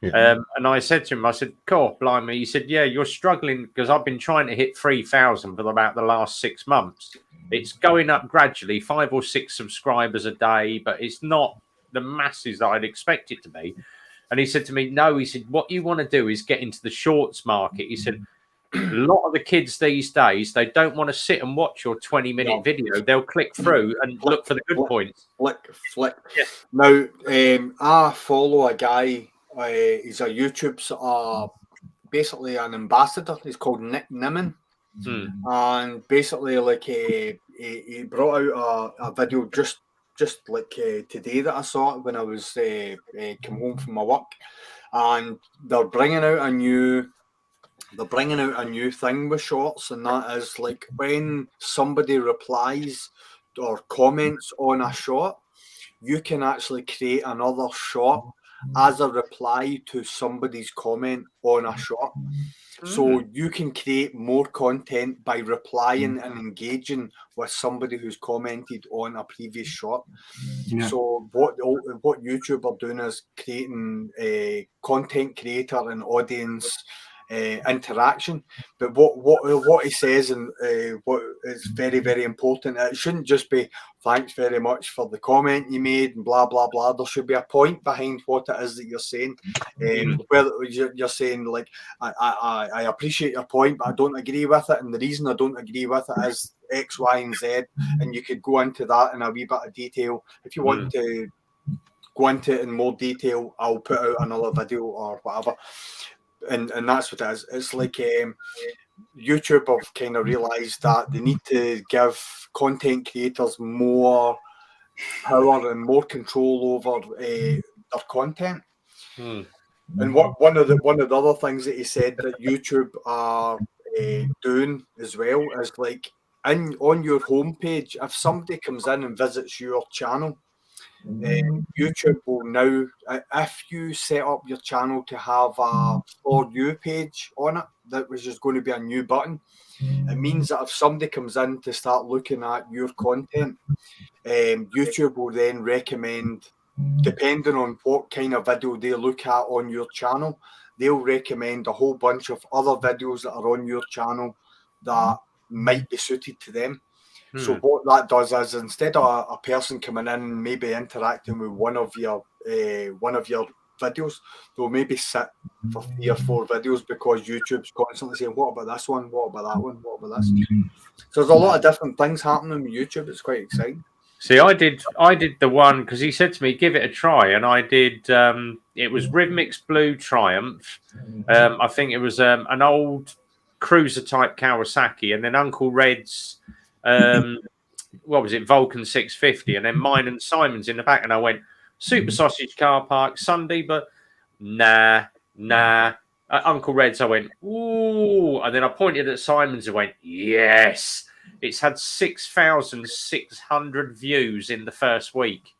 Yeah. And I said to him, I said, "Cool, blimey." He said, "Yeah, you're struggling because I've been trying to hit 3,000 for about the last 6 months. It's going up gradually, 5 or 6 subscribers a day, but it's not the masses that I'd expect it to be." And he said to me, "No," he said, "what you want to do is get into the shorts market." He said, "A lot of the kids these days, they don't want to sit and watch your 20-minute video. They'll click through and look for the good points." Flick. Yeah. Now, I follow a guy. He's a YouTube basically an ambassador. He's called Nick Nimmin. And basically, like, he brought out a video just like today that I saw it when I was come home from my work, and they're bringing out a new thing with shorts, and that is, like, when somebody replies or comments on a short, you can actually create another short as a reply to somebody's comment on a short. So you can create more content by replying and engaging with somebody who's commented on a previous short. Yeah. So what YouTube are doing is creating a content creator and audience interaction. But what he says, and what is very, very important, it shouldn't just be "thanks very much for the comment you made" and blah blah blah. There should be a point behind what it is that you're saying. Whether you're saying, like, I appreciate your point, but I don't agree with it, and the reason I don't agree with it is X, Y, and Z, and you could go into that in a wee bit of detail. If you want to go into it in more detail, I'll put out another video or whatever. And that's what it is. It's like YouTube have kind of realised that they need to give content creators more power and more control over their content. And one of the other things that he said that YouTube are doing as well is, like, on your homepage, if somebody comes in and visits your channel, YouTube will now, if you set up your channel to have a For You page on it, that was just going to be a new button. It means that if somebody comes in to start looking at your content, YouTube will then recommend, depending on what kind of video they look at on your channel, they'll recommend a whole bunch of other videos that are on your channel that might be suited to them. So what that does is, instead of a person coming in and maybe interacting with one of your videos, they'll maybe sit for 3 or 4 videos, because YouTube's constantly saying, "What about this one? What about that one? What about this?" So there's a lot of different things happening with YouTube. It's quite exciting. See, I did the one because he said to me, "Give it a try," and I did. It was Rhythmic's Blue Triumph. I think it was an old cruiser type Kawasaki, and then Uncle Red's. What was it? Vulcan 650, and then mine and Simon's in the back. And I went, "Super Sausage Car Park Sunday," but nah. Uncle Red's, I went, "Ooh," and then I pointed at Simon's and went, "Yes." It's had 6,600 views in the first week.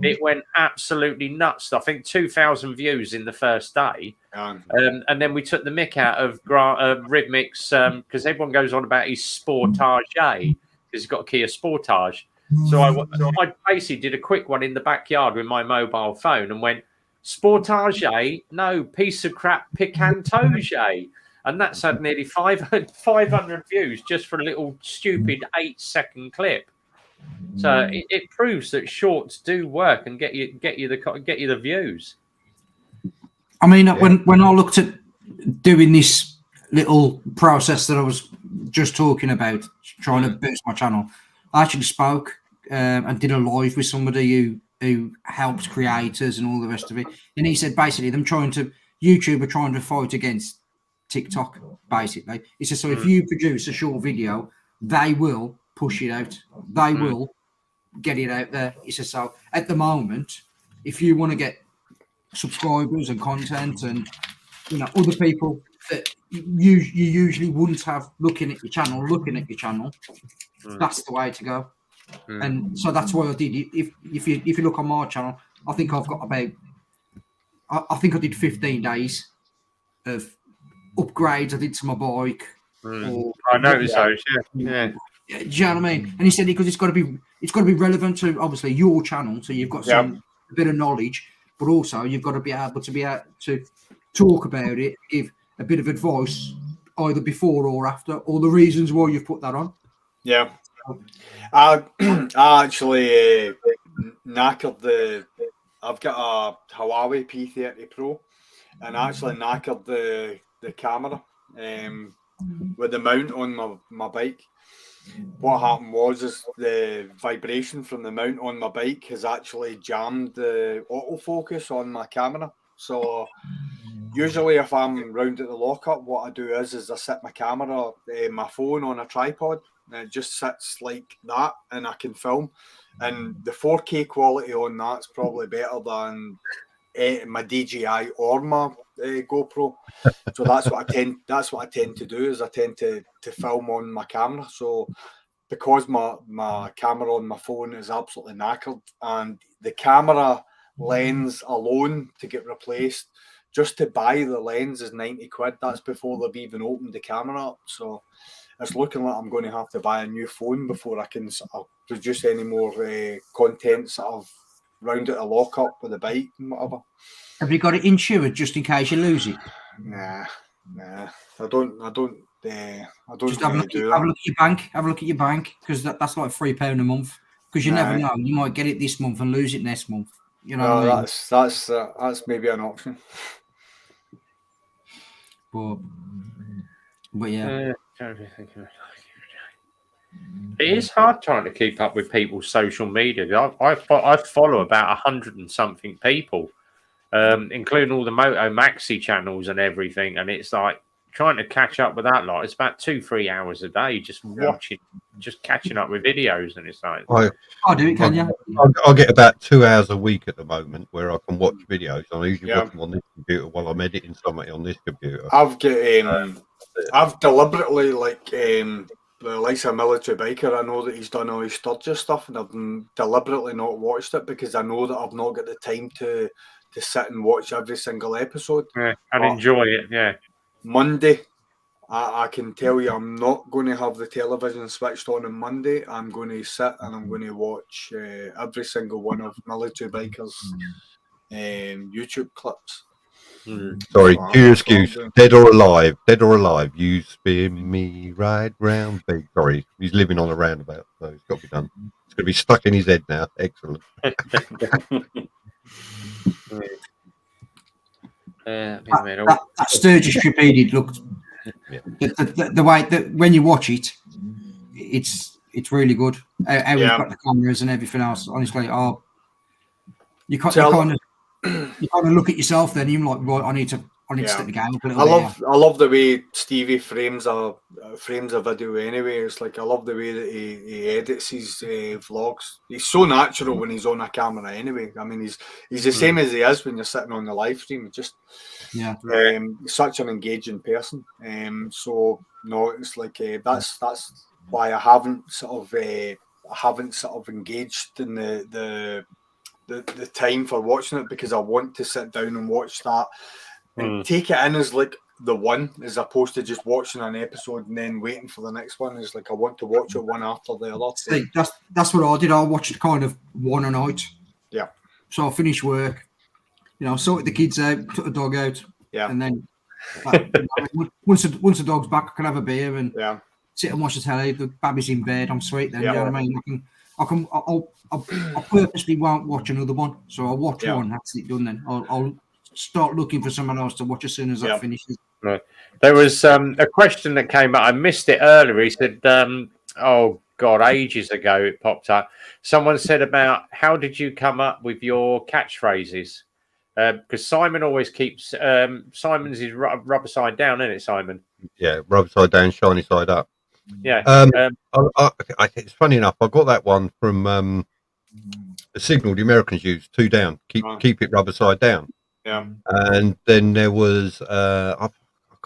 It went absolutely nuts. I think 2,000 views in the first day. And then we took the mick out of Rhythmic's, because everyone goes on about his Sportage, because he's got a Kia Sportage. So I basically did a quick one in the backyard with my mobile phone and went, "Sportage? No, piece of crap Picantage." And that's had nearly 500 views just for a little stupid 8-second clip. So it proves that shorts do work and get you the views. I mean, when I looked at doing this little process that I was just talking about, trying to boost my channel, I actually spoke and did a live with somebody who helps creators and all the rest of it. And he said basically YouTube are trying to fight against TikTok, basically. It's just so if you produce a short video, they will push it out. They will get it out there. It's just so at the moment, if you want to get subscribers and content and other people that you usually wouldn't have looking at your channel, that's the way to go. And so that's why I did it. If you look on my channel, I think I've got about I think I did 15 days of upgrades I did to my bike. I noticed those. Yeah. Do you know what I mean? And he said because it's got to be relevant to obviously your channel, so you've got a bit of knowledge, but also you've got to be able to talk about it, give a bit of advice either before or after, or the reasons why you've put that on. Yeah, I actually knackered I've got a Huawei P30 Pro, and I actually knackered the camera with the mount on my bike. What happened was the vibration from the mount on my bike has actually jammed the autofocus on my camera. So usually if I'm round at the lockup, what I do is I set my camera, my phone on a tripod, and it just sits like that, and I can film. And the 4K quality on that's probably better than my DJI or my GoPro. So that's what I tend to do is I tend to film on my camera. So because my camera on my phone is absolutely knackered, and the camera lens alone to get replaced, just to buy the lens is 90 quid. That's before they've even opened the camera up. So it's looking like I'm going to have to buy a new phone before I can produce any more content sort of round at a lockup with a bike and whatever. Have you got it insured just in case you lose it? Nah. I don't Just have a look at your bank. Have a look at your bank, because that's like £3 a month. Because you never know, you might get it this month and lose it next month. You know what I mean? That's maybe an option. But yeah. It is hard trying to keep up with people's social media. I follow about 100 and something people, including all the Moto Maxi channels and everything, and it's like trying to catch up with that lot. It's about 2-3 hours a day just watching, just catching up with videos, and it's like I'll do it, can you? I get about 2 hours a week at the moment where I can watch videos. I usually watch them on this computer while I'm editing something on this computer. I've deliberately the likes of Military Biker, I know that he's done all his Sturgis stuff, and I've deliberately not watched it because I know that I've not got the time to sit and watch every single episode. And enjoy it, Monday, I can tell you I'm not going to have the television switched on Monday. I'm going to sit and I'm going to watch every single one of Military Biker's YouTube clips. Sorry, due excuse. Dead or alive, you spin me right round. Sorry, he's living on a roundabout, so it's got to be done. It's going to be stuck in his head now. Excellent. That Sturgis trip he did looked the way that when you watch it, it's really good. How we've got the cameras and everything else. Honestly, you kind of look at yourself. Then you're like, right, I need to step the game up a little bit. I love the way Stevie frames a video. Anyway, it's like I love the way that he edits his vlogs. He's so natural when he's on a camera. Anyway, I mean, he's the same as he is when you're sitting on the live stream. Just such an engaging person. So no, it's like that's why I haven't sort of engaged in the time for watching it, because I want to sit down and watch that and take it in as like the one, as opposed to just watching an episode and then waiting for the next one. It's like I want to watch it one after the other. See, that's what I did. I watched kind of one a night. Yeah. So I finished work, sorted the kids out, took the dog out, and then once the dog's back, I can have a beer and sit and watch the telly. The baby's in bed, I'm sweet. Then you know what I mean. I purposely won't watch another one, so I'll watch one. That's it done. Then I'll start looking for someone else to watch as soon as that finishes. Right. There was a question that came up. I missed it earlier. He said, "Oh God, ages ago it popped up." Someone said about how did you come up with your catchphrases? because Simon always keeps Simon's is rubber side down, isn't it, Simon? Yeah, rubber side down, shiny side up. Yeah. It's funny enough. I got that one from the signal the Americans use, 2 down. Keep it rubber side down. Yeah. And then there was I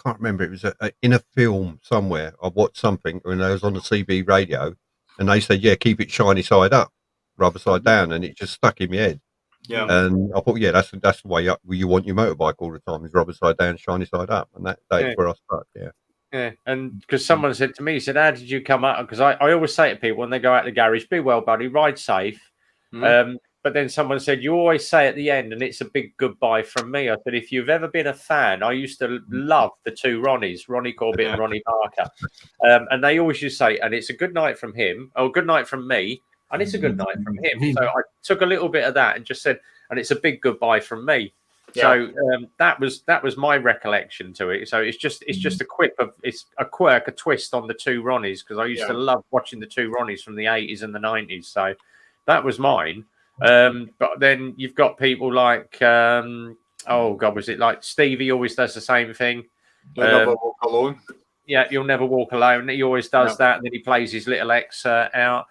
can't remember. It was in a film somewhere. I watched something when I was on the CB radio, and they said, "Yeah, keep it shiny side up, rubber side down," and it just stuck in my head. Yeah. And I thought, yeah, that's the way up you want your motorbike all the time, is rubber side down, shiny side up, and that's where I stuck. Yeah. Yeah, and because someone said to me, he said, "How did you come up?" Because I always say to people when they go out the garage, "Be well, buddy, ride safe." But then someone said, "You always say at the end, and it's a big goodbye from me." I said, "If you've ever been a fan, I used to love the 2 Ronnies, Ronnie Corbett and Ronnie Parker, and they always used to say, and it's a good night from him, or good night from me, and it's a good night from him." So I took a little bit of that and just said, "And it's a big goodbye from me." So that was my recollection to it. So it's just a quip of it's a quirk, a twist on the 2 Ronnies, because I used to love watching the 2 Ronnies from the 80s and the 90s. So that was mine. But then you've got people like oh God, was it like Stevie always does the same thing? You'll never walk alone. Yeah, you'll never walk alone. He always does that, and then he plays his little X out.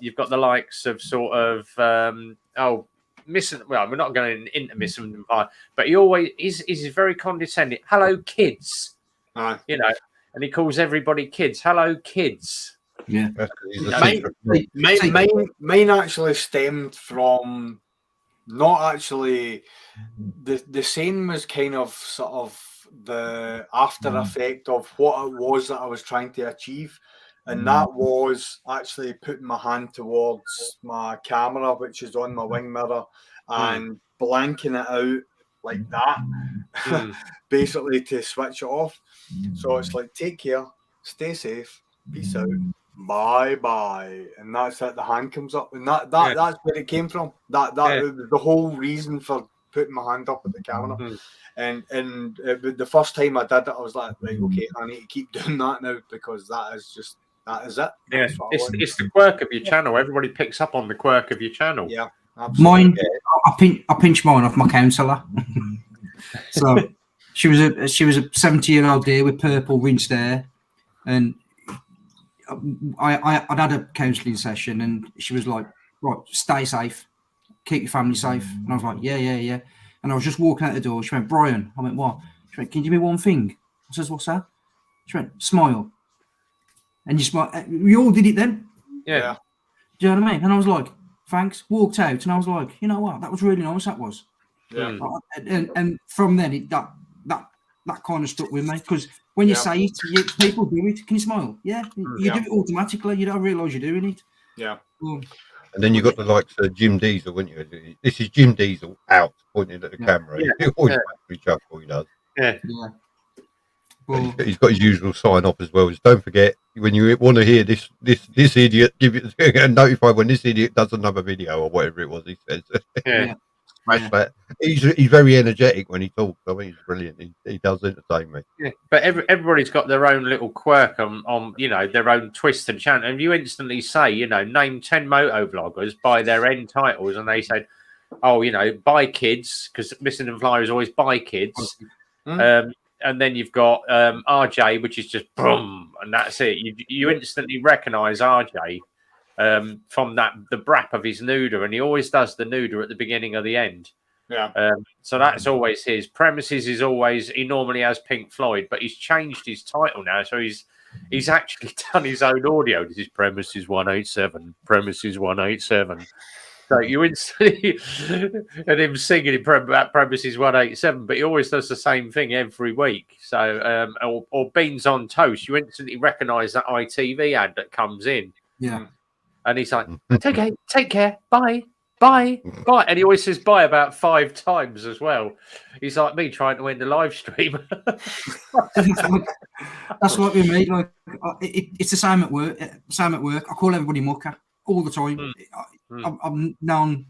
You've got the likes of sort of missing. Well, we're not going into missing, but he always is very condescending. Hello, kids. You know, and he calls everybody kids. Hello, kids. Yeah. Mine actually stemmed from not actually the same was kind of sort of the after effect of what it was that I was trying to achieve. And that was actually putting my hand towards my camera, which is on my wing mirror, and blanking it out like that, basically to switch it off. So it's like, take care, stay safe, peace out, bye, and that's it. The hand comes up, and that's where it came from. That was the whole reason for putting my hand up at the camera. And the first time I did it, I was like, right, okay, I need to keep doing that now, because that is it. Yeah, it's the quirk of your channel. Everybody picks up on the quirk of your channel. Yeah, absolutely. Mine, I pinched mine off my counsellor. So she was a 70-year-old dear with purple rinsed hair, and I'd had a counselling session, and she was like, "Right, stay safe, keep your family safe." And I was like, yeah. And I was just walking out the door. She went, "Brian." I went, "What?" She went, "Can you do me one thing?" I says, "What's that?" She went, "Smile." And you smile. We all did it then. Yeah. Do you know what I mean? And I was like, "Thanks." Walked out, and I was like, "You know what? That was really nice. That was." Yeah. And from then, that kind of stuck with me, because when you say it, people do it. Can you smile? Yeah. You do it automatically. You don't realise you're doing it. Yeah. And then you got the likes of Jim Diesel, wouldn't you? This is Jim Diesel out pointing at the camera. He always makes me chuckle. He does. Yeah. Well, he's got his usual sign off as well. Is don't forget, when you want to hear this idiot, give it and notify when this idiot does another video or whatever it was he says. Smash that. He's very energetic when he talks. I mean, he's brilliant. He does entertain me. Yeah, but everybody's got their own little quirk on their own twist and chant. And you instantly say, name 10 moto vloggers by their end titles, and they said, "Oh, by kids," because Missing and Flyer is always by kids. And then you've got RJ, which is just boom, and that's it. You instantly recognise RJ from the brap of his nuder, and he always does the nuder at the beginning or the end. Yeah. So that's always his. Premises is always, he normally has Pink Floyd, but he's changed his title now, so he's actually done his own audio. This is Premises 187, Premises 187. So you instantly and him singing about Premises 187, but he always does the same thing every week. So or Beans on Toast, you instantly recognise that ITV ad that comes in. Yeah. And he's like, take care, bye, and he always says bye about 5 times as well. He's like me trying to end the live stream. That's what we made. Like it's the same at work. I call everybody mucker all the time. I've known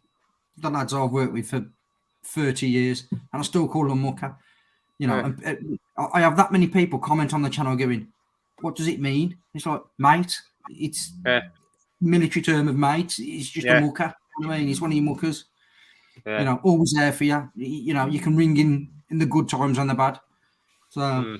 the lads I've worked with for 30 years, and I still call them mucker. And I have that many people comment on the channel going, "What does it mean?" It's like, mate. It's military term of mate. It's just a mucker. You know what I mean? He's one of your muckers. You know, always there for you. You know, you can ring in the good times and the bad. So,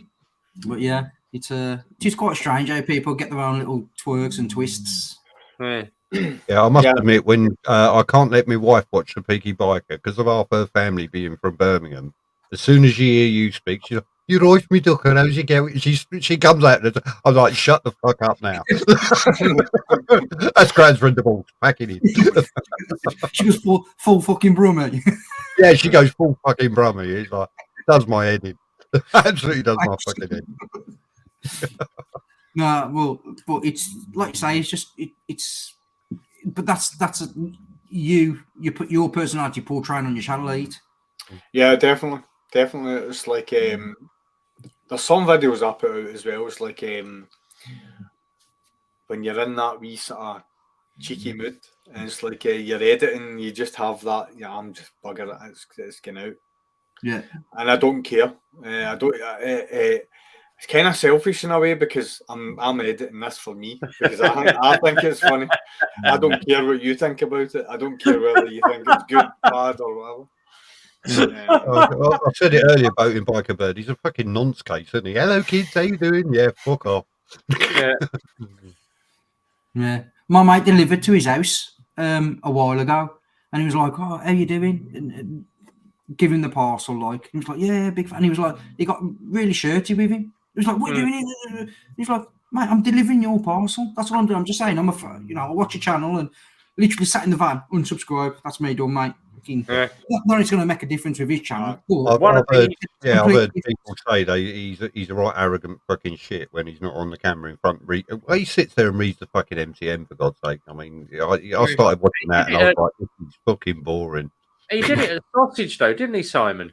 but yeah, it's quite strange how people get their own little twerks and twists. Yeah, I must admit, when I can't let my wife watch the Peaky Biker because of half her family being from Birmingham. As soon as she hear you speak, she's like, "You right, me duck, and how's you going?" She comes out. I'm like, "Shut the fuck up now." That's Gran's friend of all packing in. She goes full fucking Brummy. Yeah, she goes full fucking Brummy. It's like does my head in. Absolutely does my fucking head. No, well, but it's like you say, it's just it's. But that's you put your personality portraying on your channel, Eat. Yeah, definitely. It's like there's some videos I put out as well. It's like when you're in that wee sort of cheeky mood, and it's like you're editing, you just have that. Yeah, I'm just bugger it. It's getting out. Yeah, and I don't care. I don't. It's kind of selfish in a way because I'm editing this for me because I think it's funny. I don't care what you think about it. I don't care whether you think it's good, bad, or whatever. I said it earlier about him, Biker Bird. He's a fucking nonce case, isn't he? Hello, kids. How you doing? Yeah, fuck off. Yeah. My mate delivered to his house a while ago, and he was like, "Oh, how you doing?" And give him the parcel, like he was like, "Yeah, big fan." And he was like, he got really shirty with him. He was like, "What are you doing?" He's like, "Mate, I'm delivering your parcel. That's what I'm doing. I'm just saying, I watch your channel and literally sat in the van, unsubscribe. That's me done, mate." Not it's going to make a difference with his channel. I've heard people say he's a right arrogant fucking shit when he's not on the camera in front. Well, he sits there and reads the fucking MTM for God's sake. I mean, I started watching that and I was like, this is fucking boring. He did it at Sausage though, didn't he, Simon?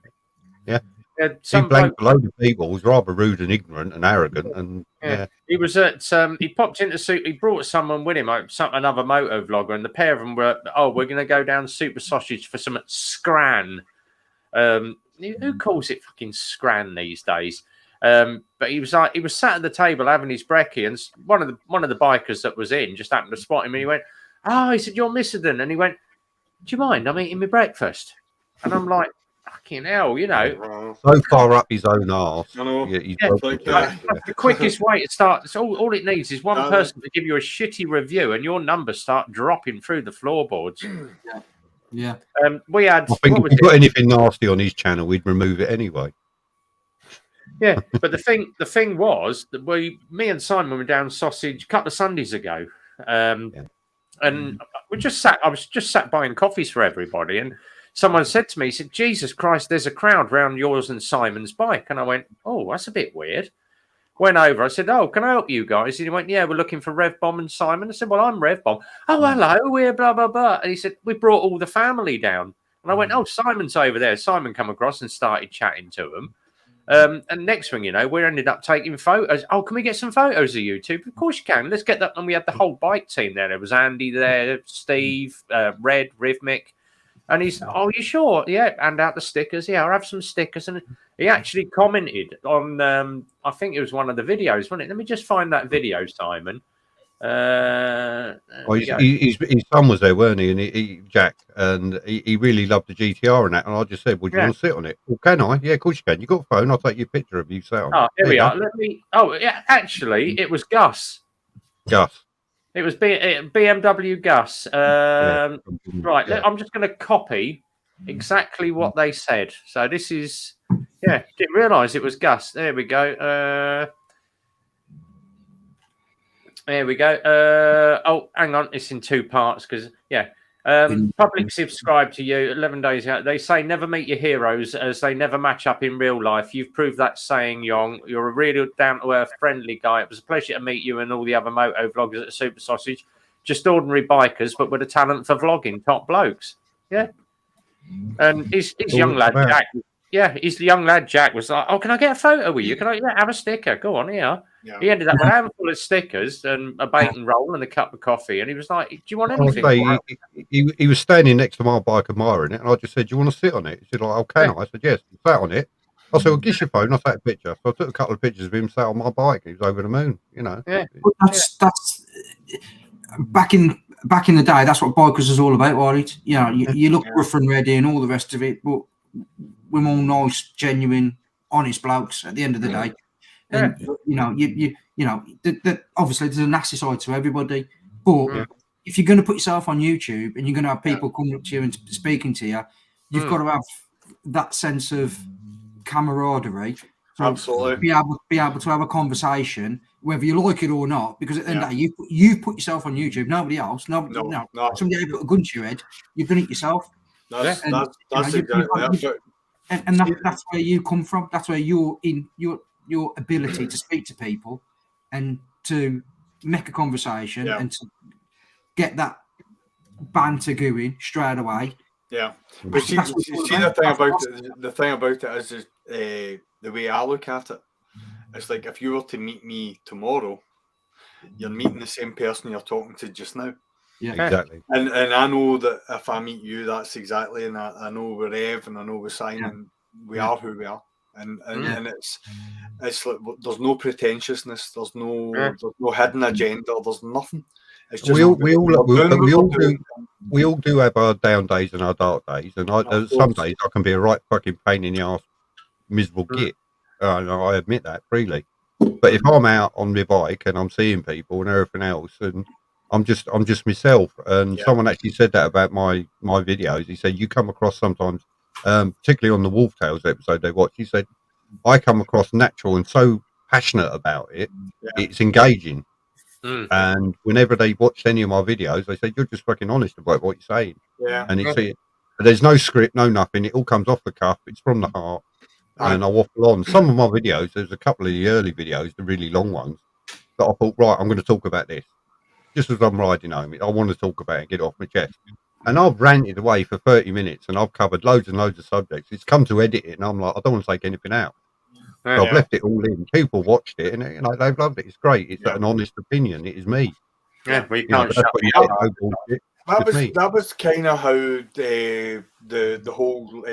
Yeah. He blamed a load of people. He was rather rude and ignorant and arrogant. And he was at he popped into soup. He brought someone with him, another moto vlogger, and the pair of them were we're going to go down Super Sausage for some scran. Who calls it fucking scran these days? But he was sat at the table having his brekkie, and one of the bikers that was in just happened to spot him, and he went, "Oh," he said, "You're Missenden," and he went, "Do you mind? I'm eating my breakfast," and I'm like, fucking hell, so far up his own arse. The quickest way to start. So all it needs is one person to give you a shitty review, and your numbers start dropping through the floorboards. Yeah. We had. I think if he put anything nasty on his channel, we'd remove it anyway. Yeah, but the thing was that me and Simon were down Sausage a couple of Sundays ago, and we just sat. I was just sat buying coffees for everybody, and someone said to me, he said, "Jesus Christ, there's a crowd round yours and Simon's bike." And I went, "Oh, that's a bit weird." Went over. I said, "Oh, can I help you guys?" And he went, "Yeah, we're looking for Rev Bomb and Simon." I said, "Well, I'm Rev Bomb." "Oh, hello, we're blah, blah, blah." And he said, "We brought all the family down." And I went, "Oh, Simon's over there." Simon come across and started chatting to them. And next thing you know, we ended up taking photos. "Oh, can we get some photos of you two?" "Of course you can. Let's get that." And we had the whole bike team there. There was Andy there, Steve, Red, Rhythmic. And he's, "Oh, you sure?" "Yeah, hand out the stickers." "Yeah, I'll have some stickers." And he actually commented on, I think it was one of the videos, wasn't it? Let me just find that video, Simon. His son was there, weren't he? And Jack, and he really loved the GTR and that. And I just said, "Would you want to sit on it?" "Well, can I?" "Yeah, of course you can. You got a phone? I'll take you a picture of you sat on it." Here we are. Yeah, actually, it was Gus. It was BMW Gus. Right, I'm just going to copy exactly what they said. So this is, didn't realise it was Gus. There we go. There we go. Hang on, it's in two parts because public subscribe to you 11 days ago. They say never meet your heroes as they never match up in real life. You've proved that saying, Yong. You're a really down-to-earth, friendly guy. It was a pleasure to meet you and all the other moto vloggers at Super Sausage. Just ordinary bikers, but with a talent for vlogging. Top blokes. Yeah. And his young lad, Jack. Yeah, his young lad, Jack, was like, "Oh, can I get a photo with you? Can I have a sticker? Go on here." Yeah. He ended up with a handful of stickers and a bacon roll and a cup of coffee. And he was like, "Do you want anything?" He was standing next to my bike admiring it. And I just said, "Do you want to sit on it?" He said, "Oh, can I?" I said, "Yes." He sat on it. I said, "Well, give your phone." I take a picture. So I took a couple of pictures of him sat on my bike. He was over the moon, Yeah. That's back in back in the day, that's what bikers was all about, right? You know, you look rough and ready and all the rest of it, but we're all nice, genuine, honest blokes at the end of the day. And you know, you know, obviously there's a nasty side to everybody, but if you're going to put yourself on YouTube and you're going to have people coming up to you and speaking to you, you've got to have that sense of camaraderie. So Absolutely. Be able to have a conversation, whether you like it or not, because at the end of the day, you put yourself on YouTube, nobody else. No. Somebody put a gun to your head, you've done it yourself. That's exactly and that's where you come from. That's where your ability to speak to people and to make a conversation and to get that banter going straight away. Yeah, but see the thing about it is the way I look at it. It's like if you were to meet me tomorrow, you're meeting the same person you're talking to just now. Yeah, exactly. And I know that if I meet you, that's exactly, and I know with Ev and I know with Simon, we are who we are, and it's like there's no pretentiousness, there's no hidden agenda, there's nothing. It's just we all do have our down days and our dark days, and some days I can be a right fucking pain in the ass, miserable git. I admit that freely. But if I'm out on my bike and I'm seeing people and everything else, and I'm just myself. And someone actually said that about my videos. He said you come across sometimes, particularly on the Wolf Tales episode they watched. He said I come across natural and so passionate about it. It's engaging. And whenever they watched any of my videos, they said you're just fucking honest about what you're saying. And there's no script, no nothing. It all comes off the cuff. It's from the heart. And I waffle on. Some of my videos, there's a couple of the early videos, the really long ones, that I thought, right, I'm going to talk about this. Just as I'm riding home, I want to talk about it and get it off my chest. And I've ranted away for 30 minutes and I've covered loads and loads of subjects. It's come to edit it and I'm like, I don't want to take anything out. So I've left it all in. People watched it and they've loved it. It's great. It's an honest opinion. It is me. Yeah, we can't shut me up. That was kind of how the whole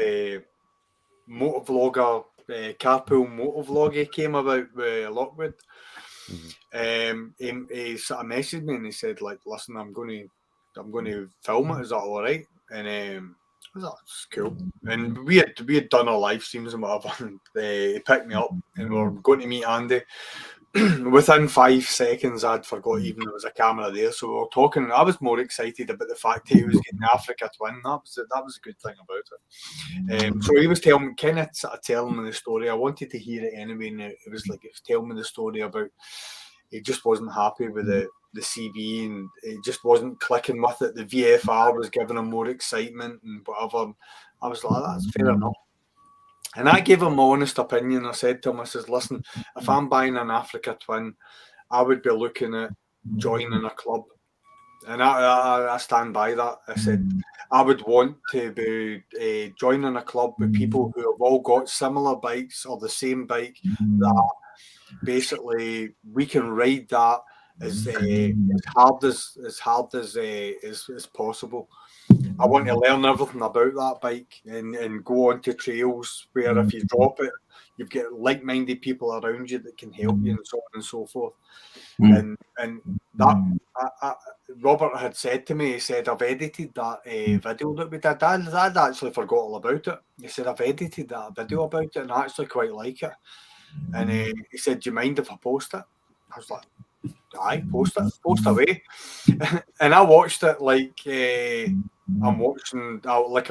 motovlogger, carpool motovlogger came about with Lockwood. He sort of messaged me and he said, like, listen, I'm going to film it. Is that all right? And I was like, that's cool. And we had done our live streams and whatever. And he picked me up and we were going to meet Andy. Within 5 seconds, I'd forgot even there was a camera there. So we were talking. I was more excited about the fact that he was getting the Africa Twin. That was a good thing about it. So he was telling me the story. I wanted to hear it anyway, and it was like he was telling me the story about he just wasn't happy with the CB and it just wasn't clicking with it. The VFR was giving him more excitement and whatever. I was like, that's fair enough. And I gave him my honest opinion. I said to him, I says, listen, if I'm buying an Africa Twin, I would be looking at joining a club. And I stand by that. I said, I would want to be joining a club with people who have all got similar bikes or the same bike, that basically we can ride that as hard as possible. I want to learn everything about that bike and go onto trails where if you drop it, you've got like-minded people around you that can help you and so on and so forth. And that Robert had said to me, he said, I've edited that video that we did. I'd actually forgot all about it. He said, I've edited that video about it and I actually quite like it. And he said, do you mind if I post it? I was like, aye, post away. And I watched it like I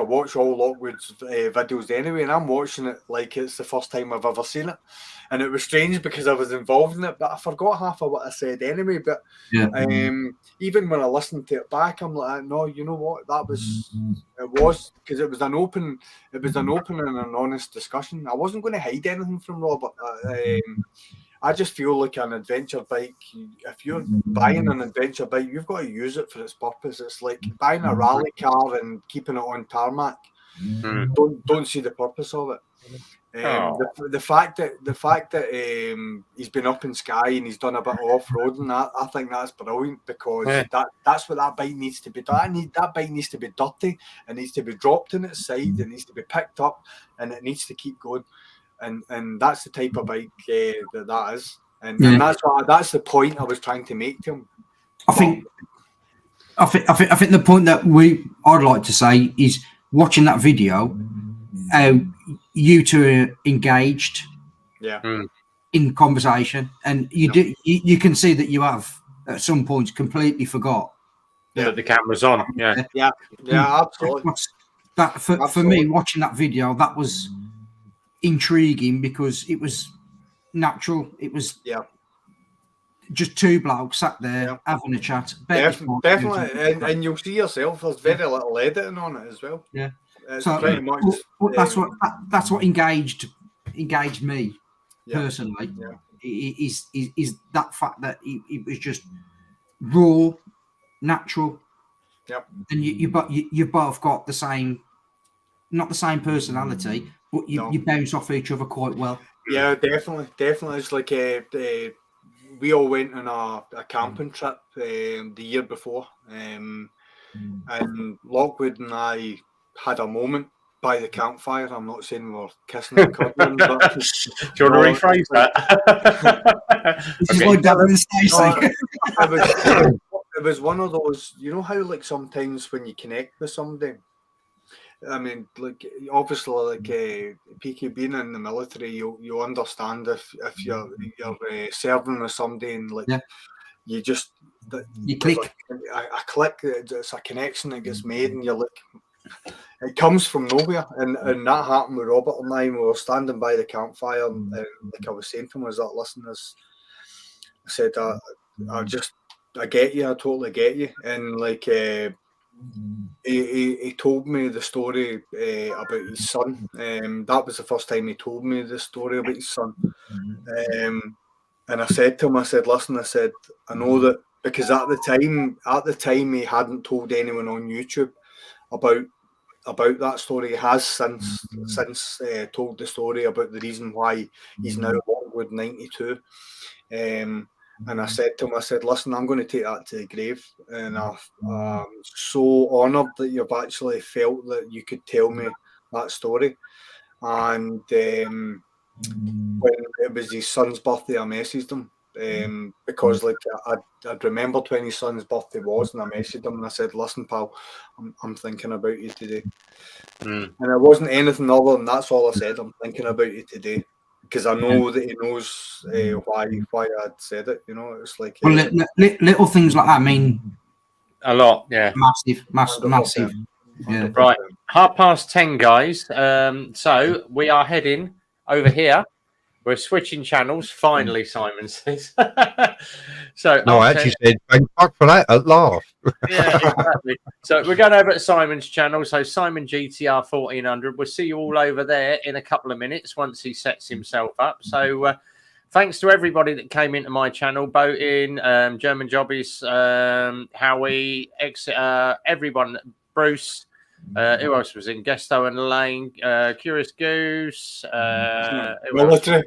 watch all Lockwood's videos anyway, and I'm watching it like it's the first time I've ever seen it. And it was strange because I was involved in it, but I forgot half of what I said anyway. But even when I listened to it back, I'm like, no, you know what? It was because it was an open and an honest discussion. I wasn't going to hide anything from Robert. I just feel like an adventure bike, if you're buying an adventure bike, you've got to use it for its purpose. It's like buying a rally car and keeping it on tarmac. Don't see the purpose of it. The fact that he's been up in Skye and he's done a bit of off-roading, I think that's brilliant because that's what that bike needs to be done. That bike needs to be dirty, it needs to be dropped on its side, it needs to be picked up, and it needs to keep going. And that's the type of bike that is, and that's the point I was trying to make to him. I think I think the point that I'd like to say is watching that video, you two are engaged, in conversation, and you can see that you have at some points completely forgot that the camera's on. Yeah, absolutely. For me, watching that video, that was intriguing because it was natural. It was just two blokes sat there having a chat. Definitely, and you'll see yourself. There's very little editing on it as well. Yeah, it's so pretty much. That's what engaged me personally. Is that fact that it was just raw, natural. Yep. And you both got the same, not the same personality, but you bounce off each other quite well. Yeah, definitely. It's like we all went on a camping trip the year before, and Lockwood and I had a moment by the campfire. I'm not saying we were kissing and cuddling, but do you want to rephrase that? It's like Devin and Stacey. It was one of those, you know how like sometimes when you connect with somebody, I mean, like obviously, like PK being in the military, you understand if you're serving with somebody and like you just you click a click, it's a connection that gets made, and you're like, it comes from nowhere, and that happened with Robert and I. We were standing by the campfire, and like I was saying to him, was that listeners, I said, I get you, I totally get you, and like he told me the story about his son. That was the first time he told me the story about his son. And I said to him, I said, listen, I said, I know that because at the time he hadn't told anyone on YouTube about that story. He has since told the story about the reason why he's now Lockwood 92. And I said to him, I said, listen, I'm going to take that to the grave. And I'm so honoured that you've actually felt that you could tell me that story. And when it was his son's birthday, I messaged him because like I'd remembered when his son's birthday was, and I messaged him and I said, listen, pal, I'm thinking about you today. And it wasn't anything other than that's all I said. I'm thinking about you today. Because I know that he knows why I'd said it. You know, it's like little things like that mean a lot. Yeah, massive. Yeah. Right, 10:30, guys. So we are heading over here. We're switching channels. Finally, Simon says. So no, I actually said thank fuck for that at last. Yeah, exactly. So we're going over to Simon's channel. So Simon GTR 1400. We'll see you all over there in a couple of minutes once he sets himself up. So thanks to everybody that came into my channel, Boating, German Jobbies, Howie, everyone, Bruce. Who else was in? Guesto and Lane, Curious Goose, military.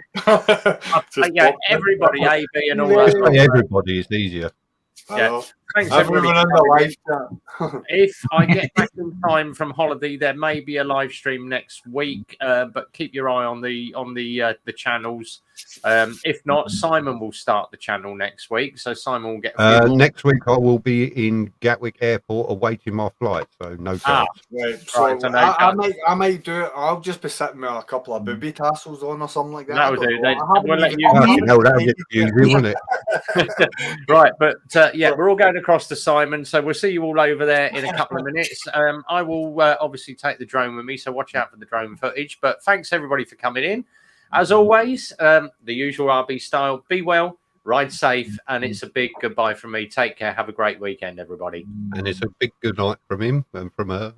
Yeah, everybody, AB and all that. Everybody is easier. Yeah. Thanks everyone in the live chat. If I get back in time from holiday, there may be a live stream next week, but keep your eye on the channels. If not, Simon will start the channel next week. So Simon will get next week. I will be in Gatwick Airport awaiting my flight, so no chance. Right. So I might do it. I'll just be sitting with a couple of booby tassels on or something like that. That'll do. We'll let you. That'll get confusing, won't it? Right, but yeah, we're all going across to Simon, so we'll see you all over there in a couple of minutes. I will obviously take the drone with me, so watch out for the drone footage. But thanks everybody for coming in. As always, the usual RB style. Be well, ride safe, and it's a big goodbye from me. Take care. Have a great weekend, everybody. And it's a big good night from him and from her.